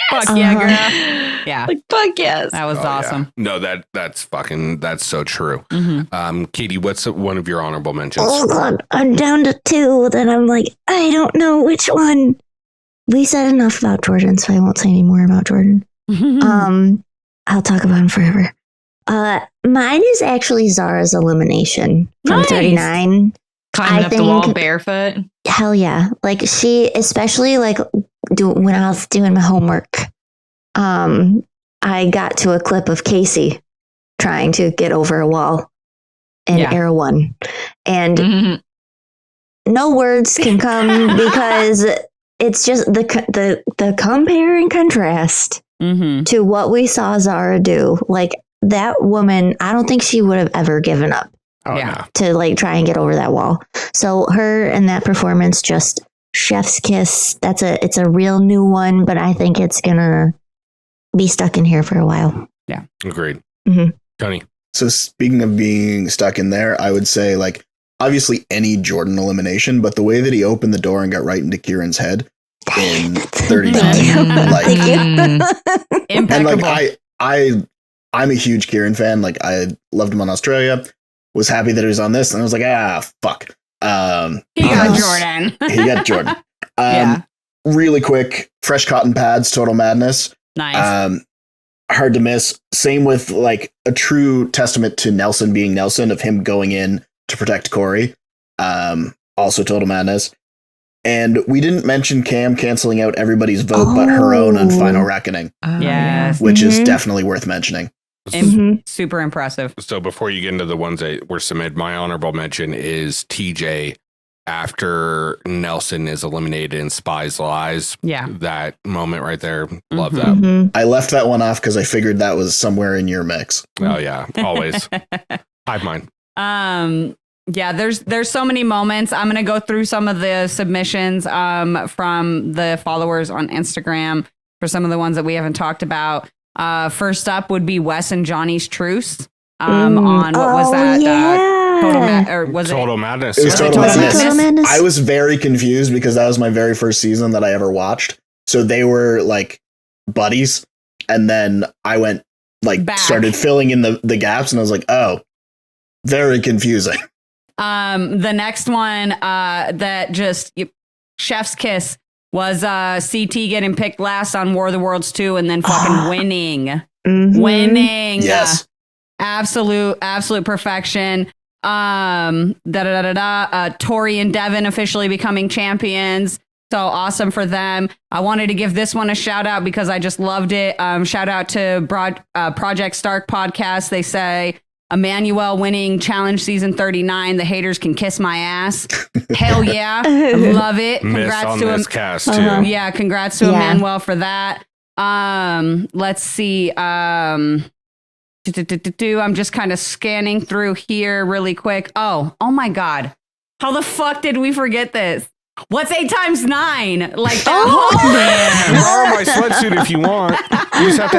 Fuck Uh-huh. yeah, girl. Yeah. like, fuck yes. That was Oh, yeah. awesome. No, that's so true. Mhm. Katie, what's one of your honorable mentions? Oh god, I'm down to 2. Then I'm like, I don't know which one. We said enough about Jordan, so I won't say any more about Jordan. I'll talk about him forever. Mine is actually Zara's elimination from Nice. 39. Climbing I up the wall think- barefoot. Hell yeah. Like she, especially like when I was doing my homework, I got to a clip of Casey trying to get over a wall in Yeah. Era 1. And Mhm. no words can come because it's just the compare and contrast Mm-hmm. to what we saw Zara do. Like that woman, I don't think she would have ever given up Oh, Yeah. to like try and get over that wall. So her and that performance, just chef's kiss. It's a real new one, but I think it's gonna be stuck in here for a while. no. Agreed. Mhm. Tony. So speaking of being stuck in there, I would say like obviously any Jordan elimination, but the way that he opened the door and got right into Kieran's head in 39, like, Thank you. and Impeccable. like I'm a huge Kieran fan. Like I loved him on Australia. Was happy that he was on this, and I was like, fuck. he got Yes. Jordan. He got Jordan. Yeah. Really quick, fresh cotton pads, total madness. Nice. Hard to miss. Same with like a true testament to Nelson being Nelson, of him going in to protect Corey. Also total madness. And we didn't mention Cam canceling out everybody's vote but her own on Oh. Final Reckoning, Oh, Yes. which is Mhm. definitely worth mentioning. Mhm. Super impressive. So before you get into the ones that were submitted, my honorable mention is TJ after Nelson is eliminated in Spy's Lies. Yeah. That moment right there. Love Mhm. that. Mhm. I left that one off because I figured that was somewhere in your mix. Oh, yeah. Always. Hive mind. Yeah, there's so many moments. I'm gonna go through some of the submissions from the followers on Instagram for some of the ones that we haven't talked about. First up would be Wes and Johnny's truce on what was Oh, that? Yeah. Or was Total madness. It was Yeah. total Was it madness. Total Madness? I was very confused because that was my very first season that I ever watched. So they were like buddies, and then I went like Back. started filling in the gaps, and I was like, oh, very confusing. The next one that just chef's kiss was CT getting picked last on War of the Worlds 2 and then fucking winning. Mhm. Winning. Yes. Absolute perfection. Tori and Devin officially becoming champions. So awesome for them. I wanted to give this one a shout out because I just loved it. Shout out to Project Stark podcast. They say Emmanuel winning challenge season 39. The haters can kiss my ass. Hell yeah. I love it. Miss Congrats on to this him. cast, too. Uh-huh. Yeah, congrats to Yeah. Emmanuel for that. Let's see. I'm just kind of scanning through here really quick. Oh my God. How the fuck did we forget this? What's 8 times 9? Like that whole Borrow my sweatsuit if you want. You just have to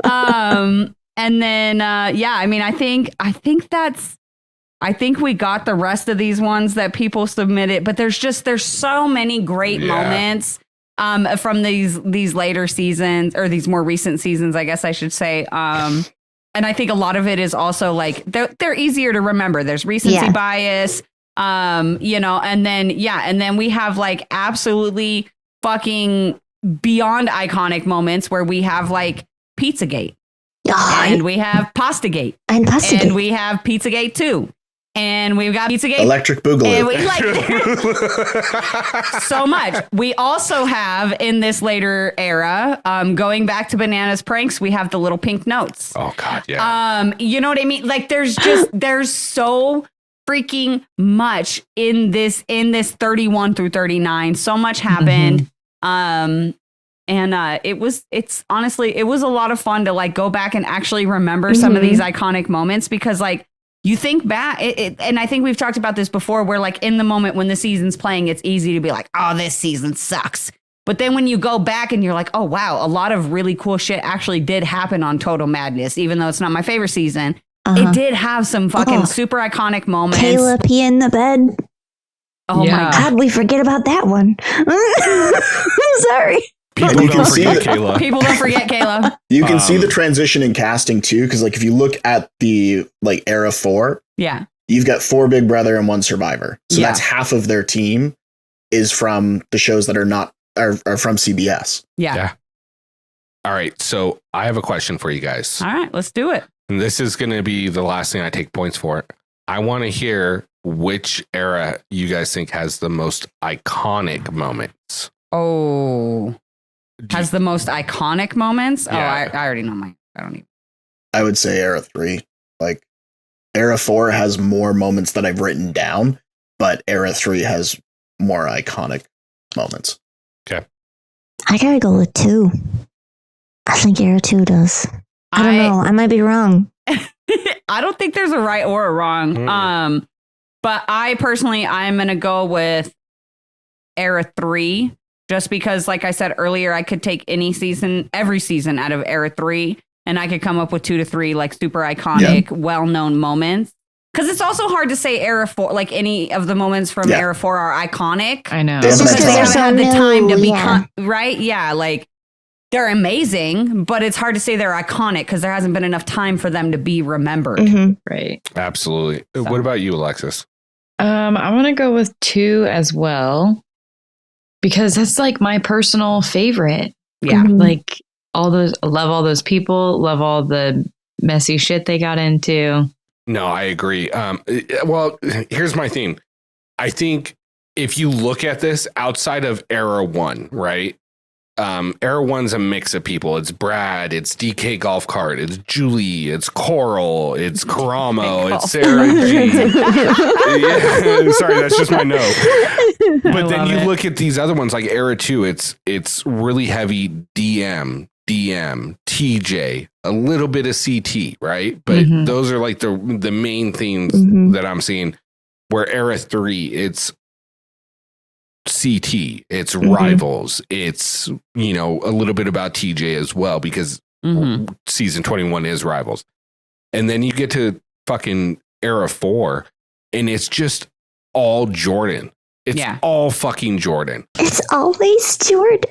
ask. And then yeah, I mean, I think we got the rest of these ones that people submitted, but there's so many great moments from these later seasons, or these more recent seasons, I guess I should say. And I think a lot of it is also like they're easier to remember. There's recency bias, and then we have like absolutely fucking beyond iconic moments where we have like Pizzagate. And we have Pastagate. And Pastagate. And we have Pizzagate 2. And we've got Pizzagate. Electric And Boogaloo. we like so much. We also have in this later era, going back to Bananas pranks, we have the little pink notes. Oh, God, yeah. You know what I mean? Like there's so freaking much in this 31 through 39. So much happened. It's honestly, it was a lot of fun to like go back and actually remember some of these iconic moments, because like You think back, and I think we've talked about this before, where like in the moment when the season's playing, it's easy to be like, oh, this season sucks. But then when you go back and you're like, oh, wow, a lot of really cool shit actually did happen on Total Madness, even though it's not my favorite season. It did have some fucking super iconic moments. Kayla peeing the bed. Oh my God. How'd we forget about that one? Sorry. People don't forget Kayla. People don't forget Kayla. You can see the transition in casting too, because like if you look at the like era 4, Yeah. you've got 4 Big Brother and 1 Survivor. So that's half of their team is from the shows that are from CBS. Yeah. All right. So I have a question for you guys. All right, let's do it. And this is going to be the last thing I take points for. I want to hear which era you guys think has the most iconic moments. Oh. Has the most iconic moments? Yeah. Oh, I already know mine. I don't even. I would say era 3. Like era 4 has more moments that I've written down, but era 3 has more iconic moments. Okay. I gotta go with 2. I think era 2 does. I don't know. I might be wrong. I don't think there's a right or a wrong. But I personally, I'm going to go with era 3, just because, like I said earlier, I could take every season out of era 3, and I could come up with 2 to 3 like super iconic, well-known moments. Because it's also hard to say era 4, like any of the moments from era 4 are iconic. I know. Just Because they they're haven't so had the new, time to yeah. become, right? Yeah, like they're amazing, but it's hard to say they're iconic because there hasn't been enough time for them to be remembered. Right. Absolutely. What about you, Alexis? I'm going to go with 2 as well, because that's like my personal favorite. Yeah. Like I love all those people, love all the messy shit they got into. No, I agree. Well, here's my thing. I think if you look at this outside of era 1, right? Era 1's a mix of people. It's Brad, it's DK Golf Cart, it's Julie, it's Coral, it's Karamo, it's Sarah G. Yeah, sorry, that's just my note. But then you look at these other ones like era 2, it's really heavy DM, TJ, a little bit of CT, right? But those are like the main themes that I'm seeing. Where era 3, it's CT, it's Rivals, it's, a little bit about TJ as well, because season 21 is Rivals. And then you get to fucking era 4, and it's just all Jordan. It's all fucking Jordan. It's always Jordan.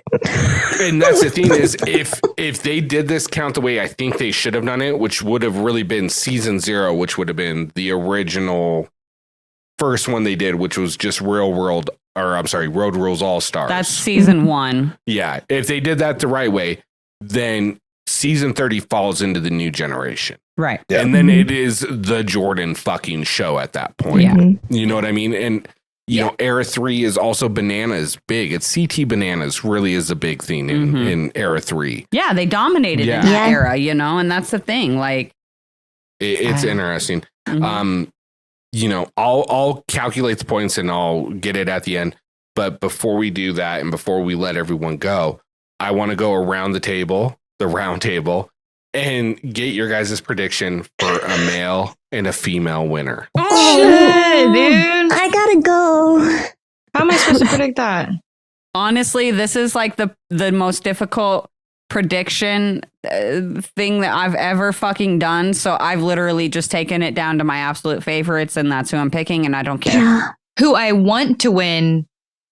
And that's the thing is, if they did this count the way I think they should have done it, which would have really been season 0, which would have been the original first one they did, which was just Road Rules All Stars. That's season 1. Yeah. If they did that the right way, then season 30 falls into the new generation. Right. Yeah. And then it is the Jordan fucking show at that point. Yeah. You know what I mean? And you know, era 3 is also bananas big. It's CT bananas really is a big thing in era 3. Yeah, they dominated in that era, and that's the thing. Like, it's interesting. I'll calculate the points and I'll get it at the end. But before we do that, and before we let everyone go, I want to go around the round table, and get your guys' prediction for a male and a female winner. Oh, shit, dude. I gotta go. How am I supposed to predict that? Honestly, this is like the most difficult prediction thing that I've ever fucking done. So I've literally just taken it down to my absolute favorites, and that's who I'm picking, and I don't care. Yeah. Who I want to win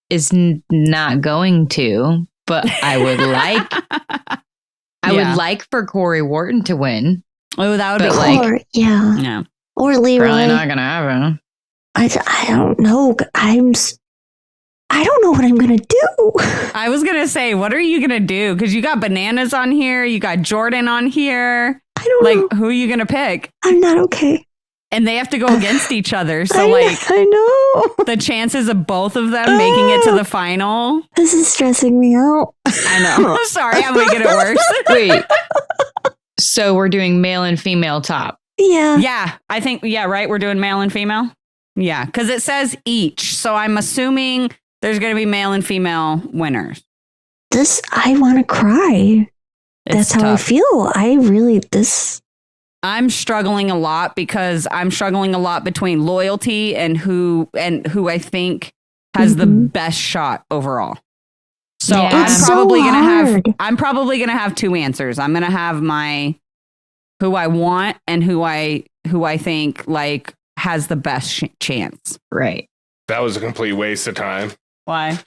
is not going to, but I would like. I would like for Corey Wharton to win. Oh, that would be Or, yeah. Or Leroy. Probably not gonna happen. I don't know. I don't know what I'm gonna do. I was gonna say, what are you gonna do? Because you got bananas on here, you got Jordan on here. I don't know. Who are you gonna pick? I'm not okay. And they have to go against each other. So I know. the chances of both of them making it to the final. This is stressing me out. I know. Sorry, I'm making it worse. Wait. So we're doing male and female top. Yeah. Yeah, I think, right? We're doing male and female. Yeah, because it says each. So I'm assuming there's going to be male and female winners. I want to cry. That's how tough. I feel. I'm struggling a lot because I'm struggling a lot between loyalty and who I think has the best shot overall. So Yeah. I'm probably gonna have two answers. I'm gonna have my who I want and who I think like has the best chance. Right. That was a complete waste of time. Why?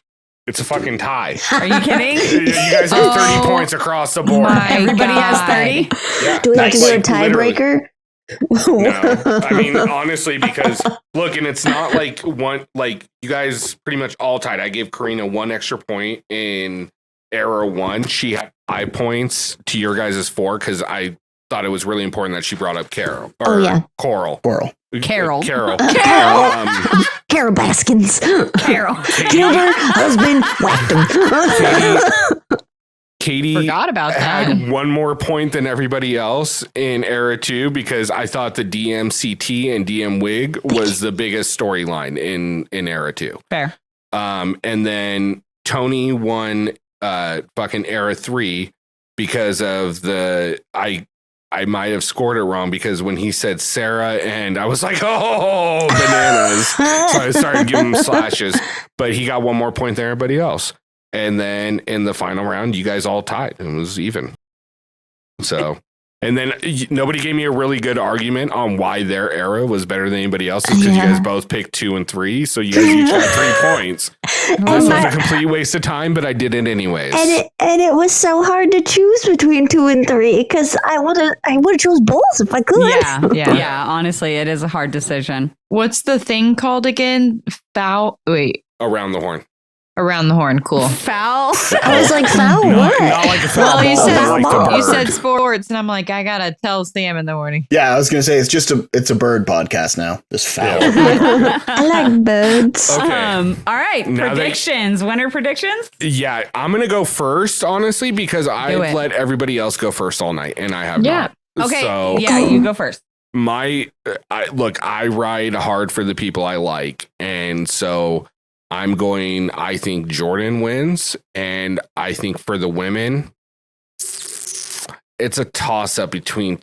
It's a fucking tie. Are you kidding? You guys have 30 points across the board. Everybody has 30. Yeah. Do we have to do a Like, literally. tiebreaker? No, I mean honestly, because look, and it's not like one like you guys pretty much all tied. I gave Karina 1 extra point in era 1. She had 5 points to your guys' 4 because I thought it was really important that she brought up Carol. Oh, yeah. Carol. Carol. Carol Baskins. Carol. Killed her husband, whacked him. Katie Forgot about that. had 1 more point than everybody else in era 2 because I thought the DMCT and DM Wig was the biggest storyline in era 2. Fair. And then Tony won fucking era 3 because of I might have scored it wrong because when he said Sarah and I was like, oh, bananas. So I started giving him slashes, but he got 1 more point than everybody else. And then in the final round, you guys all tied. It was even. So, and then nobody gave me a really good argument on why their era was better than anybody else's because you guys both picked 2 and 3. So you guys each got 3 points. This was a complete waste of time, but I did it anyways. And it was so hard to choose between 2 and 3 because I would have chose both if I could. Yeah. Honestly, it is a hard decision. What's the thing called again? Around the horn. Around the horn. Cool. Foul. I was like, foul what? Not like a foul Well, you ball, said but like the you bird. said sports, and I'm like, I gotta tell Sam in the morning. Yeah, I was gonna say it's a bird podcast now. Just foul. I like birds. Okay. All right. Now Predictions. Winner predictions? Yeah, I'm going to go first, honestly, because I've let everybody else go first all night, and I have not. Okay. So Yeah, you go first. I ride hard for the people I like, and so I think Jordan wins, and I think for the women, it's a toss-up between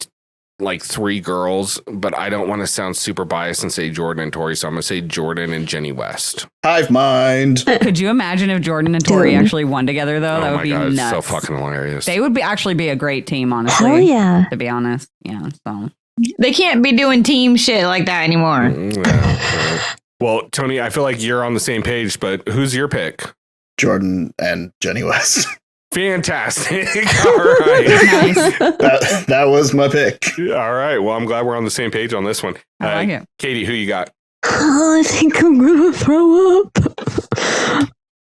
like 3 girls, but I don't want to sound super biased and say Jordan and Tori, so I'm going to say Jordan and Jenny West. Hive mind. Could you imagine if Jordan and Tori actually won together, though? That would be God, nuts. it's so fucking hilarious. They would actually be a great team, honestly. Hell yeah. To be honest. Yeah. So They can't be doing team shit like that anymore. Yeah. Well, Tony, I feel like you're on the same page, but who's your pick? Jordan and Jenny West. Fantastic. All right. that was my pick. All right. Well, I'm glad we're on the same page on this one. I like it. Katie, who you got? Oh, I think I'm gonna throw up.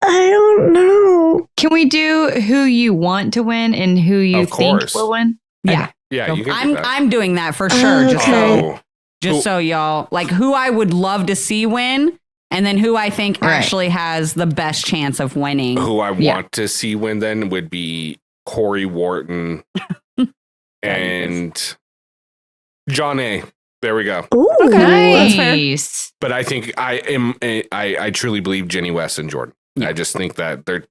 I don't know. Can we do who you want to win and who you Of think course. will win? yeah. Yeah, you can do that. I'm doing that for sure. Okay. Just so y'all like who I would love to see win, and then who I think actually has the best chance of winning. Who I want to see win then would be Corey Wharton and John A. There we go. Ooh, That's fair. Nice. But I think I truly believe Jenny West and Jordan. Yeah. I just think that they're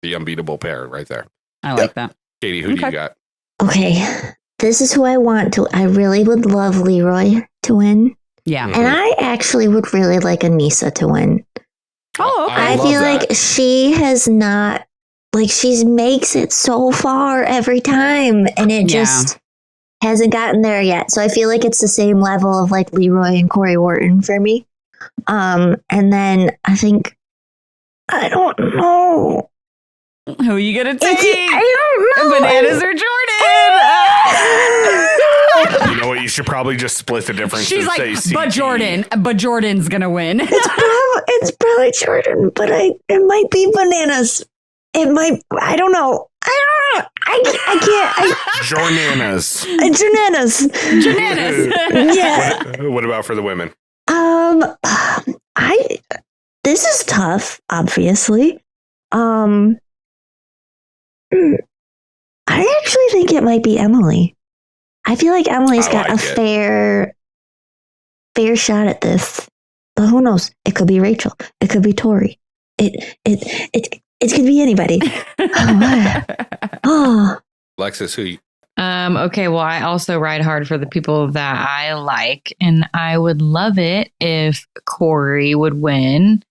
the unbeatable pair right there. I like that. Katie, who do you got? Okay, this is who I want to. I really would love Leroy to win. Yeah. And I actually would really like Anissa to win. Oh, okay. I love feel that. like she has not, like, she makes it so far every time, and it just hasn't gotten there yet. So I feel like it's the same level of like Leroy and Corey Wharton for me. And then I think, I don't know. Who are you gonna take? I don't know. Bananas or Jordan? You know what? You should probably just split the difference. She's and like, say but CG. Jordan's gonna win. It's probably Jordan, but it might be Bananas. It might, I don't know. I Jornanas. can't. Bananas. Yeah. What about for the women? This is tough, obviously. I actually think it might be Emily. I feel like Emily's got a fair shot at this. But who knows? It could be Rachel. It could be Tori. It could be anybody. Oh. Alexis, who you? Okay, well, I also ride hard for the people that I like, and I would love it if Corey would win.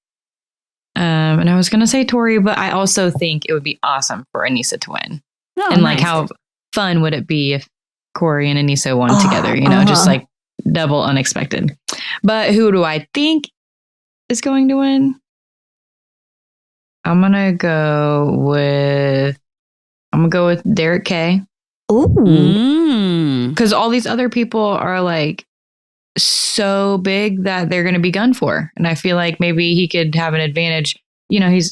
And I was going to say Tori, but I also think it would be awesome for Anissa to win. Oh, and like, nice. how fun would it be if Corey and Anissa won together? You know, just like double unexpected. But who do I think is going to win? I'm gonna go with Derek K. Ooh. Because all these other people are like so big that they're going to be gunned for, and I feel like maybe he could have an advantage. You know, he's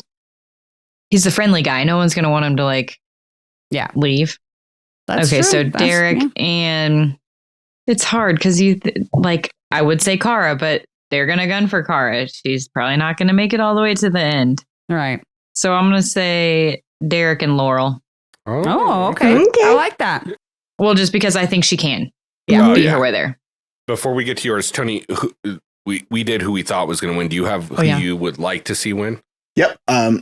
the friendly guy. No one's going to want him to like, leave. That's okay, true. so Derek and it's hard because like I would say Kara, but they're going to gun for Kara. She's probably not going to make it all the way to the end. Right. So I'm going to say Derek and Laurel. Oh, okay. I like that. Well, just because I think she can. Beat her way there. Before we get to yours, Tony, we did who we thought was going to win. Do you have who you would like to see win? Yep.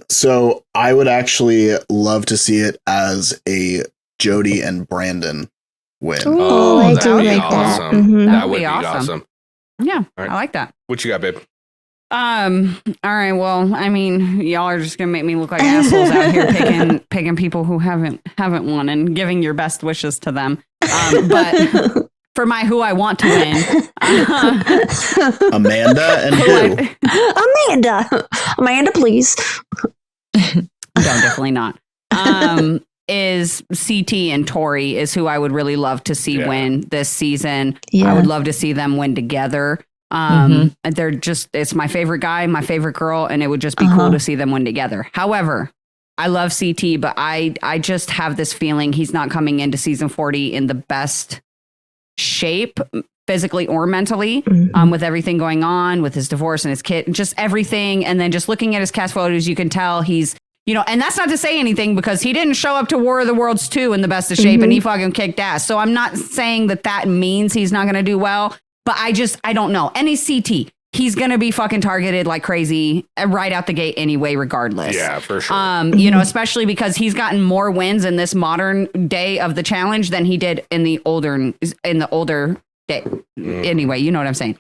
So I would actually love to see it as a Jody and Brandon win. Oh, I do like that. Awesome. Mhm. That would be awesome. Yeah, right. I like that. What you got, babe? All right. Well, I mean, y'all are just gonna make me look like assholes out here picking people who haven't won and giving your best wishes to them. But for my who I want to win, Amanda and who? Amanda, please. No, definitely not. Is CT and Tori is who I would really love to see win this season. Yeah. I would love to see them win together. They're just, it's my favorite guy, my favorite girl, and it would just be cool to see them win together. However, I love CT, but I just have this feeling he's not coming into season 40 in the best shape, physically or mentally, with everything going on with his divorce and his kid, just everything. And then just looking at his cast photos, you can tell he's, you know, and that's not to say anything because he didn't show up to War of the Worlds 2 in the best of shape and he fucking kicked ass. So I'm not saying that means he's not going to do well. But I don't know. And he's CT. He's going to be fucking targeted like crazy right out the gate anyway, regardless. Yeah, for sure. You know, especially because he's gotten more wins in this modern day of the challenge than he did in the older day. Anyway, you know what I'm saying.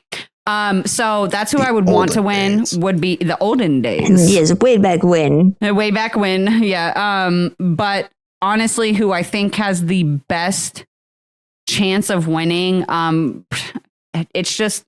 So that's who I would want to win would be the olden days. Yes, way back when. Way back when. Yeah. But honestly, who I think has the best chance of winning, it's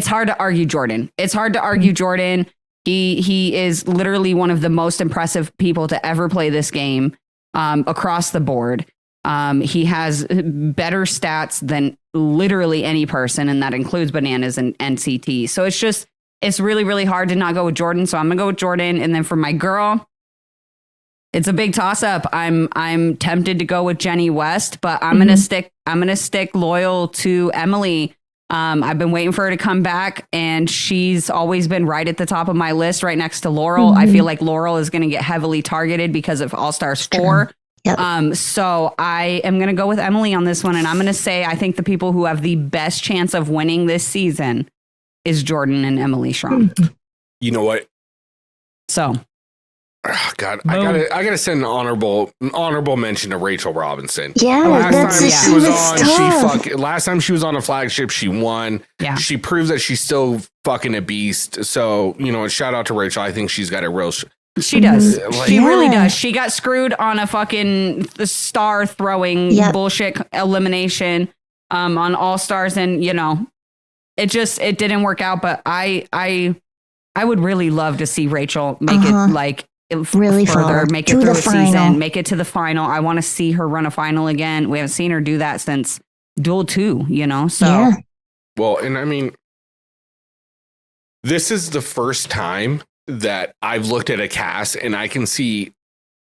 hard to argue Jordan. It's hard to argue Jordan. He is literally one of the most impressive people to ever play this game across the board. He has better stats than literally any person, and that includes Bananas and NCT. So it's really, really hard to not go with Jordan. So I'm gonna go with Jordan. And then for my girl, it's a big toss up. I'm tempted to go with Jenny West, but I'm gonna stick loyal to Emily. I've been waiting for her to come back, and she's always been right at the top of my list, right next to Laurel. I feel like Laurel is gonna get heavily targeted because of All Stars 4. Yep. So I am gonna go with Emily on this one, and I'm gonna say I think the people who have the best chance of winning this season is Jordan and Emily Schramm. You know what? So. Oh, God, I gotta send an honorable mention to Rachel Robinson. Yeah, last time she was on a flagship, she won. Yeah, she proves that she's still fucking a beast. So you know, shout out to Rachel. I think she's got a real. She does. She really does. She got screwed on a fucking star throwing bullshit elimination on All Stars, and you know, it didn't work out. But I would really love to see Rachel make it like. Really further, make it to through a final season, make it to the final. I want to see her run a final again. We haven't seen her do that since Duel 2, you know? So, well, and I mean, this is the first time that I've looked at a cast and I can see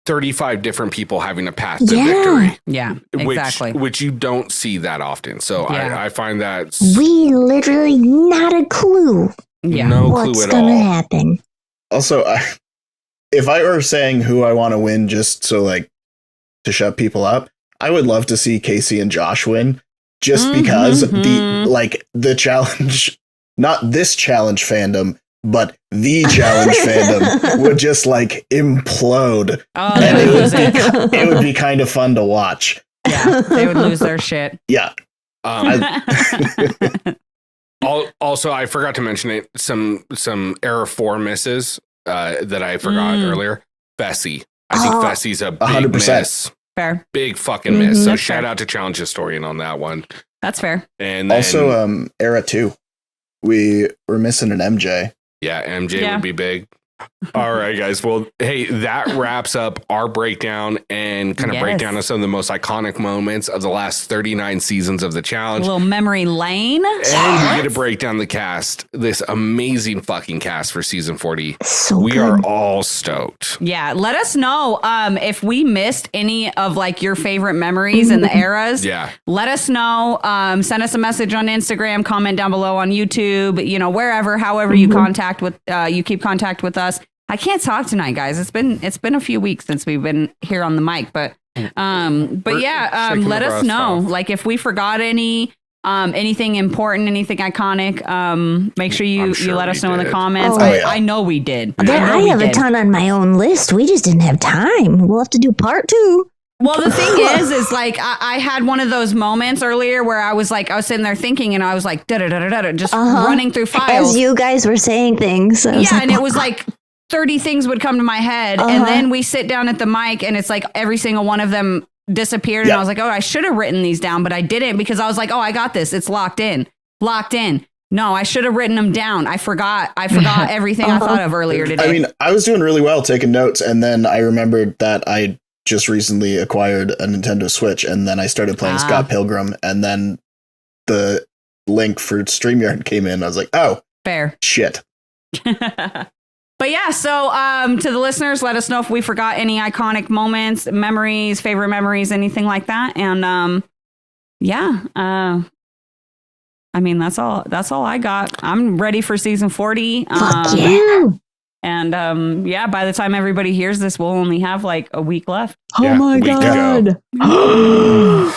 35 different people having a path to victory. Yeah, exactly. Which you don't see that often. So I find that we literally not a clue. Yeah, no what's clue at gonna all. happen. Also, if I were saying who I want to win just so like to shut people up, I would love to see Casey and Josh win just because the challenge, not this challenge fandom, but the challenge fandom would just like implode. Oh, and it would be kind of fun to watch. Yeah, they would lose their shit. Yeah. Also, I forgot to mention it. Some Era 4 misses that I forgot earlier. Fessy. I think Fessy's a big 100%. miss. Fair. Big fucking miss. So That's shout fair. out to Challenge Historian on that one. That's fair. And then, Also, Era 2. We were missing an MJ. yeah, MJ would be big. All right, guys. Well, hey, that wraps up our breakdown and kind of breakdown of some of the most iconic moments of the last 39 seasons of the A challenge. little memory lane. And we get to break down the cast, this amazing fucking cast for season 40. So We good. are all stoked. Yeah, let us know if we missed any of like your favorite memories and the eras. Yeah. Let us know. Send us a message on Instagram, comment down below on YouTube, you know, wherever, however you you keep contact with us. I can't talk tonight, guys. It's been a few weeks since we've been here on the mic, but yeah, shaking let the us rust know. off. Like if we forgot anything important, anything iconic, make sure I'm you sure let we us know in the did. comments. Oh, yeah. I know we did. I have a ton on my own list. We just didn't have time. We'll have to do part 2. Well, the thing is like I had one of those moments earlier where I was sitting there thinking, and I was like, just running through files. As you guys were saying things. I was Yeah, like, and it was like 30 things would come to my head, and then we sit down at the mic, and it's like every single one of them disappeared, and I was like, oh, I should have written these down, but I didn't because I was like, oh, I got this. It's locked in. No, I should have written them down. I forgot everything I thought of earlier today. I mean, I was doing really well taking notes, and then I remembered that I just recently acquired a Nintendo Switch, and then I started playing Scott Pilgrim, and then the link for StreamYard came in. I was like, oh, fair. shit. But yeah, so to the listeners, let us know if we forgot any iconic moments, memories, favorite memories, anything like that. And I mean, that's all I got. I'm ready for season 40. fuck you. And yeah, by the time everybody hears this, we'll only have like a week left. Yeah, my week to God. Oh,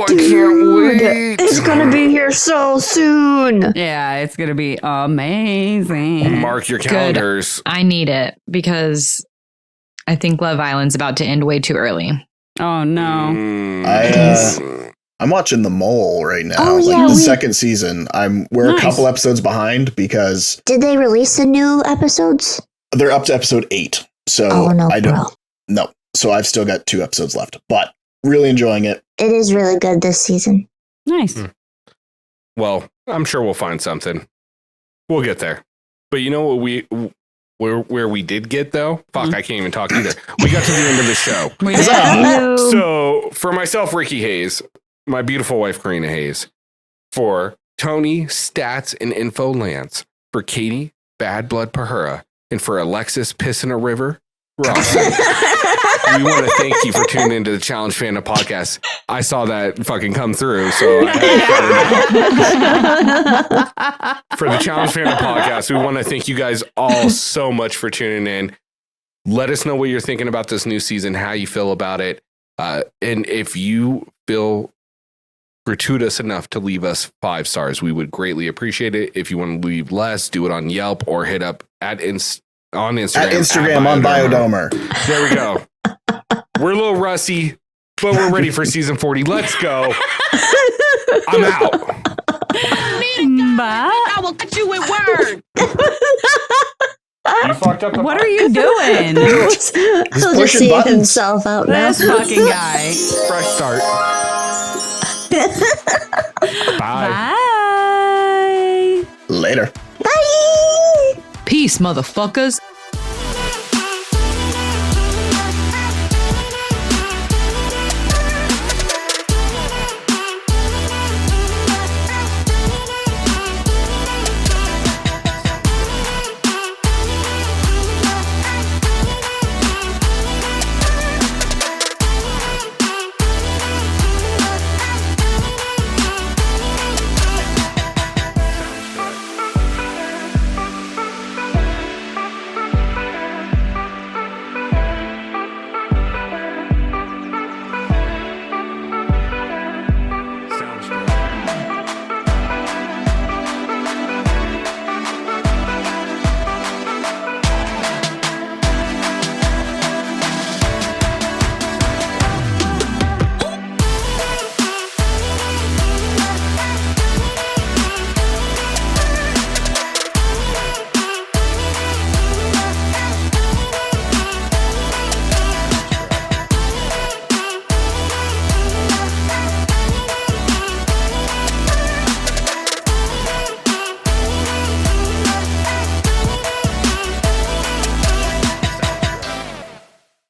I can't wait. It's going to be here so soon. Yeah, it's going to be amazing. Mark your calendars. I need it because I think Love Island's about to end way too early. Oh, no. I'm watching The Mole right now. Oh, yeah, the second season. We're a couple episodes behind because Did they release the new episodes? they're up to episode 8. So So I've still got 2 episodes left, but really enjoying it. It is really good this season. Nice. Well, I'm sure we'll find something. We'll get there. But you know what where we did get though? Fuck, I can't even talk either. We got to the end of the show. We did. So for myself, Ricky Hayes, my beautiful wife, Karina Hayes, for Tony, Stats, and Info Lance, for Katie, Bad Blood Pahura, and for Alexis, Piss in a River, Ross. We want to thank you for tuning into the Challenge Fandom podcast. I saw that fucking come through. So for the Challenge Fandom podcast, we want to thank you guys all so much for tuning in. Let us know what you're thinking about this new season, how you feel about it. And if you feel gratuitous enough to leave us 5 stars, we would greatly appreciate it. If you want to leave less, do it on Yelp or hit up on Instagram. At Instagram on Biodomer. There we go. We're a little rusty, but we're ready for season 40. Let's go. I'm out. Bye. I will cut you with word. You fucked up. What are you doing? He'll just pushing see buttons. himself out now. This fucking guy. Fresh start. Bye. Bye. Later. Bye. Peace, motherfuckers.